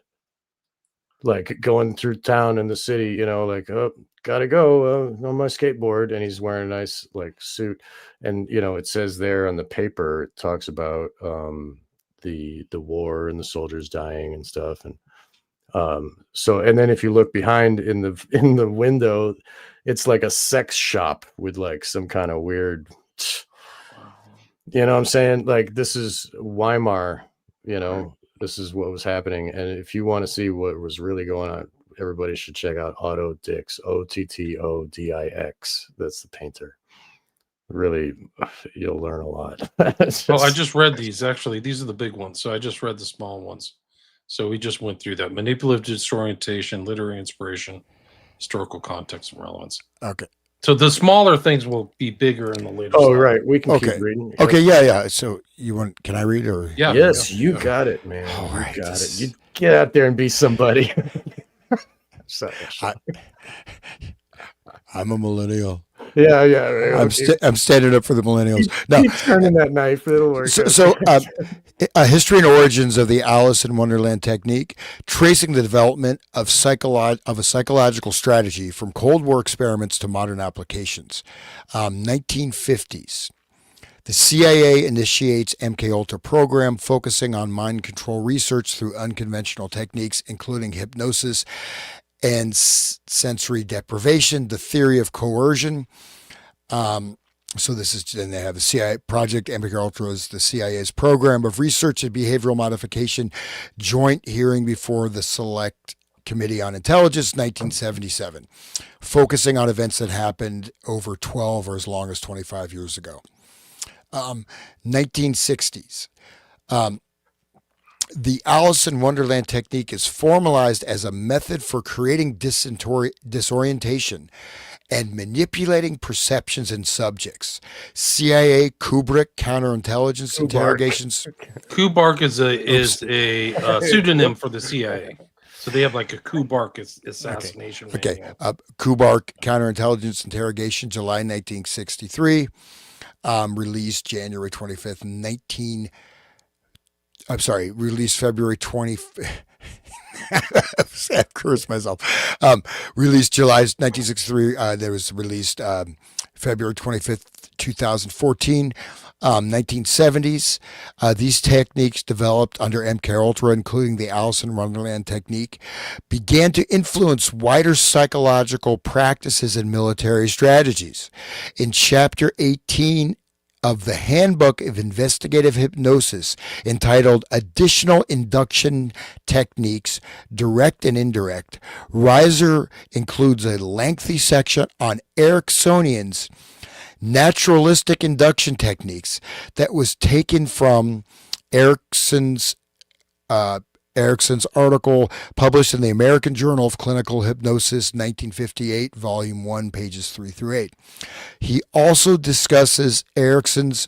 S3: like going through town in the city, you know, like, oh, gotta go on my skateboard, and he's wearing a nice like suit, and you know, it says there on the paper, it talks about the war and the soldiers dying and stuff, and so, and then if you look behind in the in the window, it's like a sex shop with like some kind of weird, you know what I'm saying? Like, this is Weimar, you know, this is what was happening. And if you want to see what was really going on, everybody should check out Otto Dix, Ottodix. That's the painter. Really, you'll learn a lot.
S2: Oh, I just read these. Actually, these are the big ones. So I just read the small ones. So we just went through that. Manipulative disorientation, literary inspiration, historical context, and relevance.
S1: Okay.
S2: So the smaller things will be bigger in the later.
S3: Oh,
S2: slide.
S3: right. We can
S1: Okay.
S3: keep reading.
S1: Okay. Yeah. So you want? Can I read or?
S2: Yeah.
S3: Yes,
S2: yeah,
S3: you
S2: yeah.
S3: got it, man.
S1: All
S3: You
S1: right,
S3: got
S1: this
S3: it. You get out there and be somebody. Sorry.
S1: I'm a millennial.
S3: Yeah, yeah. Right,
S1: I'm standing up for the millennials. No,
S3: keep turning that knife. It'll work.
S1: So a history and origins of the Alice in Wonderland technique, tracing the development of a psychological strategy from Cold War experiments to modern applications. 1950s. The CIA initiates MKUltra program focusing on mind control research through unconventional techniques, including hypnosis and sensory deprivation, the theory of coercion. So this is, then they have the CIA project. MKUltra is the CIA's program of research and behavioral modification, joint hearing before the Select Committee on Intelligence, 1977, focusing on events that happened over 12 or as long as 25 years ago. 1960s. The Alice in Wonderland technique is formalized as a method for creating disorientation and manipulating perceptions in subjects. CIA Kubrick counterintelligence interrogations.
S2: Kubark is a pseudonym for the CIA. So they have like a Kubark assassination.
S1: Okay.
S2: manual.
S1: Kubark counterintelligence interrogation, July 1963. Released January 25th, released February 25th. I cursed myself. Released July 1963. There was released February 25th, 2014. 1970s. These techniques developed under MKUltra, including the Alice in Wonderland technique, began to influence wider psychological practices and military strategies. In Chapter 18 of the Handbook of Investigative Hypnosis, entitled Additional Induction Techniques, Direct and Indirect, Reiser includes a lengthy section on Ericksonian's naturalistic induction techniques that was taken from Erickson's article published in the American Journal of Clinical Hypnosis, 1958, Volume 1, pages 3 through 8. He also discusses Erickson's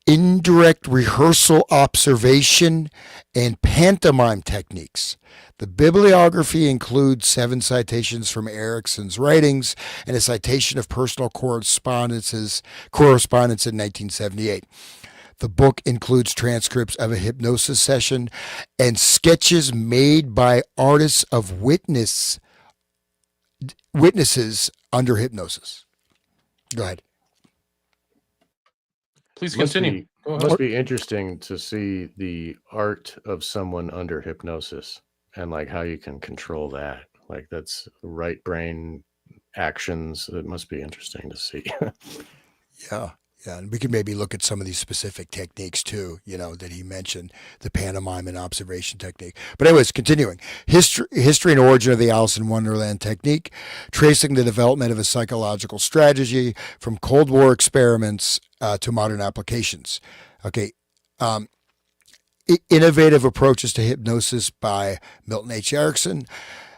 S1: indirect rehearsal observation and pantomime techniques. The bibliography includes 7 citations from Erickson's writings and a citation of personal correspondence in 1978. The book includes transcripts of a hypnosis session and sketches made by artists of witnesses under hypnosis. Go ahead.
S2: Please continue. Go ahead.
S3: Must be interesting to see the art of someone under hypnosis and like how you can control that. Like, that's right brain actions. It must be interesting to see.
S1: Yeah. Yeah, and we could maybe look at some of these specific techniques too, that he mentioned, the pantomime and observation technique. But anyways, continuing. History and origin of the Alice in Wonderland technique, tracing the development of a psychological strategy from Cold War experiments to modern applications. Okay. Innovative approaches to hypnosis by Milton H. Erickson.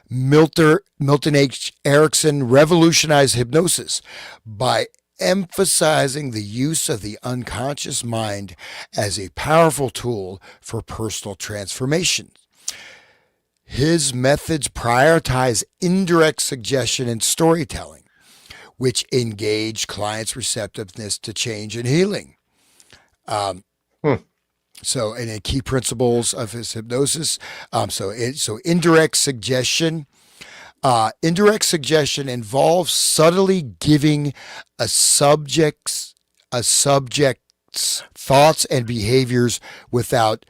S1: Milton H. Erickson revolutionized hypnosis by emphasizing the use of the unconscious mind as a powerful tool for personal transformation. His methods prioritize indirect suggestion and storytelling, which engage clients' receptiveness to change and healing. So, and then key principles of his hypnosis. So indirect suggestion. Indirect suggestion involves subtly giving a subject's thoughts and behaviors without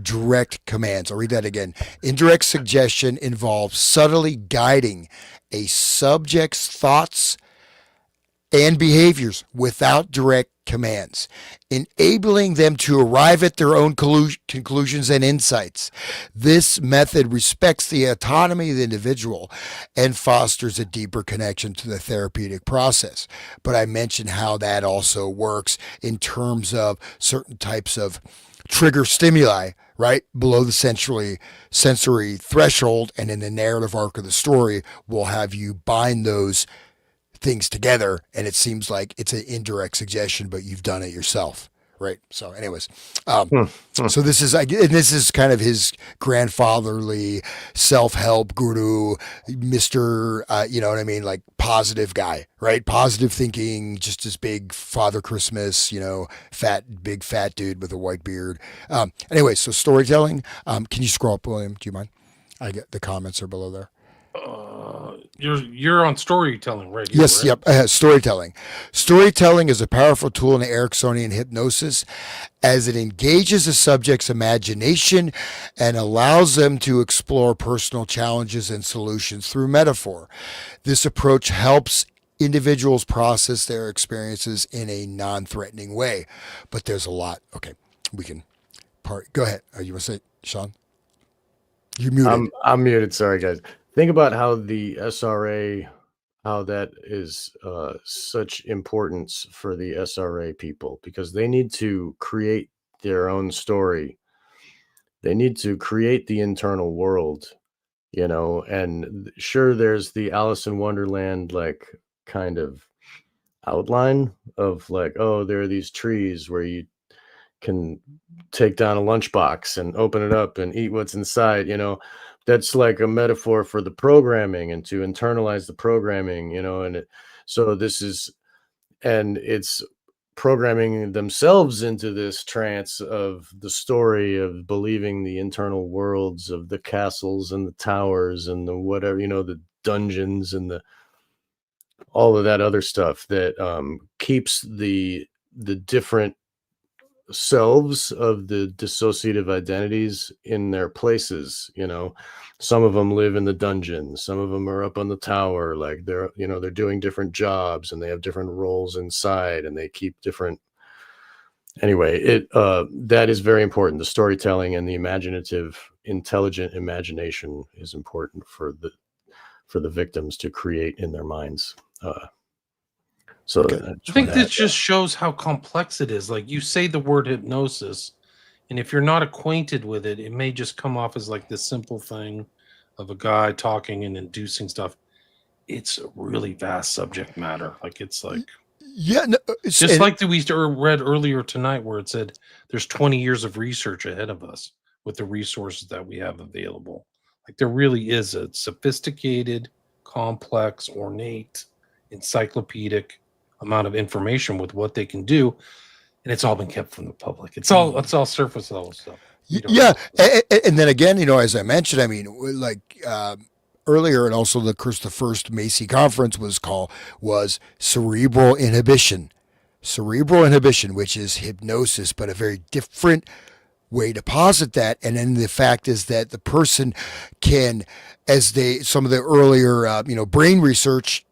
S1: direct commands. I'll read that again. Indirect suggestion involves subtly guiding a subject's thoughts and behaviors without direct commands, enabling them to arrive at their own conclusions and insights. This method respects the autonomy of the individual and fosters a deeper connection to the therapeutic process. But I mentioned how that also works in terms of certain types of trigger stimuli, right below the sensory threshold, and in the narrative arc of the story will have you bind those things together, and it seems like it's an indirect suggestion, but you've done it yourself, right? So anyways, so this is kind of his grandfatherly self-help guru, Mr. You know what I mean, like positive guy, right? Positive thinking, just as big Father Christmas, you know, big fat dude with a white beard. Anyway, so storytelling. Can you scroll up, William? Do you mind? I get the comments are below there.
S2: You're on storytelling right here.
S1: Yes,
S2: right?
S1: yep. Storytelling. Storytelling is a powerful tool in Ericksonian hypnosis as it engages the subject's imagination and allows them to explore personal challenges and solutions through metaphor. This approach helps individuals process their experiences in a non-threatening way. But there's a lot. Okay, we can Go ahead. You want to say, Sean? You're muted.
S3: I'm muted. Sorry, guys. Think about how the SRA, how that is such importance for the SRA people, because they need to create their own story. They need to create the internal world, you know, and sure, there's the Alice in Wonderland, like, kind of outline of like, oh, there are these trees where you can take down a lunchbox and open it up and eat what's inside, you know. That's like a metaphor for the programming and to internalize the programming, you know. And so this is, and it's programming themselves into this trance of the story of believing the internal worlds of the castles and the towers and the whatever, you know, the dungeons and the all of that other stuff that keeps the different selves of the dissociative identities in their places, you know. Some of them live in the dungeon, some of them are up on the tower, like they're, you know, they're doing different jobs and they have different roles inside and they keep different. Anyway, it that is very important. The storytelling and the imaginative, intelligent imagination is important for the victims to create in their minds. So
S1: Okay.
S2: I think this just shows how complex it is. Like, you say the word hypnosis, and if you're not acquainted with it, it may just come off as like this simple thing of a guy talking and inducing stuff. It's a really vast subject matter. Like, it's like,
S1: Yeah, no,
S2: just like we read earlier tonight, where it said there's 20 years of research ahead of us with the resources that we have available. Like, there really is a sophisticated, complex, ornate, encyclopedic amount of information with what they can do, and it's all been kept from the public. It's all surface level stuff.
S1: Yeah, and then again, you know, as I mentioned, I mean, like earlier, and also the first Macy conference was cerebral inhibition, which is hypnosis, but a very different way to posit that. And then the fact is that the person can, some of the earlier brain research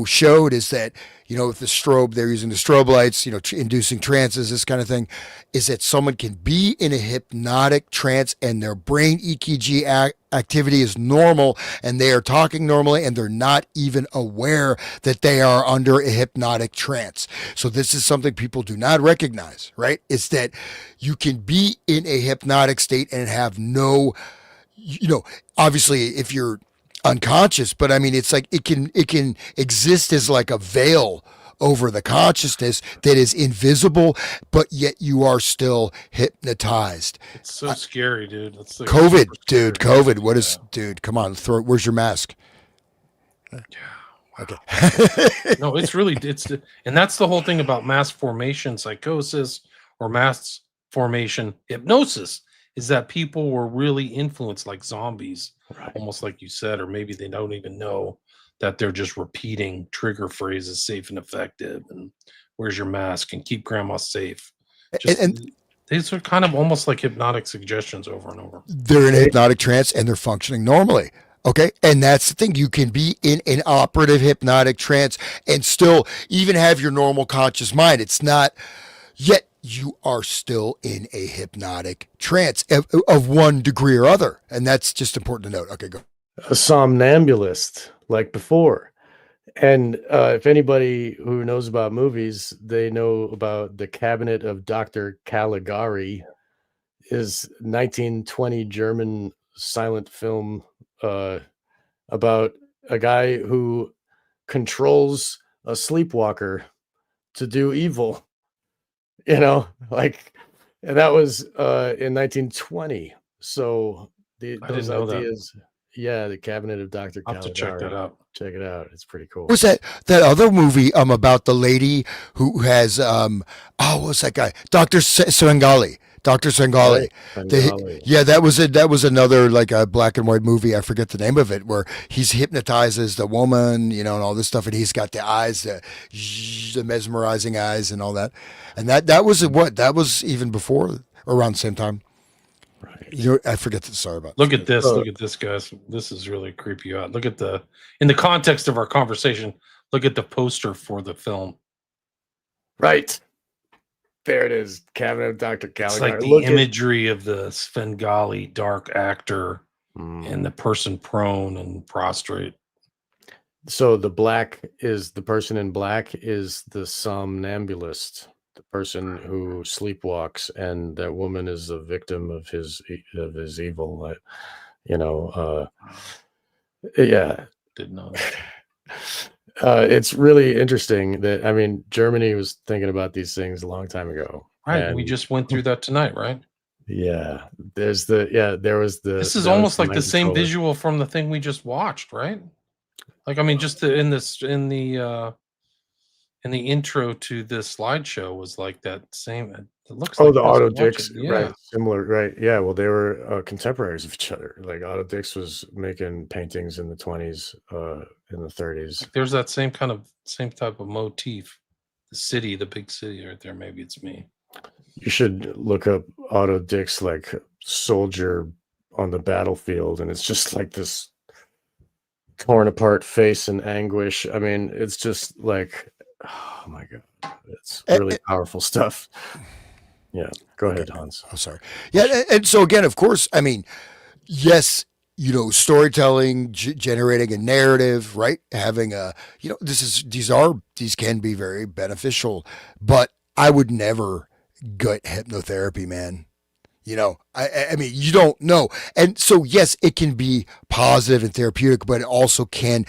S1: showed, is that with the strobe, they're using the strobe lights, inducing trances, this kind of thing, is that someone can be in a hypnotic trance and their brain EKG activity is normal and they are talking normally and they're not even aware that they are under a hypnotic trance. So this is something people do not recognize, right? It's that you can be in a hypnotic state and have no, obviously if you're unconscious, but I mean, it's like it can exist as like a veil over the consciousness that is invisible, but yet you are still hypnotized.
S2: It's so scary, dude. That's like
S1: COVID, dude. COVID. What is, dude? Come on, where's your mask?
S2: Yeah.
S1: Okay.
S2: No, it's and that's the whole thing about mass formation psychosis or mass formation hypnosis is that people were really influenced like zombies,
S3: Right.
S2: almost like you said, or maybe they don't even know that they're just repeating trigger phrases, safe and effective, and where's your mask, and keep grandma safe. Just
S1: And
S2: these are kind of almost like hypnotic suggestions over and over.
S1: they're in a hypnotic trance and they're functioning normally. Okay. And that's the thing. You can be in an operative hypnotic trance and still even have your normal conscious mind. It's not yet you are still in a hypnotic trance of one degree or other. And that's just important to note. Okay, go.
S3: A somnambulist, like before. And if anybody who knows about movies, they know about The Cabinet of Dr. Caligari, is 1920 German silent film about a guy who controls a sleepwalker to do evil, like, and that was in 1920. So those
S2: know that.
S3: ideas, yeah, The Cabinet of Dr.
S2: I'll have to check that
S3: Caligari.
S2: out.
S3: Check it out. It's pretty cool.
S1: Was that other movie about the lady who has what was that guy? Dr. Svengali. Dr. Svengali.
S3: Bengali.
S1: Yeah, that was another like a black and white movie. I forget the name of it, where he's hypnotizes the woman, and all this stuff, and he's got the eyes, the mesmerizing eyes, and all that. And that was what? That was even before, around the same time.
S3: Right.
S1: I forget. Sorry about.
S2: Look at this. Look at this, guys. This is really creepy out. Look at in the context of our conversation, look at the poster for the film.
S3: Right. There it is. Cabinet of Dr. Caligari.
S2: It's like the imagery of the Svengali dark actor and the person prone and prostrate.
S3: So the person in black is the somnambulist, the person who sleepwalks, and that woman is a victim of his evil. Yeah.
S2: Didn't know that.
S3: It's really interesting that, Germany was thinking about these things a long time ago.
S2: Right. We just went through that tonight, right?
S3: Yeah. There was the.
S2: This is almost like the same visual from the thing we just watched, right? Like, just in the intro to this slideshow was like that same. It looks like
S3: the Otto Dix,
S2: yeah.
S3: right? Similar, right? Yeah. Well, they were contemporaries of each other. Like Otto Dix was making paintings in the 20s, in the 30s.
S2: There's that same type of motif. The big city right there. Maybe it's me.
S3: You should look up Otto Dix, like soldier on the battlefield, and it's just like this torn apart face in anguish. It's just like, oh my God, it's really powerful stuff. Yeah, go ahead, Hans.
S1: Oh, sorry. Yeah, and so again, of course, yes, storytelling, generating a narrative, right? Having these can be very beneficial, but I would never get hypnotherapy, man. You don't know. And so, yes, it can be positive and therapeutic, but it also can,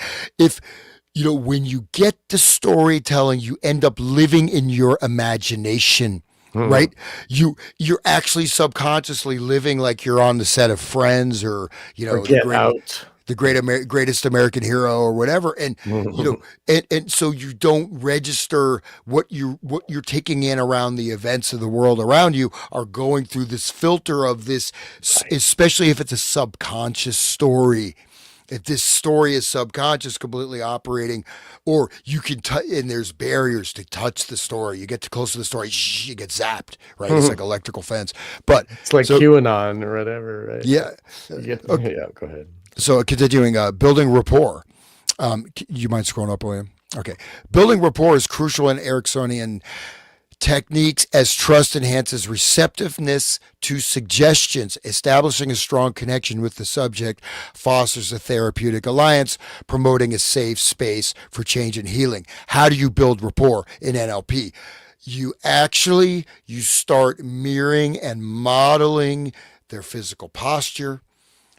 S1: when you get the storytelling, you end up living in your imagination. Right? You're actually subconsciously living like you're on the set of Friends or the greatest American hero or whatever. And, and so you don't register what you're taking in around the events of the world around you are going through this filter of this, especially if it's a subconscious story. If this story is subconscious, completely operating, or you can and there's barriers to touch the story. You get too close to the story, you get zapped, right? It's like electrical fence. But
S3: it's like QAnon or whatever, right?
S1: Yeah.
S3: Yeah, go ahead.
S1: So continuing, building rapport. You mind scrolling up, William? Okay. Building rapport is crucial in Ericksonian techniques as trust enhances receptiveness to suggestions. Establishing a strong connection with the subject fosters a therapeutic alliance, promoting a safe space for change and healing. How do you build rapport in NLP? You start mirroring and modeling their physical posture.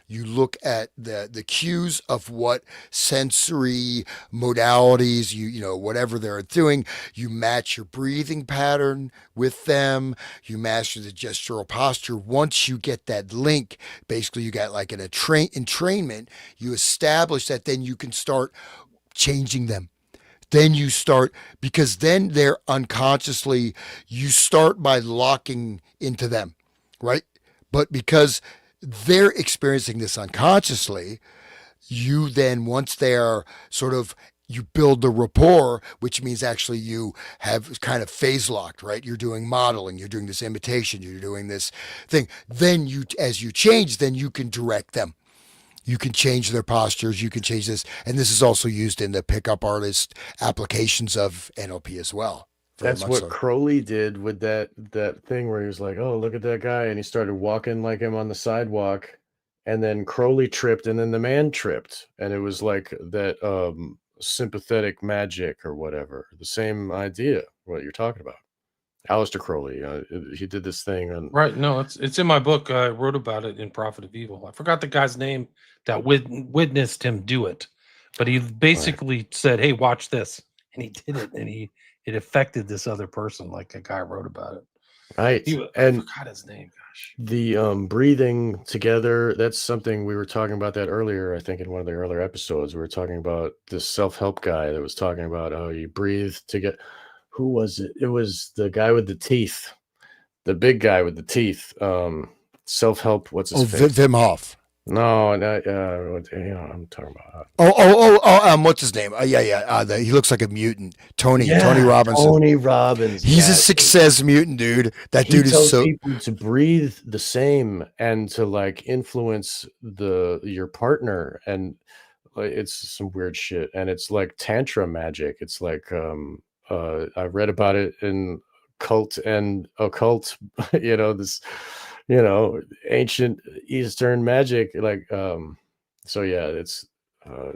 S1: You look at the cues of what sensory modalities, whatever they're doing. You match your breathing pattern with them. You master the gestural posture. Once you get that link, basically you got like in entrainment, you establish that, then you can start changing them then you start, because then they're unconsciously, you start by locking into them, right? But because they're experiencing this unconsciously, you then, once they are sort of, you build the rapport, which means actually you have kind of phase locked, right? You're doing modeling, you're doing this imitation, you're doing this thing. Then you, as you change, then you can direct them. You can change their postures. You can change this. And this is also used in the pickup artist applications of NLP as well. Very
S3: That's
S1: much
S3: what
S1: so.
S3: Crowley did with that thing where he was like, "Oh, look at that guy," and he started walking like him on the sidewalk, and then Crowley tripped, and then the man tripped, and it was like that sympathetic magic or whatever. The same idea, what you're talking about. Aleister Crowley, he did this thing on.
S2: Right. No, it's in my book. I wrote about it in Prophet of Evil. I forgot the guy's name that witnessed him do it, but he basically said, "Hey, watch this," and he did it, and it affected this other person. Like a guy wrote about it.
S3: Right,
S2: I
S3: and
S2: forgot his name. Gosh.
S3: the breathing together, that's something we were talking about that earlier. I think in one of the earlier episodes, we were talking about this self-help guy that was talking about how you breathe to get. Who was it? It was the guy with the teeth, the big guy with the teeth. Self-help. What's his face?
S1: Wim Hof.
S3: No, not, I'm talking about.
S1: What's his name? He looks like a mutant. Tony
S3: Yeah,
S1: Robinson.
S3: Tony Robbins.
S1: He's a
S3: yes.
S1: success mutant, dude. That
S3: He
S1: dude is
S3: tells
S1: so.
S3: people to breathe the same and to like influence your partner, and it's some weird shit, and it's like tantra magic. It's like I read about it in cult and occult, this ancient Eastern magic, like so yeah, it's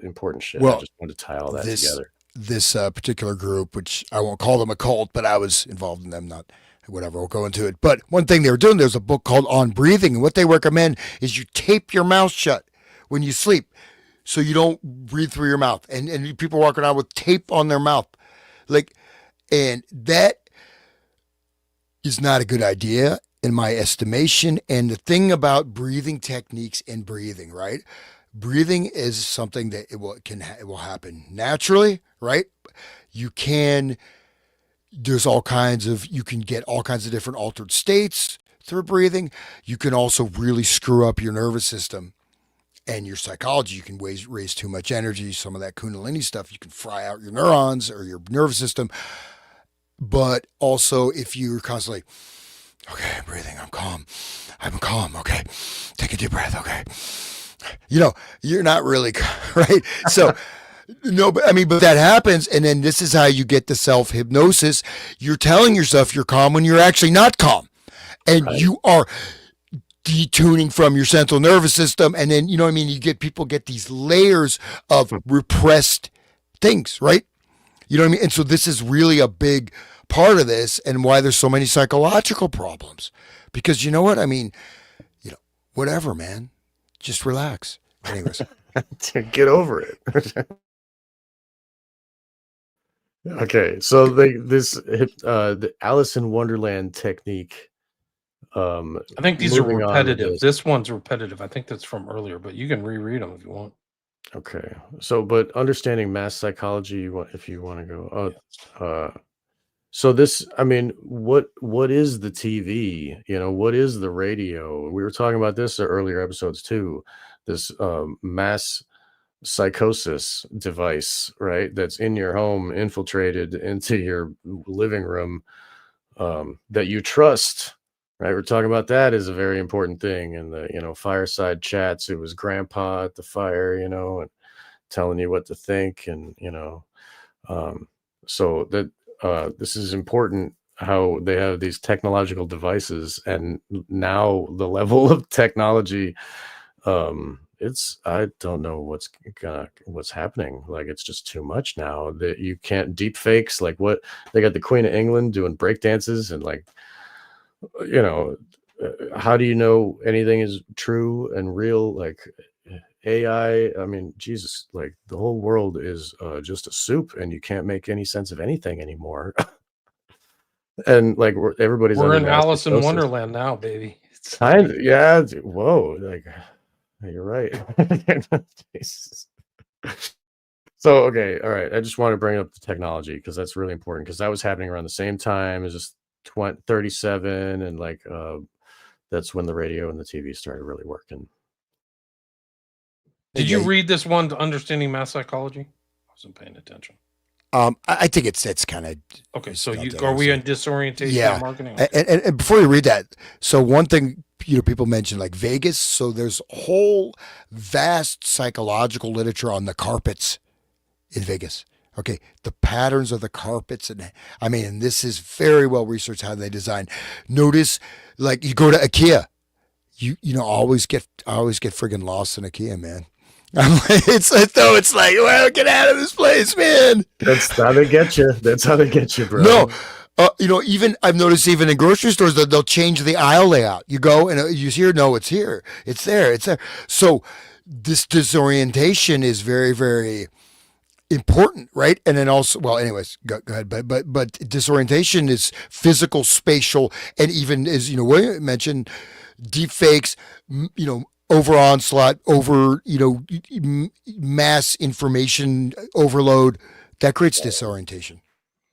S3: important shit. I
S1: Well,
S3: just wanted to tie all that
S1: this
S3: together.
S1: this particular group, which I won't call them a cult, but I was involved in them. Not whatever. We'll go into it. But one thing they were doing, there's a book called On Breathing, and what they recommend is you tape your mouth shut when you sleep, so you don't breathe through your mouth. And people walk around with tape on their mouth, like, and that is not a good idea in my estimation. And the thing about breathing techniques and breathing, right? Breathing is something that it will happen naturally, right? You can, you can get all kinds of different altered states through breathing. You can also really screw up your nervous system and your psychology. You can raise too much energy, some of that Kundalini stuff. You can fry out your neurons or your nervous system. But also, if you're constantly, okay, I'm breathing, I'm calm, okay, take a deep breath, okay, you're not really, right? So, no, but that happens, and then this is how you get the self-hypnosis. You're telling yourself you're calm when you're actually not calm, and
S3: Right.
S1: you are detuning from your central nervous system, and then, you get these layers of repressed things, right? You know what I mean? And so this is really a big part of this, and why there's so many psychological problems. Because you know what? Whatever, man. Just relax. Anyways.
S3: Get over it. Okay, so the Alice in Wonderland technique.
S2: I think these are
S3: moving on with
S2: repetitive. This one's repetitive. I think that's from earlier, but you can reread them if you want.
S3: Okay, so but understanding mass psychology, if you want to go. So this, what is the TV? What is the radio? We were talking about this in earlier episodes too. This mass psychosis device, right? That's in your home, infiltrated into your living room, that you trust, right? We're talking about that is a very important thing. And the fireside chats, it was grandpa at the fire, and telling you what to think, and so that this is important, how they have these technological devices, and now the level of technology, I don't know what's happening. Like, it's just too much now that you can't deep fakes. Like, what they got the Queen of England doing break dances, and like, how do you know anything is true and real? Like AI, Jesus, like the whole world is just a soup, and you can't make any sense of anything anymore. And like everybody's
S2: We're
S3: under
S2: in
S3: mass
S2: Alice in
S3: hypnosis.
S2: Wonderland now, baby.
S3: Yeah. Whoa, like you're right. Jesus. So, okay, all right. I just want to bring up the technology because that's really important because that was happening around the same time as just 37 and like that's when the radio and the TV started really working.
S2: Did
S1: Yeah,
S2: you read this one, Understanding Mass Psychology? I wasn't paying attention.
S1: I think it's kind of
S2: Okay, so are we in disorientation
S1: yeah.
S2: and marketing? Okay.
S1: And before you read that, so one thing people mentioned like Vegas. So there's whole vast psychological literature on the carpets in Vegas. Okay, the patterns of the carpets, and I mean, and this is very well researched how they design. Notice, like you go to IKEA, I always get friggin' lost in IKEA, man. It's like, well, get out of this place, man.
S3: That's how they get you. That's how they get you, bro.
S1: No, even I've noticed even in grocery stores that they'll change the aisle layout. You go and you hear, no, it's here, it's there, it's there. So this disorientation is very, very important, right? And then also, well, anyways, go ahead. But disorientation is physical, spatial, and even as William mentioned, deep fakes, over onslaught, over mass information overload that creates disorientation.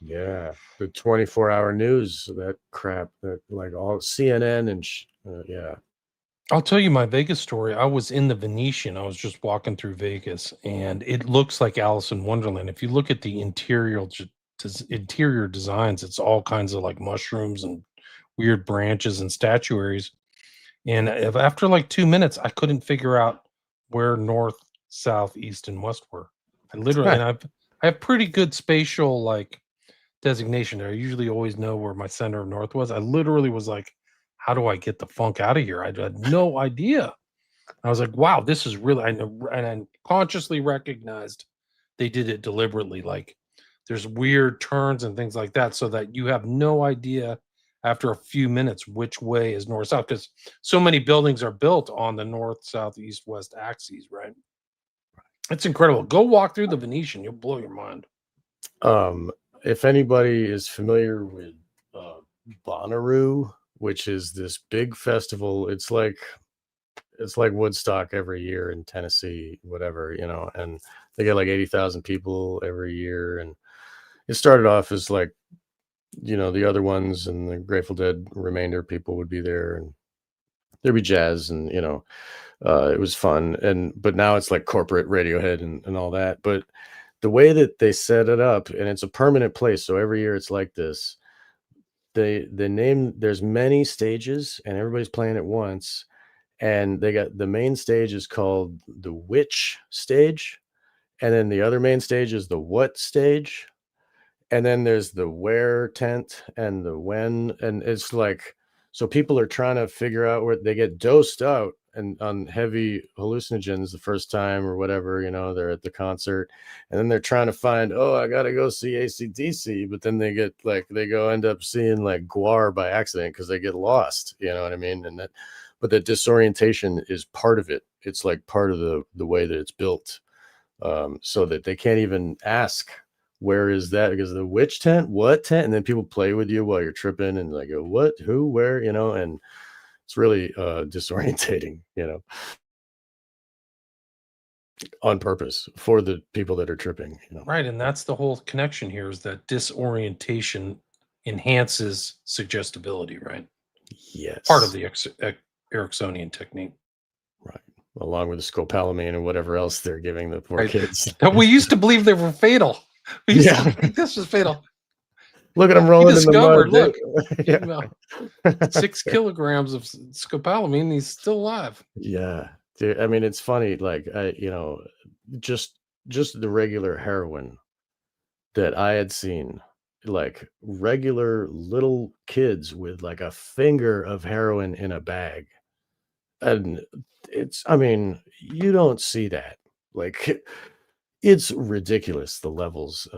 S3: Yeah, the 24-hour news, that crap, that like all CNN and yeah.
S2: I'll tell you my Vegas story. I was in the Venetian. I was just walking through Vegas, and it looks like Alice in Wonderland. If you look at the interior designs, it's all kinds of like mushrooms and weird branches and statuaries. And after like 2 minutes, I couldn't figure out where north, south, east, and west were. I literally, and I have pretty good spatial like designation there. I usually always know where my center of north was. I literally was like, how do I get the funk out of here? I had no idea. I was like, wow, this is really, and I consciously recognized they did it deliberately. Like there's weird turns and things like that so that you have no idea after a few minutes which way is north south, because so many buildings are built on the north, south, east, west axes, right? It's incredible. Go walk through the Venetian, you'll blow your mind.
S3: If anybody is familiar with Bonnaroo, which is this big festival, it's like Woodstock every year in Tennessee, whatever, and they get like 80,000 people every year. And it started off as like, the other ones and the Grateful Dead remainder people would be there, and there'd be jazz, and it was fun. But now it's like corporate Radiohead and all that. But the way that they set it up, and it's a permanent place, so every year it's like this. The name, there's many stages, and everybody's playing at once. And they got the main stage is called the Which stage, and then the other main stage is the What stage. And then there's the where tent and the when, and it's like, so people are trying to figure out where they get dosed out and on heavy hallucinogens the first time or whatever, they're at the concert, and then they're trying to find, oh, I gotta go see AC/DC, but then they get like, they go end up seeing like Guar by accident because they get lost, you know what I mean? And but the disorientation is part of it. It's like part of the way that it's built, so that they can't even ask, where is that? Because the which tent, what tent, and then people play with you while you're tripping and like, what, who, where, and it's really disorientating, on purpose for the people that are tripping,
S2: Right, and that's the whole connection here, is that disorientation enhances suggestibility, right?
S3: Yes,
S2: Part of the Ericksonian technique.
S3: Right, along with the scopolamine and whatever else they're giving the poor kids.
S2: We used to believe they were fatal. We used to think this was fatal.
S3: Look at them rolling in the mud.
S2: Look, 6 kilograms of scopolamine, he's still alive.
S3: Yeah, dude, I mean, it's funny, like, just the regular heroin that I had seen, like regular little kids with like a finger of heroin in a bag. And I mean, you don't see that. Like, it's ridiculous, the levels.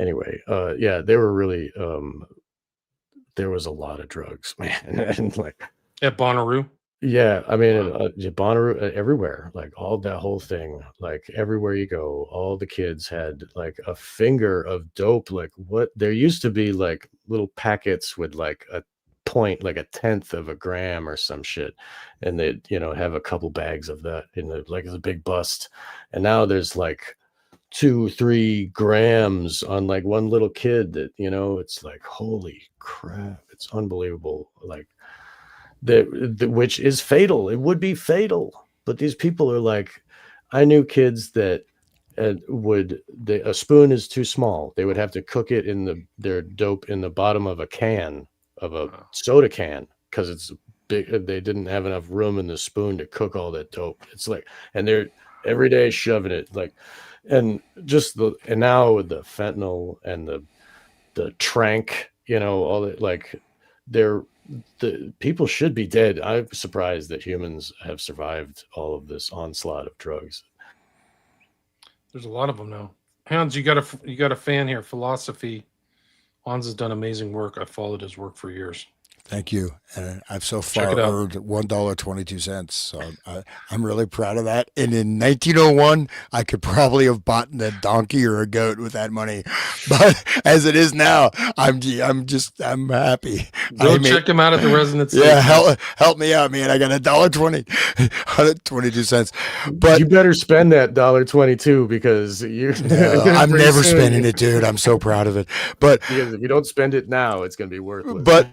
S3: Anyway, yeah, they were really, there was a lot of drugs, man. And like
S2: at Bonnaroo.
S3: Yeah, I mean, Bonnaroo, everywhere, like all that whole thing, like everywhere you go, all the kids had like a finger of dope. Like, what, there used to be like little packets with like a like a tenth of a gram or some shit, and they have a couple bags of that in the like it's a big bust, and now there's like 2-3 grams on like one little kid that it's like holy crap, it's unbelievable, like which is fatal. It would be fatal, but these people are like, I knew kids that a spoon is too small. They would have to cook it in their dope in the bottom of a can of a soda can because it's big. They didn't have enough room in the spoon to cook all that dope. It's like, and they're every day shoving it like, and now with the fentanyl and the trank, all that, like the people should be dead. I'm surprised that humans have survived all of this onslaught of drugs.
S2: There's a lot of them now. Hans, you got a fan here. Philosophy. Hans has done amazing work. I followed his work for years.
S1: Thank you. And I've so far earned $1.22. So I'm really proud of that. And in 1901, I could probably have bought a donkey or a goat with that money. But as it is now, I'm happy.
S2: Go check him out at the Resonant State.
S1: Yeah, help me out, man. I got $1.22. But
S3: you better spend that $1.22 because
S1: I'm never spending it, dude. I'm so proud of it. But
S3: because if you don't spend it now, it's going to be worthless.
S1: But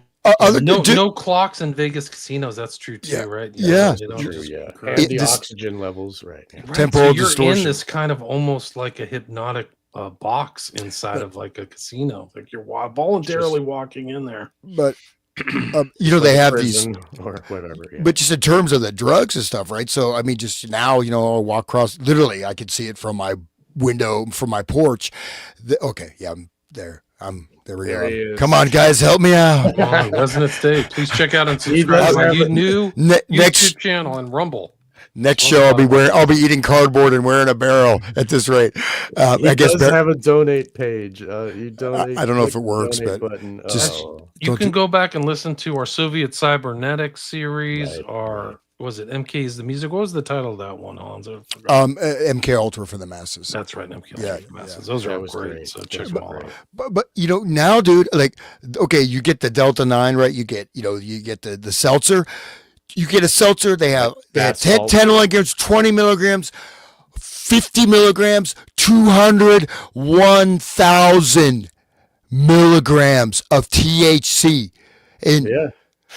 S2: no clocks in Vegas casinos. That's true too, right?
S1: Yeah,
S3: true. Yeah, and the oxygen levels, right?
S1: Temporal
S2: so you're
S1: distortion.
S2: in this kind of almost like a hypnotic box inside of like a casino. Like you're voluntarily walking in there.
S1: But they have these
S3: or whatever. Yeah.
S1: But just in terms of the drugs and stuff, right? So I mean, just now, I'll walk across. Literally, I could see it from my window, from my porch. Okay, yeah, I'm there. There we go. Come on, guys, help me out.
S2: Come on, Resonant State. Please check out and subscribe to my new YouTube channel and Rumble.
S1: Next show, I'll be eating cardboard and wearing a barrel at this rate.
S3: I guess have a donate page. You donate.
S1: I don't know if it works, but
S2: you can go back and listen to our Soviet Cybernetics series. Was it MK's the Music? What was the title of that one, Hans?
S1: MK Ultra for the Masses.
S2: That's right, MK Ultra for the Masses. Those are great. So check them all out.
S1: But now, dude, like, okay, you get the Delta 9, right? You get the seltzer. You get a seltzer. They have 10 milligrams, 20 milligrams, 50 milligrams, 200, 1,000 milligrams of THC, and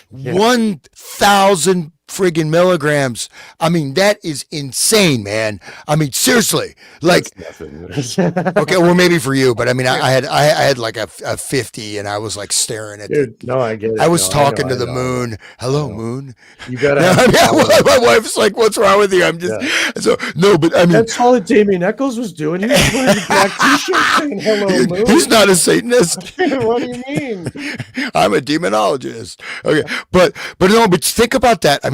S1: 1,000 friggin' milligrams. I mean, that is insane, man. I mean, seriously, like, okay, well, maybe for you, but I mean, I had like a 50 and I was like staring at
S3: I get it.
S1: I was talking to the moon. Hello, moon.
S3: You gotta
S1: my wife's like, what's wrong with you? I'm just, so, no, but I mean.
S3: That's all that Damien Eccles was doing. He was wearing a black t-shirt saying hello, moon.
S1: He's not a Satanist.
S3: What do you mean?
S1: I'm a demonologist. Okay. But no, but think about that. I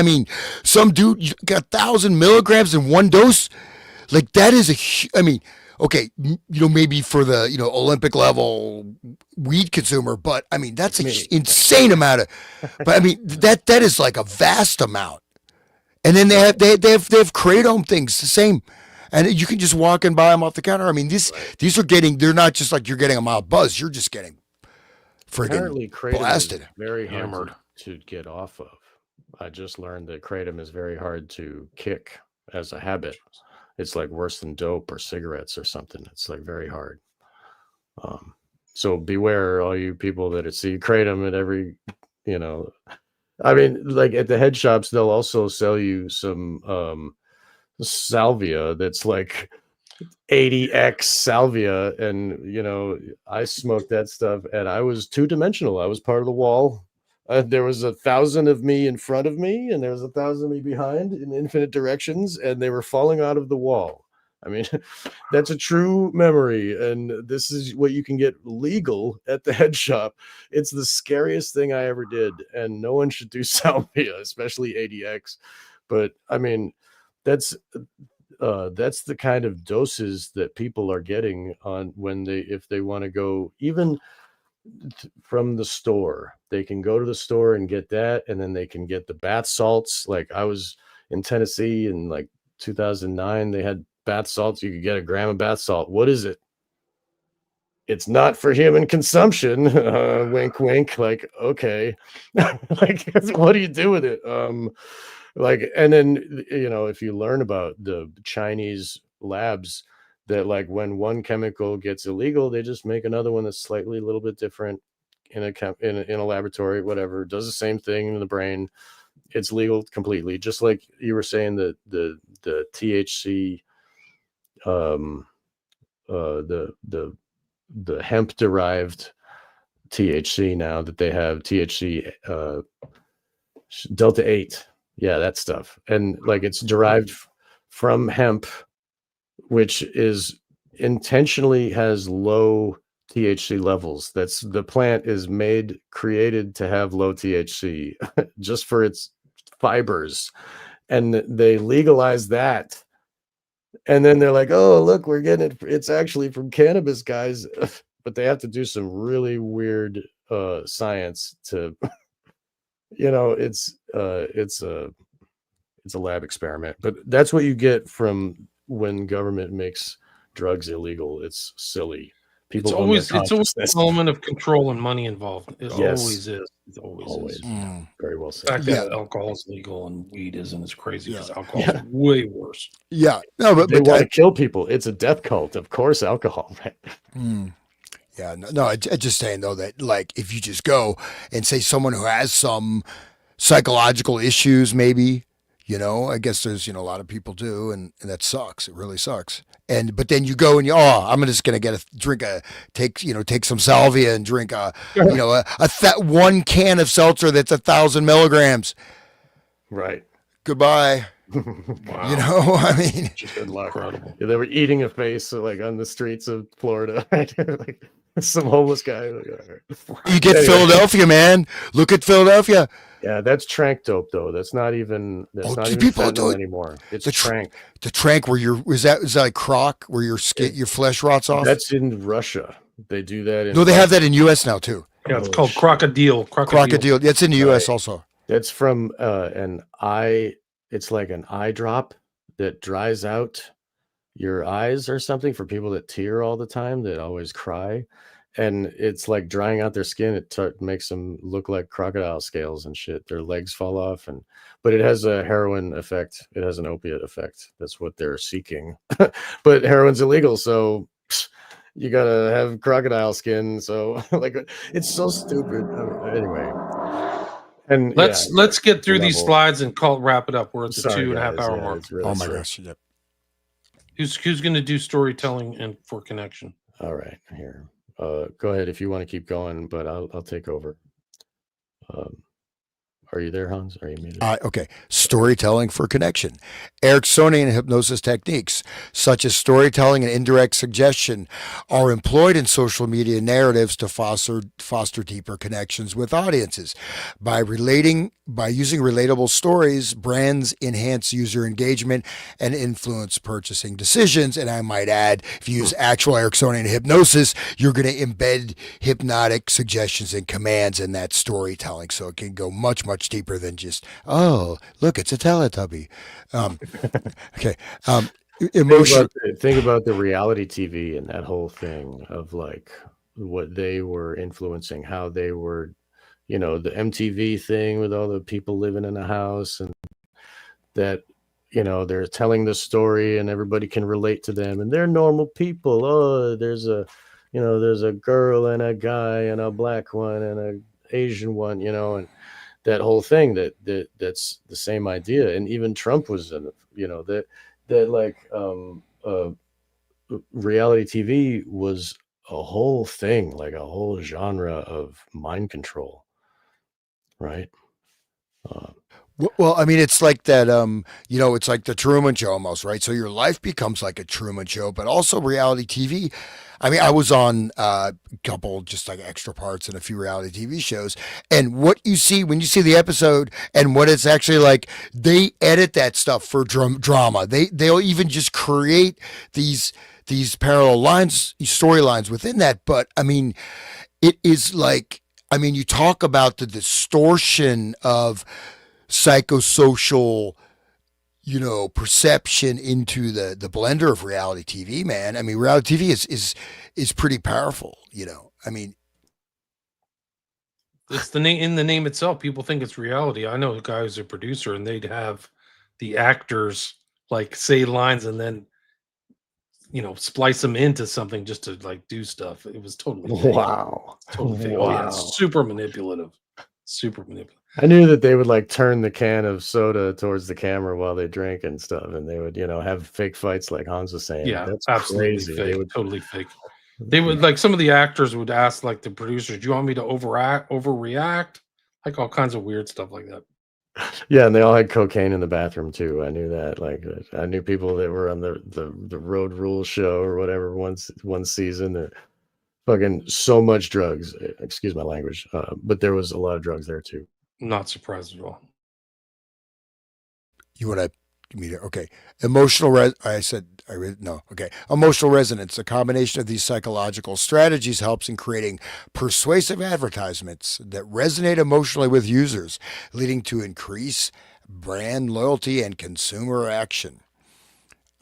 S1: mean, some dude got 1,000 milligrams in one dose. Like that is okay, maybe for the, Olympic level weed consumer, but I mean, that's an insane amount of, but I mean, that is like a vast amount. And then they have kratom things, the same. And you can just walk and buy them off the counter. I mean, these are they're not just like you're getting a mild buzz. You're just getting friggin' blasted.
S3: Very hammered to get off of. I just learned that kratom is very hard to kick as a habit. It's like worse than dope or cigarettes or something. It's like very hard. So beware, all you people that see kratom at every, I mean, like at the head shops, they'll also sell you some salvia that's like 80x salvia. And, I smoked that stuff and I was two-dimensional. I was part of the wall. There was 1,000 of me in front of me, and there was 1,000 of me behind in infinite directions, and they were falling out of the wall. I mean, that's a true memory, and this is what you can get legal at the head shop. It's the scariest thing I ever did, and no one should do salvia, especially ADX. But I mean, that's the kind of doses that people are getting on if they want to go even from the store. They can go to the store and get that, and then they can get the bath salts. Like I was in Tennessee in like 2009, they had bath salts. You could get a gram of bath salt. What is it? it's not for human consumption. Wink, wink. Like, okay, like, what do you do with it? Like, and then if you learn about the Chinese labs, that like when one chemical gets illegal, they just make another one that's slightly a little bit different in a laboratory, whatever, does the same thing in the brain. It's legal completely, just like you were saying, the THC, um, the hemp derived THC, now that they have THC delta 8, yeah, that stuff, and like it's derived from hemp, which is intentionally has low THC levels. That's the plant is created to have low THC just for its fibers, and they legalize that. And then they're like, oh, look, we're getting it. It's actually from cannabis, guys. But they have to do some really weird science to, it's a lab experiment. But that's what you get from when government makes drugs illegal. It's silly.
S2: It's always an element of control and money involved. It always is. It always is.
S3: Very well said.
S2: The fact that alcohol is legal and weed isn't as crazy because alcohol is way worse.
S1: Yeah. No, but
S3: they want to kill people. It's a death cult. Of course, alcohol. Right?
S1: Yeah. No, I'm just saying, though, that like if you just go and say someone who has some psychological issues, maybe, I guess there's, a lot of people do. And that sucks. It really sucks. But then you go and I'm just going to take some salvia and drink one can of seltzer that's 1,000 milligrams.
S3: Right.
S1: Goodbye.
S2: Wow.
S1: I mean,
S3: good luck. Incredible. Yeah, they were eating a face like on the streets of Florida. Like some homeless guy.
S1: You get Philadelphia, man. Look at Philadelphia.
S3: Yeah, that's trank dope though. That's not even people do it anymore. It's the trank.
S1: The trank where is that like croc where your flesh rots off?
S3: That's in Russia. They do that.
S1: No, they have that in U.S. now too.
S2: Yeah, it's called crocodile.
S1: Crocodile. That's in the U.S. also.
S3: That's from an eye. It's like an eye drop that dries out your eyes or something for people that tear all the time, that always cry. And it's like drying out their skin. It makes them look like crocodile scales and shit. Their legs fall off, but it has a heroin effect. It has an opiate effect. That's what they're seeking. But heroin's illegal, so you gotta have crocodile skin. So like, it's so stupid. Anyway, and
S2: let's get through these slides and wrap it up. We're at the 2.5 hour mark.
S1: Really my gosh! Yep.
S2: Who's going to do storytelling and for connection?
S3: All right, here. Go ahead if you want to keep going, but I'll take over. Are you there, Hans? Are you muted?
S1: Okay. Storytelling for connection. Ericksonian hypnosis techniques, such as storytelling and indirect suggestion, are employed in social media narratives to foster deeper connections with audiences. By using relatable stories, brands enhance user engagement and influence purchasing decisions. And I might add, if you use actual Ericksonian hypnosis, you're going to embed hypnotic suggestions and commands in that storytelling. So it can go much, much deeper than just, oh, look, it's a Teletubby. Okay. Emotion.
S3: Think about the reality TV and that whole thing of like what they were influencing, how they were, the MTV thing with all the people living in a house, and that, they're telling the story and everybody can relate to them and they're normal people. Oh, there's a girl and a guy and a black one and an Asian one, and that whole thing that's the same idea. And even Trump was in it, that like reality TV was a whole thing, like a whole genre of mind control, right?
S1: Well, I mean, it's like that, it's like the Truman Show almost, right? So your life becomes like a Truman Show, but also reality TV. I mean, I was on a couple just like extra parts in a few reality TV shows, and what you see when you see the episode and what it's actually like, they edit that stuff for drama. They'll even just create these parallel storylines within that. But I mean, it is like, you talk about the distortion of psychosocial, perception into the blender of reality TV, man. I mean, reality TV is pretty powerful, I mean,
S2: It's in the name itself. People think it's reality. I know a guy who's a producer, and they'd have the actors like say lines and then splice them into something just to like do stuff. It was totally fake.
S3: Wow.
S2: Totally fake. Oh yeah, it's super manipulative. Super manipulative.
S3: I knew that they would like turn the can of soda towards the camera while they drink and stuff, and they would, have fake fights like Hans was saying.
S2: Yeah,
S3: That's
S2: absolutely
S3: crazy.
S2: fake.
S3: They would
S2: Totally fake. They would like some of the actors would ask like the producers, "Do you want me to overreact?" Like all kinds of weird stuff like that.
S3: Yeah, and they all had cocaine in the bathroom too. I knew that. Like, I knew people that were on the Road Rules show or whatever one season. That fucking so much drugs. Excuse my language, but there was a lot of drugs there too.
S2: Not surprised at all.
S1: you want to give me okay. Emotional Emotional resonance. A combination of these psychological strategies helps in creating persuasive advertisements that resonate emotionally with users, leading to increased brand loyalty and consumer action.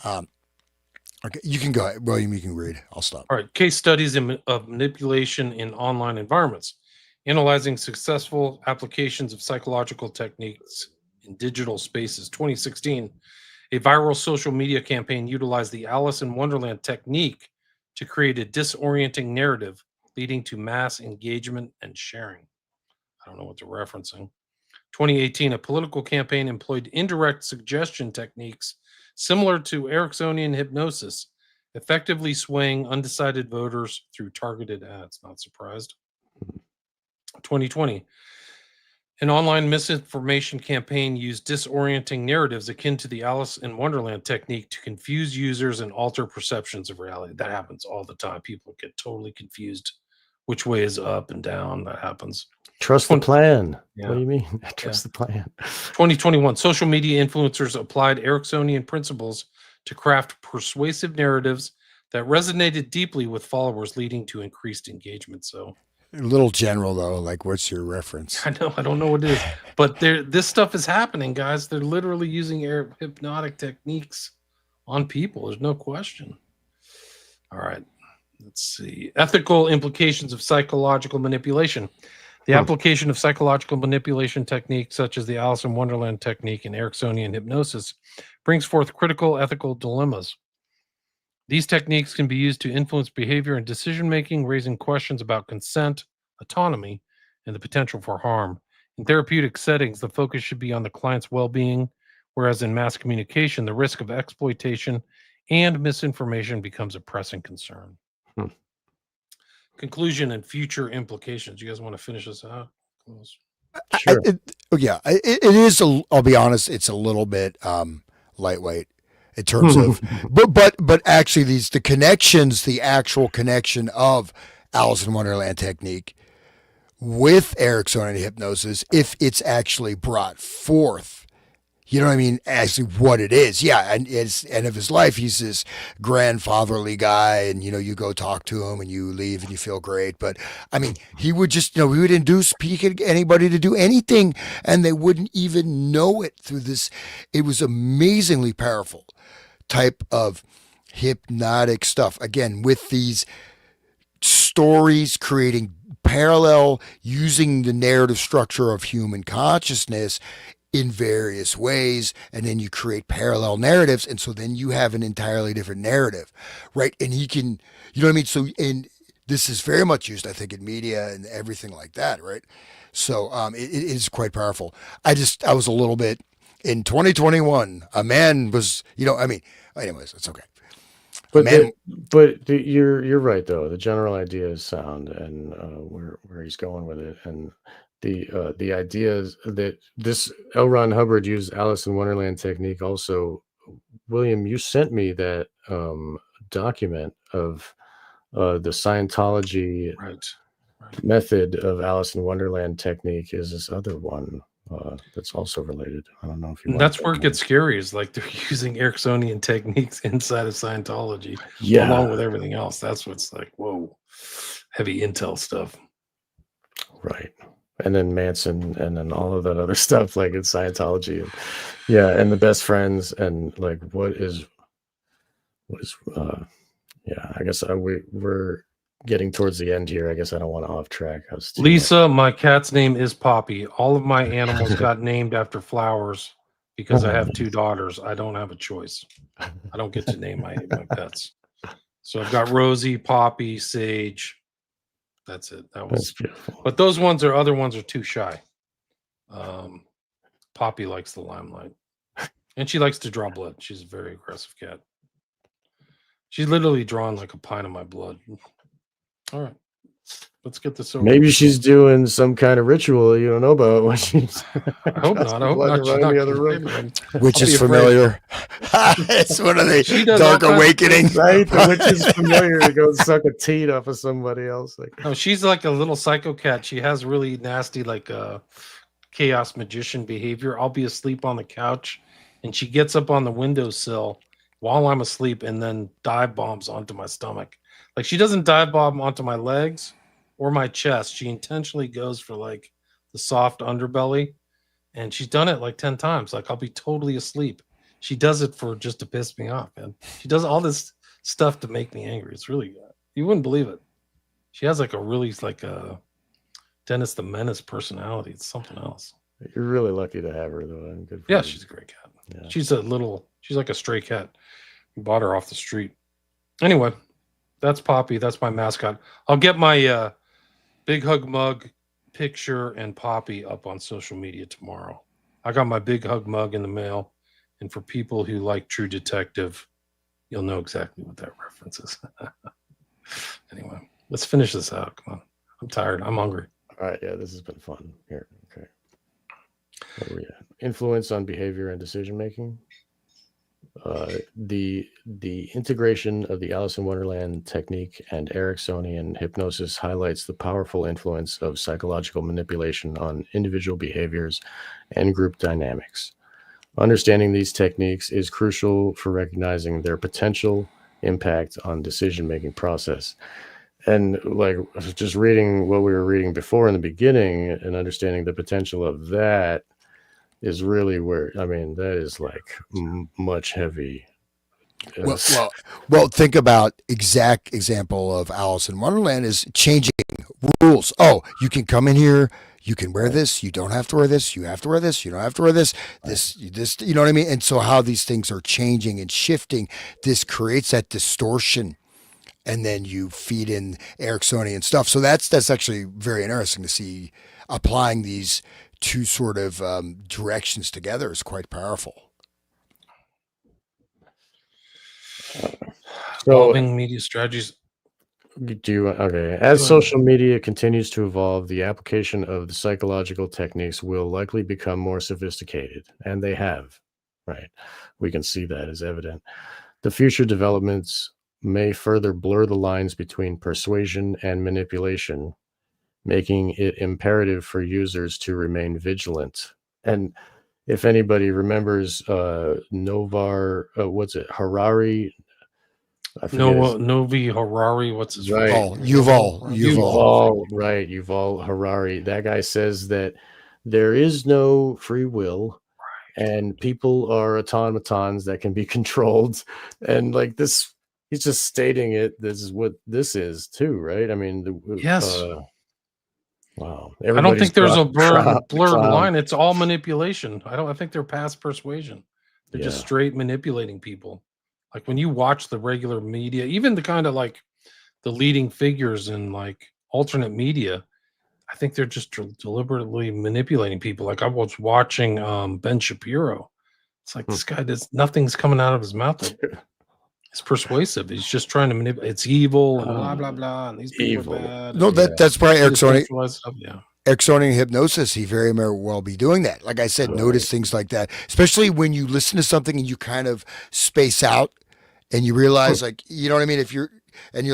S1: Okay, you can go ahead, William. You can read. I'll stop.
S2: All right, case studies of manipulation in online environments, analyzing successful applications of psychological techniques in digital spaces. 2016, a viral social media campaign utilized the Alice in Wonderland technique to create a disorienting narrative, leading to mass engagement and sharing. I don't know what they're referencing. 2018, a political campaign employed indirect suggestion techniques similar to Ericksonian hypnosis, effectively swaying undecided voters through targeted ads. Not surprised. 2020, an online misinformation campaign used disorienting narratives akin to the Alice in Wonderland technique to confuse users and alter perceptions of reality. That happens all the time. People get totally confused which way is up and down. That happens.
S3: Trust the plan.
S2: Yeah.
S3: What do you mean? Trust the plan.
S2: 2021, social media influencers applied Ericksonian principles to craft persuasive narratives that resonated deeply with followers, leading to increased engagement. So,
S1: A little general though. Like, what's your reference?
S2: I don't know what it is, but this stuff is happening, guys. They're literally using hypnotic techniques on people. There's no question. All right, let's see. Ethical implications of psychological manipulation. The application of psychological manipulation techniques such as the Alice in Wonderland technique and Ericksonian hypnosis brings forth critical ethical dilemmas. These techniques can be used to influence behavior and decision-making, raising questions about consent, autonomy, and the potential for harm. In therapeutic settings, the focus should be on the client's well-being, whereas in mass communication, the risk of exploitation and misinformation becomes a pressing concern. Conclusion and future implications. You guys want to finish this out? Close.
S3: Sure.
S1: It is. I'll be honest. It's a little bit lightweight in terms of, but actually the actual connection of Alice in Wonderland technique with Ericksonian hypnosis, if it's actually brought forth. You know what I mean? Actually, what it is. Yeah. And it's end of his life. He's this grandfatherly guy, and you go talk to him and you leave and you feel great. But I mean, he would just, he would induce anybody to do anything and they wouldn't even know it through this. It was amazingly powerful type of hypnotic stuff. Again, with these stories creating parallel, using the narrative structure of human consciousness in various ways, and then you create parallel narratives, and so then you have an entirely different narrative, right? And he can, you know what I mean? So, and this is very much used, I think, in media and everything like that, right? So it is quite powerful. I was a little bit, in 2021, a man was, anyways, it's okay.
S3: But you're right though. The general idea is sound, and where he's going with it, and the idea is that this L. Ron Hubbard used Alice in Wonderland technique. Also, William, you sent me that document of the Scientology method of Alice in Wonderland technique. Is this other one that's also related? I don't know if you.
S2: That's where it gets scary. Is like they're using Ericksonian techniques inside of Scientology, along with everything else. That's what's like, whoa, heavy intel stuff.
S3: Right. and then Manson, and then all of that other stuff, like in Scientology, and and the best friends, and like what is I guess we're getting towards the end here. I guess I don't want to off track. I was too much.
S2: Lisa, my cat's name is Poppy. All of my animals got named after flowers because I have 2 daughters. I don't have a choice. I don't get to name my pets. So I've got Rosie, Poppy, Sage. That's it.
S3: That's beautiful.
S2: But those other ones are too shy. Poppy likes the limelight, and she likes to draw blood. She's a very aggressive cat. She's literally drawn like a pint of my blood. All right, let's get this over.
S3: Maybe she's doing some kind of ritual you don't know about when she's.
S2: I hope not. I hope not. She's not the other room.
S1: Which is familiar. It's one of the dark awakenings.
S3: Right? The witch is familiar to go suck a teat off of somebody else. Like,
S2: no, she's like a little psycho cat. She has really nasty, like chaos magician behavior. I'll be asleep on the couch, and she gets up on the windowsill while I'm asleep and then dive bombs onto my stomach. Like, she doesn't dive bomb onto my legs or my chest. She intentionally goes for like the soft underbelly, and she's done it like 10 times. Like, I'll be totally asleep. She does it for just to piss me off, man. She does all this stuff to make me angry. It's really good. You wouldn't believe it. She has like a really like a Dennis the Menace personality. It's something else.
S3: You're really lucky to have her, though. I'm good for
S2: Yeah,
S3: you.
S2: she's a great cat.
S3: Yeah.
S2: She's like a stray cat. We bought her off the street. Anyway, that's Poppy. That's my mascot. I'll get my Big Hug mug picture and Poppy up on social media tomorrow. I got my Big Hug mug in the mail. And for people who like True Detective, you'll know exactly what that reference is. Anyway, let's finish this out. Come on. I'm tired. I'm hungry.
S3: All right. Yeah, this has been fun. Here. Okay. Where are we at? Influence on behavior and decision making. The integration of the Alice in Wonderland technique and Ericksonian hypnosis highlights the powerful influence of psychological manipulation on individual behaviors and group dynamics. Understanding these techniques is crucial for recognizing their potential impact on decision-making process. And like just reading what we were reading before in the beginning and understanding the potential of that is really where, I mean, that is like much heavy.
S1: Well, think about exact example of Alice in Wonderland is changing rules. Oh, you can come in here. You can wear this. You don't have to wear this. You have to wear this. You don't have to wear this. This, you know what I mean? And so how these things are changing and shifting, this creates that distortion. And then you feed in Ericksonian stuff. So that's actually very interesting to see applying these two sort of directions together is quite powerful.
S2: Evolving media strategies.
S3: As social media continues to evolve, the application of the psychological techniques will likely become more sophisticated, and they have, right? We can see that as evident. The future developments may further blur the lines between persuasion and manipulation, making it imperative for users to remain vigilant. And if anybody remembers Harari,
S2: Novi Harari, what's his
S3: right?
S1: Yuval,
S3: right? Yuval Harari. That guy says that there is no free will, and people are automatons that can be controlled. And like this, he's just stating it. This is what this is too, right? I mean,
S2: yes.
S3: Wow.
S2: I don't think there's a blurred line. It's all manipulation. I think they're past persuasion. They're just straight manipulating people. Like when you watch the regular media, even the kind of like the leading figures in like alternate media, I think they're just deliberately manipulating people. Like I was watching Ben Shapiro. It's like this guy does nothing's coming out of his mouth. It's persuasive. He's just trying to manipulate. It's evil and blah blah blah. And these people are bad.
S1: No, that's probably Ericksonian.
S2: Yeah.
S1: Ericksonian hypnosis, he very well be doing that. Like I said, notice things like that, especially when you listen to something and you kind of space out and you realize, like, you know what I mean? You're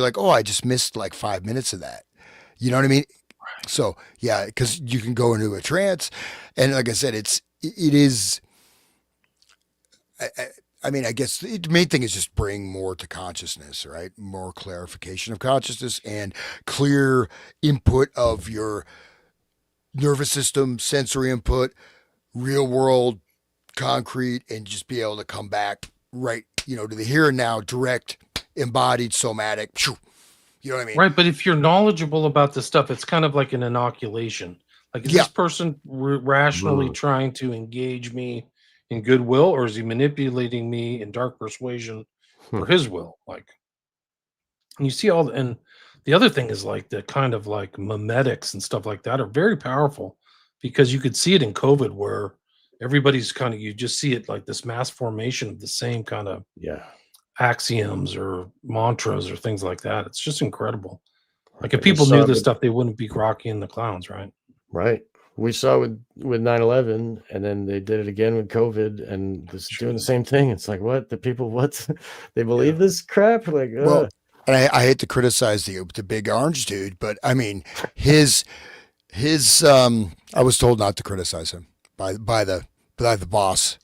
S1: like, oh, I just missed like 5 minutes of that. You know what I mean? So yeah, because you can go into a trance, and like I said, it is. I mean, I guess the main thing is just bring more to consciousness, right? More clarification of consciousness and clear input of your nervous system, sensory input, real world, concrete, and just be able to come back right, to the here and now, direct, embodied, somatic. You know what I mean?
S2: Right, but if you're knowledgeable about this stuff, it's kind of like an inoculation. Like, is
S1: Yeah.
S2: this person rationally trying to engage me in goodwill, or is he manipulating me in dark persuasion for his will? Like, and you see and the other thing is like the kind of like memetics and stuff like that are very powerful because you could see it in COVID where everybody's kind of, you just see it like this mass formation of the same kind of
S3: Yeah.
S2: axioms or mantras or things like that. It's just incredible. Like if
S3: We
S2: people
S3: saw
S2: knew
S3: it
S2: this
S3: with-
S2: stuff, they wouldn't be Rocky and the Clowns, right?
S3: Right. We saw with 9/11, and then they did it again with COVID, and this doing the same thing. It's like, what? The people, what? They believe this crap? Like,
S1: Well, and I hate to criticize the big orange dude, but I mean his I was told not to criticize him by the boss,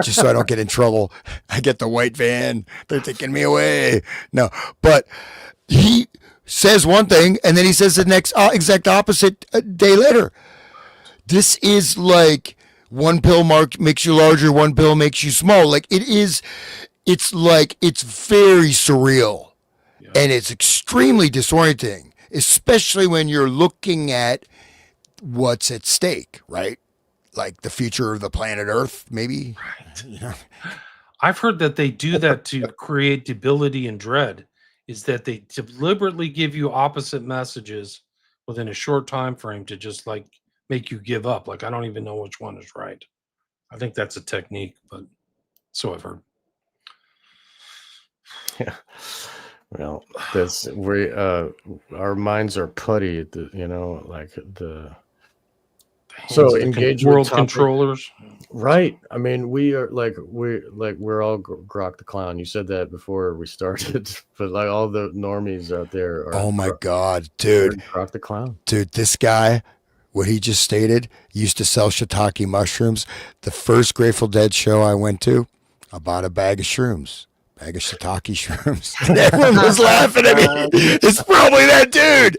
S1: just so I don't get in trouble. I get the white van, they're taking me away. No, but he says one thing and then he says the next exact opposite a day later. This is like one pill makes you larger, one pill makes you small. Like it is, it's like it's very surreal.
S2: Yeah.
S1: And it's extremely disorienting, especially when you're looking at what's at stake, right? Like the future of the planet Earth, maybe.
S2: Right. I've heard that they do that to create debility and dread, is that they deliberately give you opposite messages within a short time frame to just like make you give up. Like, I don't even know which one is right. I think that's a technique, but so I've heard.
S3: Yeah. Well, that's our minds are putty, like the so engage
S2: world
S3: with
S2: controllers.
S3: Right. I mean, we're all Grok the Clown. You said that before we started, but like all the normies out there are
S1: Oh my God, dude.
S3: Grok the Clown.
S1: Dude, this guy, what he just stated, used to sell shiitake mushrooms. The first Grateful Dead show I went to, I bought a bag of shrooms. Bag of shiitake shrooms. And everyone was laughing at me. It's probably that dude.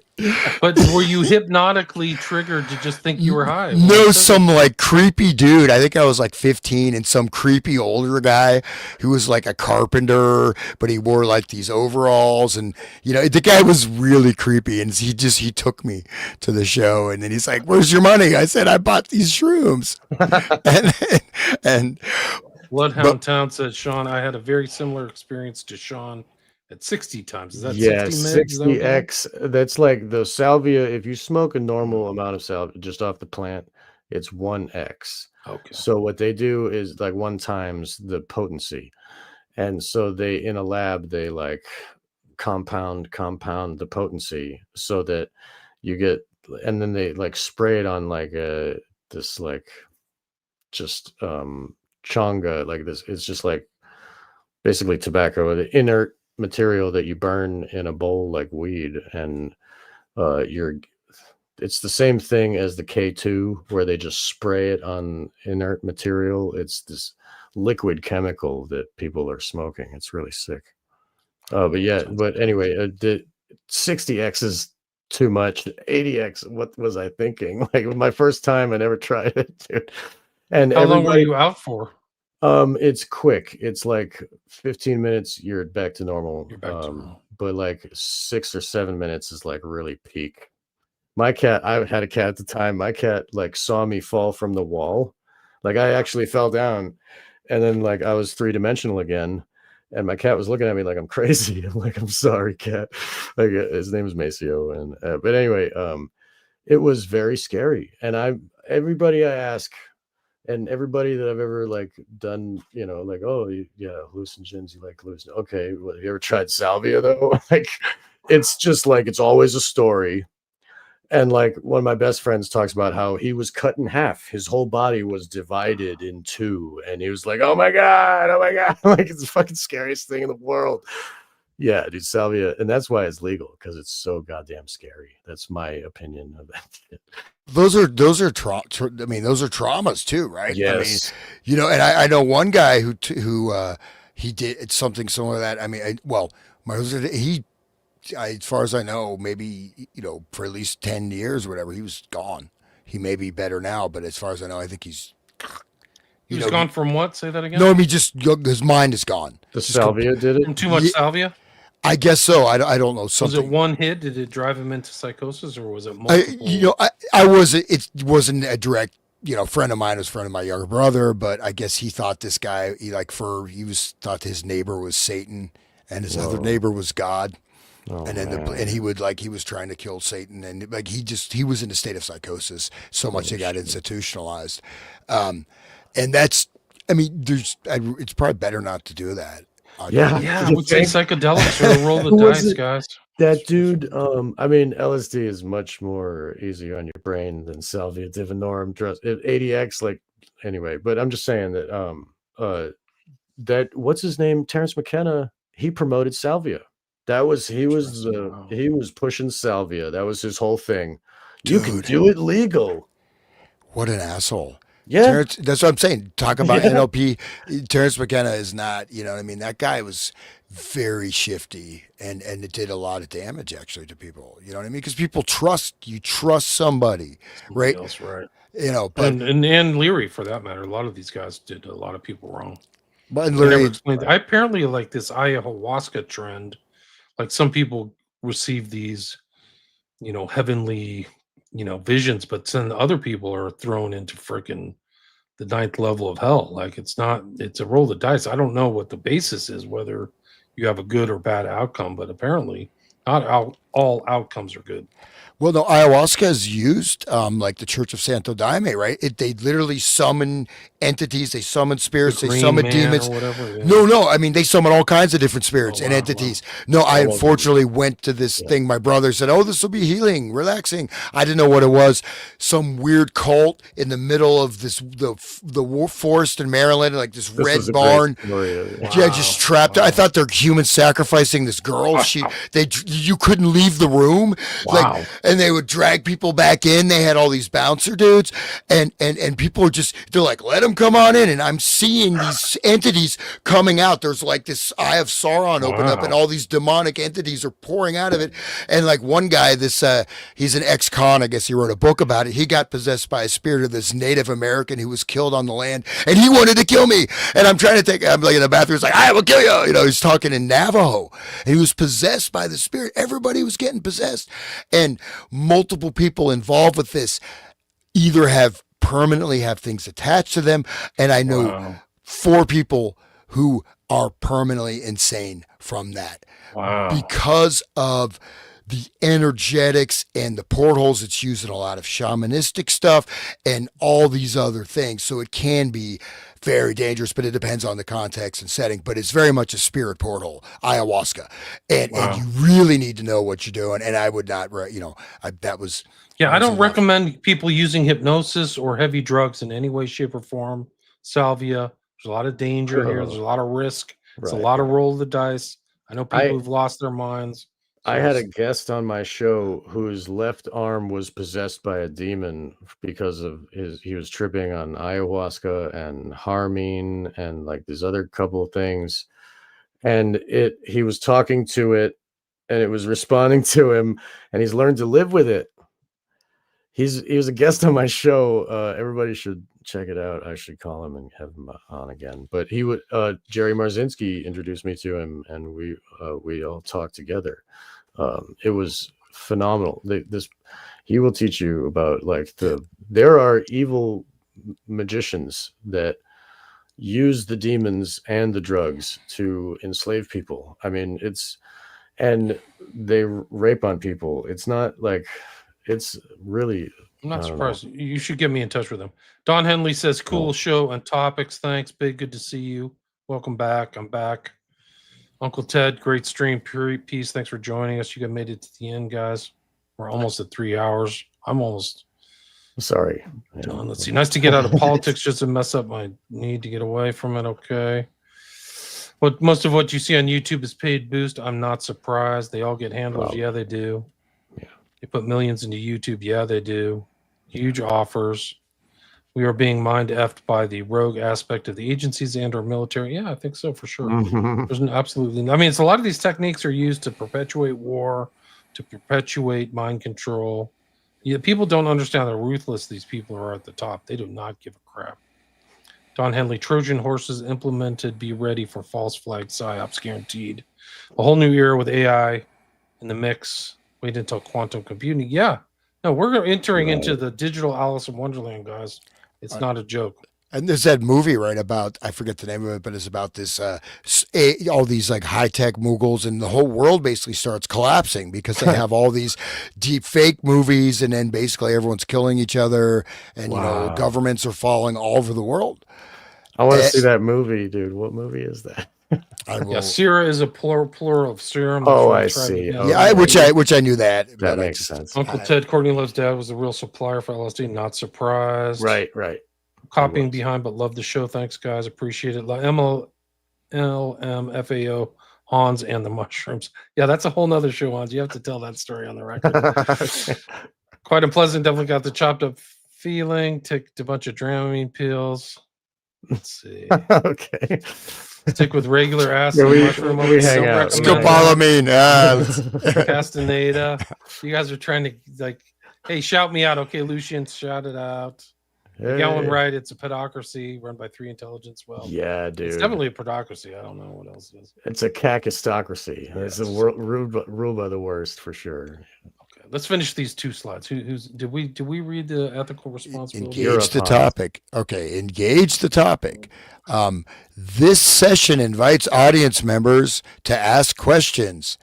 S2: But were you hypnotically triggered to just think you were high?
S1: No, some like creepy dude. I think I was like 15, and some creepy older guy who was like a carpenter, but he wore like these overalls, and the guy was really creepy. And he took me to the show, and then he's like, "Where's your money?" I said, "I bought these shrooms." and
S2: Bloodhound Town said, Sean, I had a very similar experience to Sean at 60 times. Is that
S3: 60x? That's like the salvia. If you smoke a normal amount of salvia just off the plant, it's 1x.
S2: Okay.
S3: So what they do is like 1 times the potency. And so they, in a lab, they like compound the potency so that you get, and then they like spray it on like this like just chonga, like this. It's just like basically tobacco, the inert material that you burn in a bowl like weed, and it's the same thing as the K2 where they just spray it on inert material. It's this liquid chemical that people are smoking. It's really sick. But anyway, the 60x is too much. 80x, what was I thinking? Like my first time, I never tried it, dude. And
S2: how long were you out for?
S3: It's quick. It's like 15 minutes, you're back to normal.
S2: You're back to normal.
S3: But like 6 or 7 minutes is like really peak. My cat, I had a cat at the time. My cat like saw me fall from the wall. Like I actually fell down, and then like I was 3-dimensional again. And my cat was looking at me like I'm crazy. I'm like, I'm sorry, cat. Like his name is Maceo. And but anyway, it was very scary. And everybody I ask, and everybody that I've ever like done, like, oh yeah, hallucinogens, you like hallucinogens. Okay, well, have you ever tried salvia though? Like, it's just like it's always a story. And like one of my best friends talks about how he was cut in half. His whole body was divided in 2. And he was like, oh my God. Like it's the fucking scariest thing in the world. Yeah, dude, salvia. And that's why it's legal, because it's so goddamn scary. That's my opinion of that.
S1: Those are those are traumas too, right?
S3: Yes.
S1: I mean, and I know one guy who he did something similar to that. I mean, my husband, as far as I know, maybe, for at least 10 years or whatever, he was gone. He may be better now, but as far as I know, I think he's.
S2: He was gone from what? Say that again.
S1: No, I mean just his mind is gone.
S3: The salvia did it.
S2: From too much salvia.
S1: I guess so. I don't know. Something.
S2: Was it one hit? Did it drive him into psychosis, or was it multiple?
S1: I wasn't. It wasn't a direct. Friend of mine was a friend of my younger brother, but I guess he thought this guy. He thought his neighbor was Satan, and his other neighbor was God.
S3: Oh,
S1: and then he was trying to kill Satan, and he was in a state of psychosis so much he got institutionalized, and that's it's probably better not to do that.
S2: I would say psychedelics or roll the dice, guys.
S3: That dude, LSD is much more easy on your brain than salvia divinorum. 80x, anyway. But I'm just saying that that what's his name, Terrence McKenna, he promoted salvia. He was pushing salvia. That was his whole thing. Dude, you can do it legal.
S1: What an asshole.
S3: Yeah,
S1: that's what I'm saying. Talk about NLP. Terrence McKenna is not, that guy was very shifty and it did a lot of damage actually to people. You know what I mean? Because people trust somebody, right?
S2: Else, right.
S1: But
S2: and Leary for that matter. A lot of these guys did a lot of people wrong.
S1: But Leary,
S2: I apparently like this ayahuasca trend. Like some people receive these, heavenly, visions, but then other people are thrown into freaking the 9th level of hell. Like it's a roll of the dice. I don't know what the basis is, whether you have a good or bad outcome, but apparently not all outcomes are good.
S1: Well, no, ayahuasca is used like the Church of Santo Daime, right? They literally summon entities, they summon spirits, they summon demons.
S2: Whatever, yeah.
S1: No, I mean, they summon all kinds of different spirits and entities. Wow. No, I unfortunately went to this thing. My brother said, "Oh, this will be healing, relaxing." I didn't know what it was. Some weird cult in the middle of the forest in Maryland, like this red barn. Yeah, just trapped. Wow. I thought they're human sacrificing this girl. You couldn't leave the room.
S3: Wow.
S1: And they would drag people back in. They had all these bouncer dudes, and people they're like, "Let them come on in." And I'm seeing these entities coming out. There's like this Eye of Sauron open up, and all these demonic entities are pouring out of it. And like one guy, he's an ex-con. I guess he wrote a book about it. He got possessed by a spirit of this Native American who was killed on the land, and he wanted to kill me. And I'm like in the bathroom. He's like, "I will kill you." He's talking in Navajo, and he was possessed by the spirit. Everybody was getting possessed, and multiple people involved with this either permanently have things attached to them, and I know 4 people who are permanently insane from that.
S2: Wow.
S1: Because of the energetics and the portholes. It's used in a lot of shamanistic stuff and all these other things. So it can be very dangerous, but it depends on the context and setting. But it's very much a spirit portal, ayahuasca. And you really need to know what you're doing. And I would not, that was...
S2: Yeah, I don't recommend people using hypnosis or heavy drugs in any way, shape, or form. Salvia, there's a lot of danger here. There's a lot of risk. It's a lot of roll of the dice. I know people who've lost their minds.
S3: I had a guest on my show whose left arm was possessed by a demon because of he was tripping on ayahuasca and harmine and like these other couple of things. And he was talking to it and it was responding to him, and he's learned to live with it. He was a guest on my show. Everybody should check it out. I should call him and have him on again. But Jerry Marzinski introduced me to him, and we all talked together. It was phenomenal. He will teach you about there are evil magicians that use the demons and the drugs to enslave people. I mean, and they rape on people. It's not like, it's really,
S2: I'm not surprised. You should get me in touch with him. Don Henley says, cool show and topics. Thanks, Big. Good to see you. Welcome back. I'm back. Uncle Ted, great stream. Pure peace. Thanks for joining us. You guys made it to the end, guys. We're almost at 3 hours. I'm almost
S3: sorry.
S2: done. Let's see. Nice to get out of politics just to mess up my need to get away from it. Okay. Most of what you see on YouTube is paid boost. I'm not surprised. They all get handlers. Yeah, they do.
S3: Yeah.
S2: They put millions into YouTube. Yeah, they do. Huge offers. We are being mind-effed by the rogue aspect of the agencies and or military. Yeah, I think so for sure. There's absolutely. I mean, it's a lot of these techniques are used to perpetuate war, to perpetuate mind control, Yeah, people don't understand how ruthless these people are at the top. They do not give a crap. Don Henley, Trojan horses implemented. Be ready for false flag psyops guaranteed. A whole new era with AI in the mix. Wait until quantum computing. Yeah. No, we're entering into the digital Alice in Wonderland, guys. It's not a joke.
S1: And there's that movie, right, about, I forget the name of it, but it's about this, all these like high tech moguls, and the whole world basically starts collapsing because they have all these deep fake movies, and then basically everyone's killing each other, and, you know, governments are falling all over the world.
S3: I want to see that movie, dude. What movie is that?
S2: Yeah, Syrah is a plural of serum.
S3: Oh, I see.
S1: Yeah, which I knew that.
S3: That makes sense.
S2: Uncle Ted, Courtney Love's dad, was a real supplier for LSD. Not surprised.
S3: Right.
S2: Copying behind, but love the show. Thanks, guys. Appreciate it. MLMFAO, Hans and the mushrooms. Yeah, that's a whole nother show, Hans. You have to tell that story on the record. Quite unpleasant. Definitely got the chopped up feeling. Took a bunch of Dramamine pills. Let's see.
S3: Okay.
S2: Stick with regular acid. Mushroom.
S3: We hang out.
S1: Scopolamine.
S2: Castaneda. You guys are trying to like, hey, shout me out. Okay, Lucian, shout it out. Hey. Going right. It's a pedocracy run by 3 intelligence. Well,
S3: yeah, dude.
S2: It's definitely a pedocracy. I don't know what else it is.
S3: It's a cacistocracy. Yeah, it's a ruled by the worst for sure.
S2: Okay, let's finish these 2 slides. Did we read the ethical responsibility?
S1: Engage the topic. Okay, engage the topic. This session invites audience members to ask questions,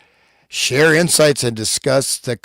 S1: share insights, and discuss the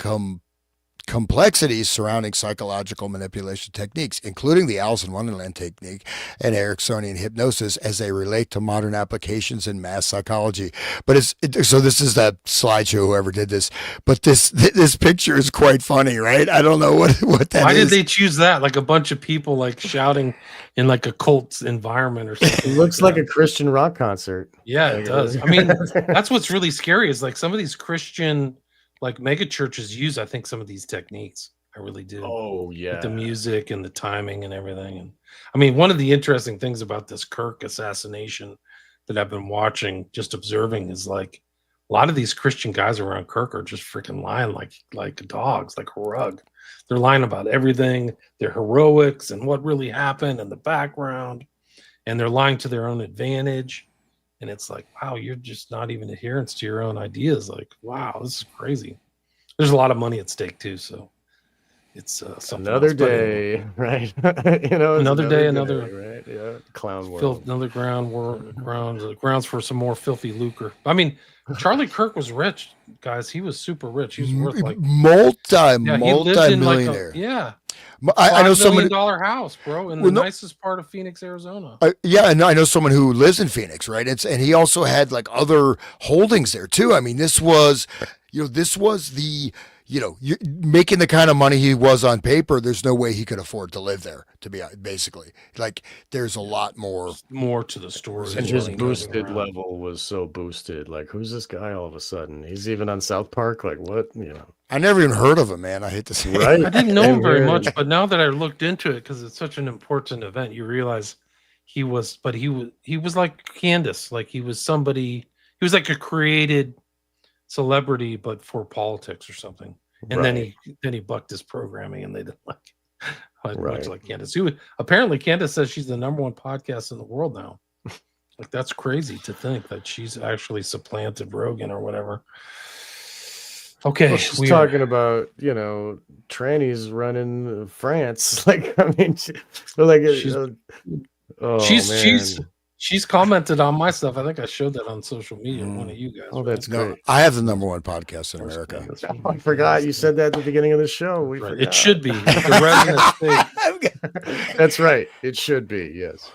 S1: complexities surrounding psychological manipulation techniques, including the Alice in Wonderland technique and Ericksonian hypnosis as they relate to modern applications in mass psychology. But so this is that slideshow, whoever did this, but this picture is quite funny, right? I don't know what that is.
S2: Why did they choose that? Like a bunch of people like shouting in like a cult environment or something.
S3: It looks like a Christian rock concert.
S2: Yeah, it does. I mean, that's what's really scary is like some of these Christian like mega churches use, I think, some of these techniques. I really do.
S3: Oh, yeah.
S2: With the music and the timing and everything. And I mean, one of the interesting things about this Kirk assassination that I've been watching, just observing, is like a lot of these Christian guys around Kirk are just freaking lying like dogs, like a rug. They're lying about everything, their heroics and what really happened and the background, and they're lying to their own advantage. And it's like, wow, you're just not even adherence to your own ideas. Like, wow, this is crazy. There's a lot of money at stake too, so it's
S3: another day, right? You know,
S2: another day,
S3: right? Yeah, clown world.
S2: Another grounds for some more filthy lucre. I mean, Charlie Kirk was rich, guys. He was super rich. He was worth like
S1: multi-millionaire.
S2: I know someone $1 million house, bro, in the nicest part of Phoenix, Arizona.
S1: And I know someone who lives in Phoenix, right? And he also had like other holdings there too. I mean, this was the, you're making the kind of money he was on paper. There's no way he could afford to live there, to be basically. Like, there's a lot more
S2: to the story.
S3: And his boosted level was so boosted. Like, who's this guy all of a sudden? He's even on South Park. Like, what?
S1: I never even heard of him, man. I hate to say it.
S3: Right?
S2: I didn't know him very much, but now that I looked into it, because it's such an important event, you realize he was like Candace. Like, he was like a created celebrity, but for politics or something. And then he bucked his programming, and they didn't much like Candace. Apparently Candace says she's the #1 podcast in the world now. Like, that's crazy to think that she's actually supplanted Rogan or whatever. Okay,
S3: well, she's talking about trannies running France. Like, I mean, she's commented on my stuff. I think I showed that on social media. One of you guys. Oh, that's great.
S1: I have the #1 podcast in America.
S3: I forgot you said that at the beginning of the show.
S2: It should be the Resonant State.
S3: That's right. It should be. Yes.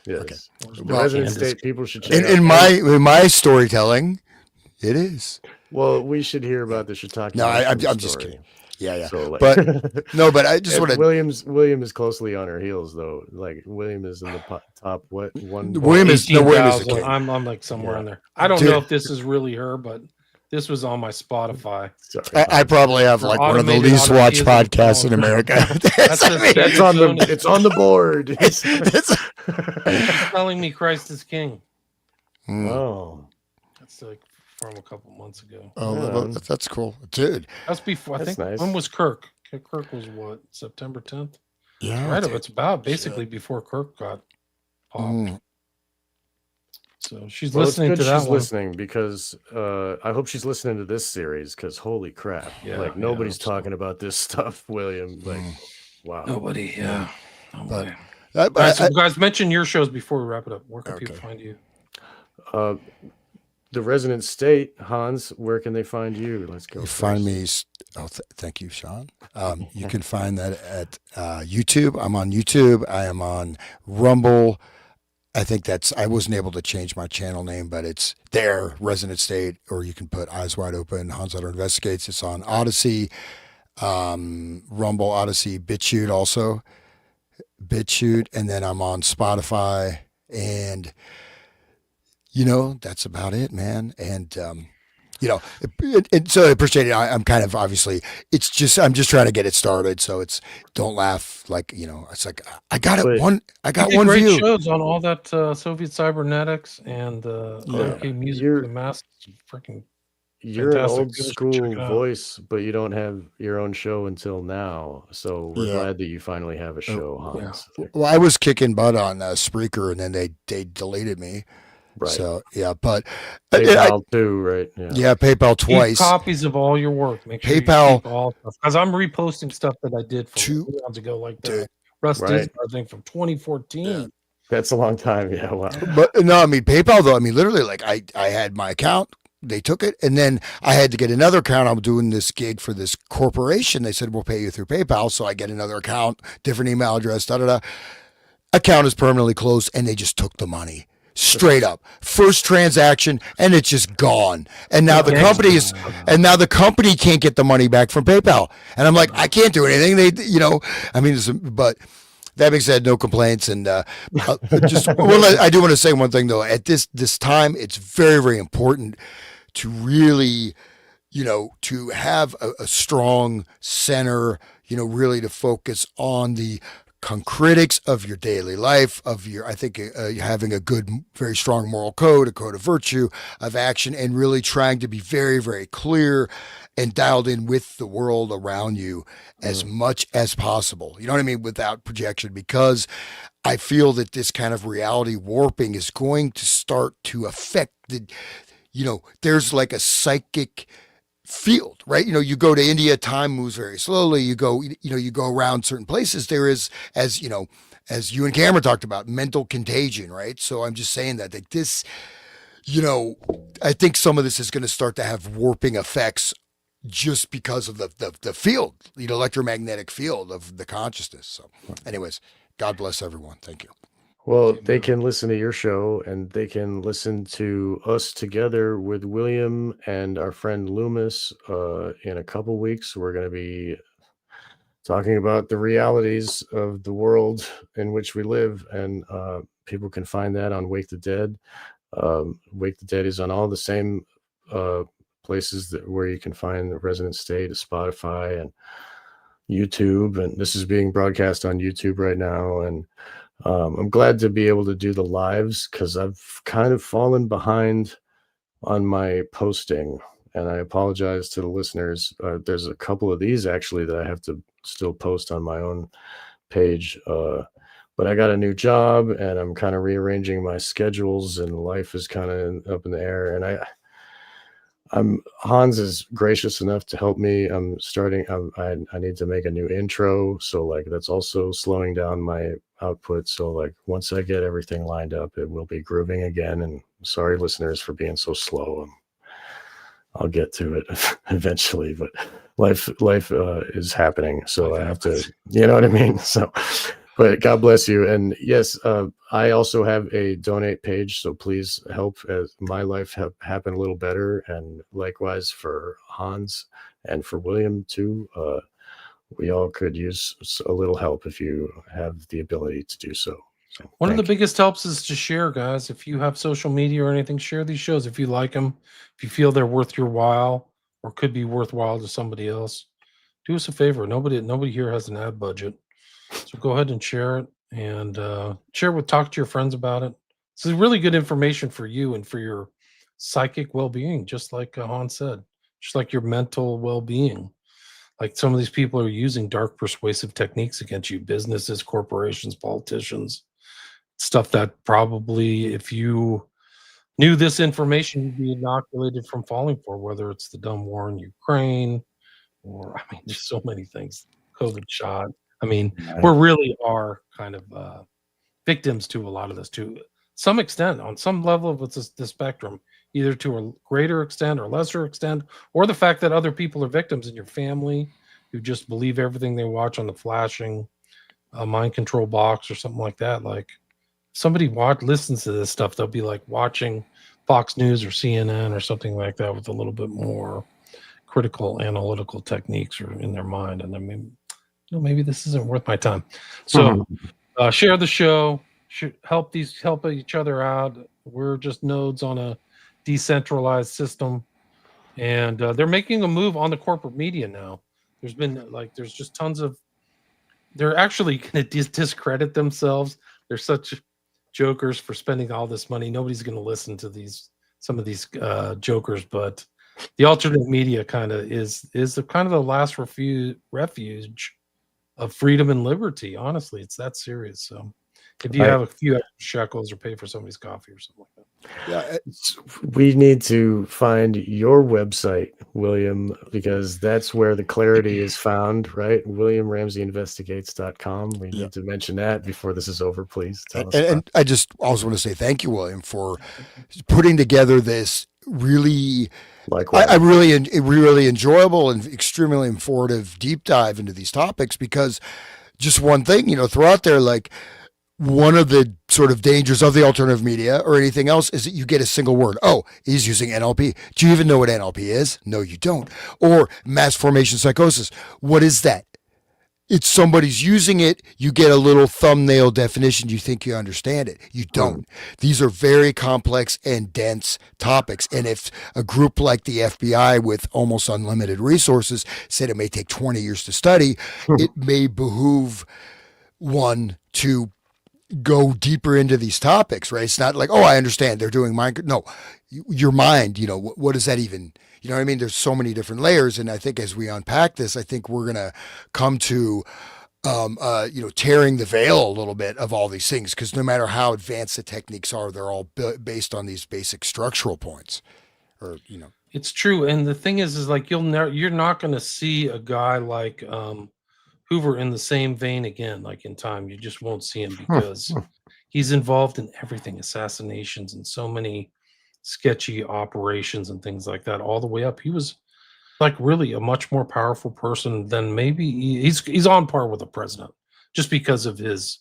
S3: Okay. The Resonant State people should check
S1: in my storytelling. It is.
S3: Well, we should hear about the Shiitake.
S1: No, I'm just kidding. Yeah. So, but I just want to.
S3: William is closely on her heels, though. Like, William is in the top. What one?
S1: William is the
S2: I'm like somewhere in there. I don't know if this is really her, but this was on my Spotify.
S1: I probably have like one of the least watched podcasts in America.
S3: It's on the board.
S2: It's telling me Christ is King.
S3: Oh,
S2: that's like from a couple months ago.
S1: Oh, that's cool, dude.
S2: That's before. I think.
S3: Nice.
S2: When was Kirk? Kirk was what, September 10th?
S1: Yeah.
S2: Right. It's about basically before Kirk got popped. So she's listening to that
S3: she's
S2: one.
S3: listening because I hope she's listening to this series because holy crap.
S2: Yeah,
S3: like
S2: yeah,
S3: nobody's
S2: I hope so.
S3: talking about this stuff, William. Like, wow.
S2: Nobody. Yeah.
S1: But
S2: guys, mention your shows before we wrap it up. Where can people find you?
S3: The Resonant State, Hans, where can they find you? Let's go.
S1: You find me. Thank you, Sean. You can find that at YouTube. I'm on YouTube. I am on Rumble. I think I wasn't able to change my channel name, but it's there, Resonant State, or you can put Eyes Wide Open, Hans Hutter Investigates. It's on Odyssey, Rumble, Odyssey, BitChute also. BitChute, and then I'm on Spotify, and that's about it, man. And and so I appreciate it. I'm kind of obviously I'm just trying to get it started. So don't laugh, like, it's like I got one
S2: great
S1: view.
S2: Shows on all that Soviet cybernetics and OK music for the masses. Freaking
S3: You're an old school voice, but you don't have your own show until now. So we're glad that you finally have a show, Hans.
S1: Yeah. Well, I was kicking butt on Spreaker, and then they deleted me.
S3: Right.
S1: So but
S3: PayPal too, right?
S1: Yeah, PayPal twice.
S2: Keep copies of all your work. Make sure
S1: PayPal,
S2: you keep all stuff, because I'm reposting stuff that I did from 2 years ago, like the Russ Disney thing from 2014.
S3: Yeah. That's a long time. Yeah, wow.
S1: But no, I mean PayPal though. I mean literally, like I had my account. They took it, and then I had to get another account. I'm doing this gig for this corporation. They said, we'll pay you through PayPal. So I get another account, different email address, Account is permanently closed, and they just took the money. Straight up. First transaction, and it's just gone. And now the company can't get the money back from PayPal. And I'm like, I can't do anything. But that being said, no complaints. And I do want to say one thing though. At this time, it's very, very important to really, to have a strong center, really to focus on the concretics of your daily life, I think having a good, very strong moral code, a code of virtue, of action, and really trying to be very, very clear and dialed in with the world around you as much as possible. You know what I mean? Without projection, because I feel that this kind of reality warping is going to start to affect there's like a psychic field, right? You go to India, time moves very slowly. You go around certain places. There is, as you and Cameron talked about, mental contagion, right? So I'm just saying that this, I think some of this is going to start to have warping effects just because of the field, electromagnetic field of the consciousness. So anyways, God bless everyone. Thank you.
S3: Well, they can listen to your show, and they can listen to us together with William and our friend Loomis in a couple weeks. We're going to be talking about the realities of the world in which we live, and people can find that on Wake the Dead. Wake the Dead is on all the same places where you can find the Resonant State, Spotify and YouTube, and this is being broadcast on YouTube right now. And I'm glad to be able to do the lives because I've kind of fallen behind on my posting, and I apologize to the listeners. There's a couple of these actually that I have to still post on my own page, but I got a new job and I'm kind of rearranging my schedules, and life is kind of up in the air. And Hans is gracious enough to help me. I need to make a new intro, so like that's also slowing down my output. So like once I get everything lined up, it will be grooving again. And sorry, listeners, for being so slow. I'll get to it eventually, but life is happening, so I have to, you know what I mean? So, but God bless you. And yes, I also have a donate page, so please help as my life happen a little better. And likewise for Hans and for William too. We all could use a little help if you have the ability to do so.
S2: One of the biggest helps is to share, guys. If you have social media or anything, share these shows. If you like them, if you feel they're worth your while or could be worthwhile to somebody else, do us a favor. Nobody here has an ad budget. So go ahead and share it, and talk to your friends about it. This is really good information for you and for your psychic well-being, just like Hans said, just like your mental well-being. Like some of these people are using dark persuasive techniques against you, businesses, corporations, politicians, stuff that probably if you knew this information, you'd be inoculated from falling for, whether it's the dumb war in Ukraine or, I mean, there's so many things, COVID shot. I mean, we really are kind of victims to a lot of this to some extent, on some level of the spectrum, either to a greater extent or lesser extent, or the fact that other people are victims in your family who just believe everything they watch on the flashing mind control box or something like that. Like somebody listens to this stuff, they'll be like watching Fox News or CNN or something like that with a little bit more critical analytical techniques or in their mind, and then maybe this isn't worth my time. So share the show, help each other out. We're just nodes on a decentralized system, and they're making a move on the corporate media now. There's just tons of, they're actually going to discredit themselves. They're such jokers for spending all this money. Nobody's going to listen to some of these jokers, but the alternate media kind of is the kind of the last refuge of freedom and liberty. Honestly, it's that serious. So if you have a few extra shekels or pay for somebody's coffee or something like that.
S1: Yeah,
S3: we need to find your website, William, because that's where the clarity is found, right? WilliamRamseyInvestigates.com. We need to mention that before this is over, please. Tell us.
S1: And I just also want to say thank you, William, for putting together this really, I really enjoyable and extremely informative deep dive into these topics, because just one thing, throw out there, like, one of the sort of dangers of the alternative media or anything else is that you get a single word. Oh, he's using NLP. Do you even know what NLP is? No, you don't. Or mass formation psychosis. What is that? It's somebody's using it. You get a little thumbnail definition. You think you understand it. You don't. These are very complex and dense topics. And if a group like the FBI with almost unlimited resources said it may take 20 years to study, it may behoove one to go deeper into these topics, right? It's not like, oh, I understand they're doing mind. No, your mind, what does that even, you know what I mean? There's so many different layers. And I think as we unpack this, I think we're going to come to, tearing the veil a little bit of all these things, because no matter how advanced the techniques are, they're all based on these basic structural points
S2: It's true. And the thing is like, you're not going to see a guy like, Hoover in the same vein again, like in time. You just won't see him because he's involved in everything, assassinations and so many sketchy operations and things like that, all the way up. He was like really a much more powerful person than maybe he's on par with the president, just because of his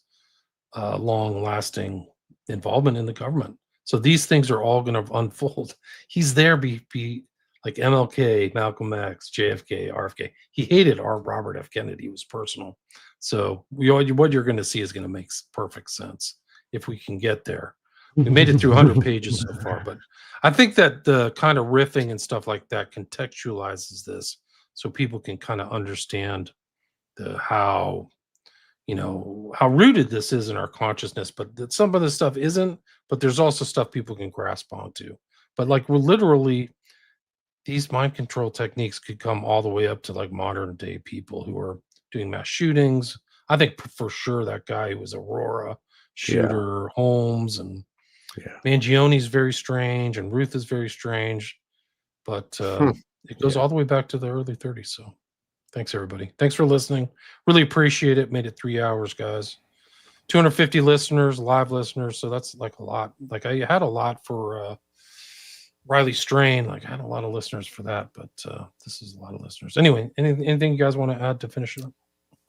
S2: long-lasting involvement in the government. So these things are all going to unfold. He's there be like MLK, Malcolm X, JFK, RFK. He hated Robert F. Kennedy. It was personal. So what you're going to see is going to make perfect sense if we can get there. We made it through 100 pages so far, but I think that the kind of riffing and stuff like that contextualizes this so people can kind of understand how rooted this is in our consciousness, but that some of the stuff isn't, but there's also stuff people can grasp onto. But like we're literally, these mind control techniques could come all the way up to like modern day people who are doing mass shootings. I think for sure that guy who was Aurora shooter, Holmes, and Mangione's very strange, and Ruth is very strange, but it goes all the way back to the early 30s. So thanks everybody. Thanks for listening. Really appreciate it. Made it 3 hours, guys. 250 listeners, live listeners. So that's like a lot. Like I had a lot for Riley Strain, like I had a lot of listeners for that, but this is a lot of listeners. Anyway, anything you guys want to add to finish it up?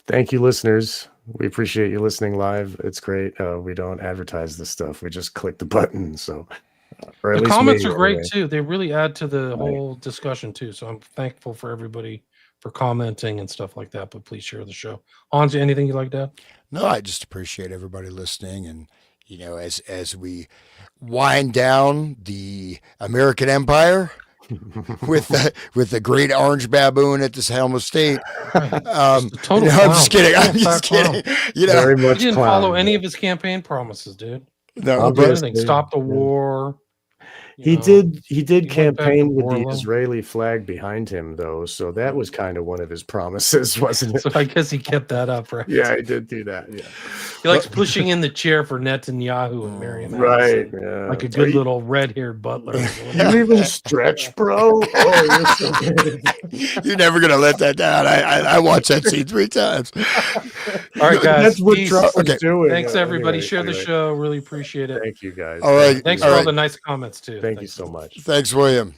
S3: Thank you, listeners. We appreciate you listening live. It's great. We don't advertise this stuff. We just click the button. So
S2: the comments are great too. They really add to the whole discussion too. So I'm thankful for everybody for commenting and stuff like that, but please share the show. Hans, anything you'd like to add?
S1: No, I just appreciate everybody listening. And, as we wind down the American Empire with the great orange baboon at this helm of state. I'm just kidding. I'm just kidding.
S3: Very much
S2: he didn't follow any of his campaign promises, dude.
S1: No,
S2: anything. Stop the war.
S3: He did
S2: He went back to
S3: campaign with the
S2: Warlow.
S3: Israeli flag behind him, though, so that was kind of one of his promises, wasn't it?
S2: So I guess he kept that up, right?
S3: Yeah, he did do that. Yeah,
S2: He likes pushing in the chair for Netanyahu and Miriam
S3: right.
S2: Allison,
S3: Yeah,
S2: like a good little red-haired butler.
S3: You even stretch, bro? Oh, you're so good.
S1: You're never gonna let that down. I watched that scene 3 times.
S2: All right, guys.
S3: That's what
S2: Peace.
S3: Trump was
S1: Okay.
S3: doing.
S2: Thanks, everybody.
S3: Anyway,
S2: Share the show. Really appreciate it.
S3: Thank you, guys.
S1: All right.
S2: Thanks
S1: All
S2: for all
S1: right.
S2: the nice comments, too.
S3: Thank you
S2: Thanks
S3: so much.
S1: Thanks, William.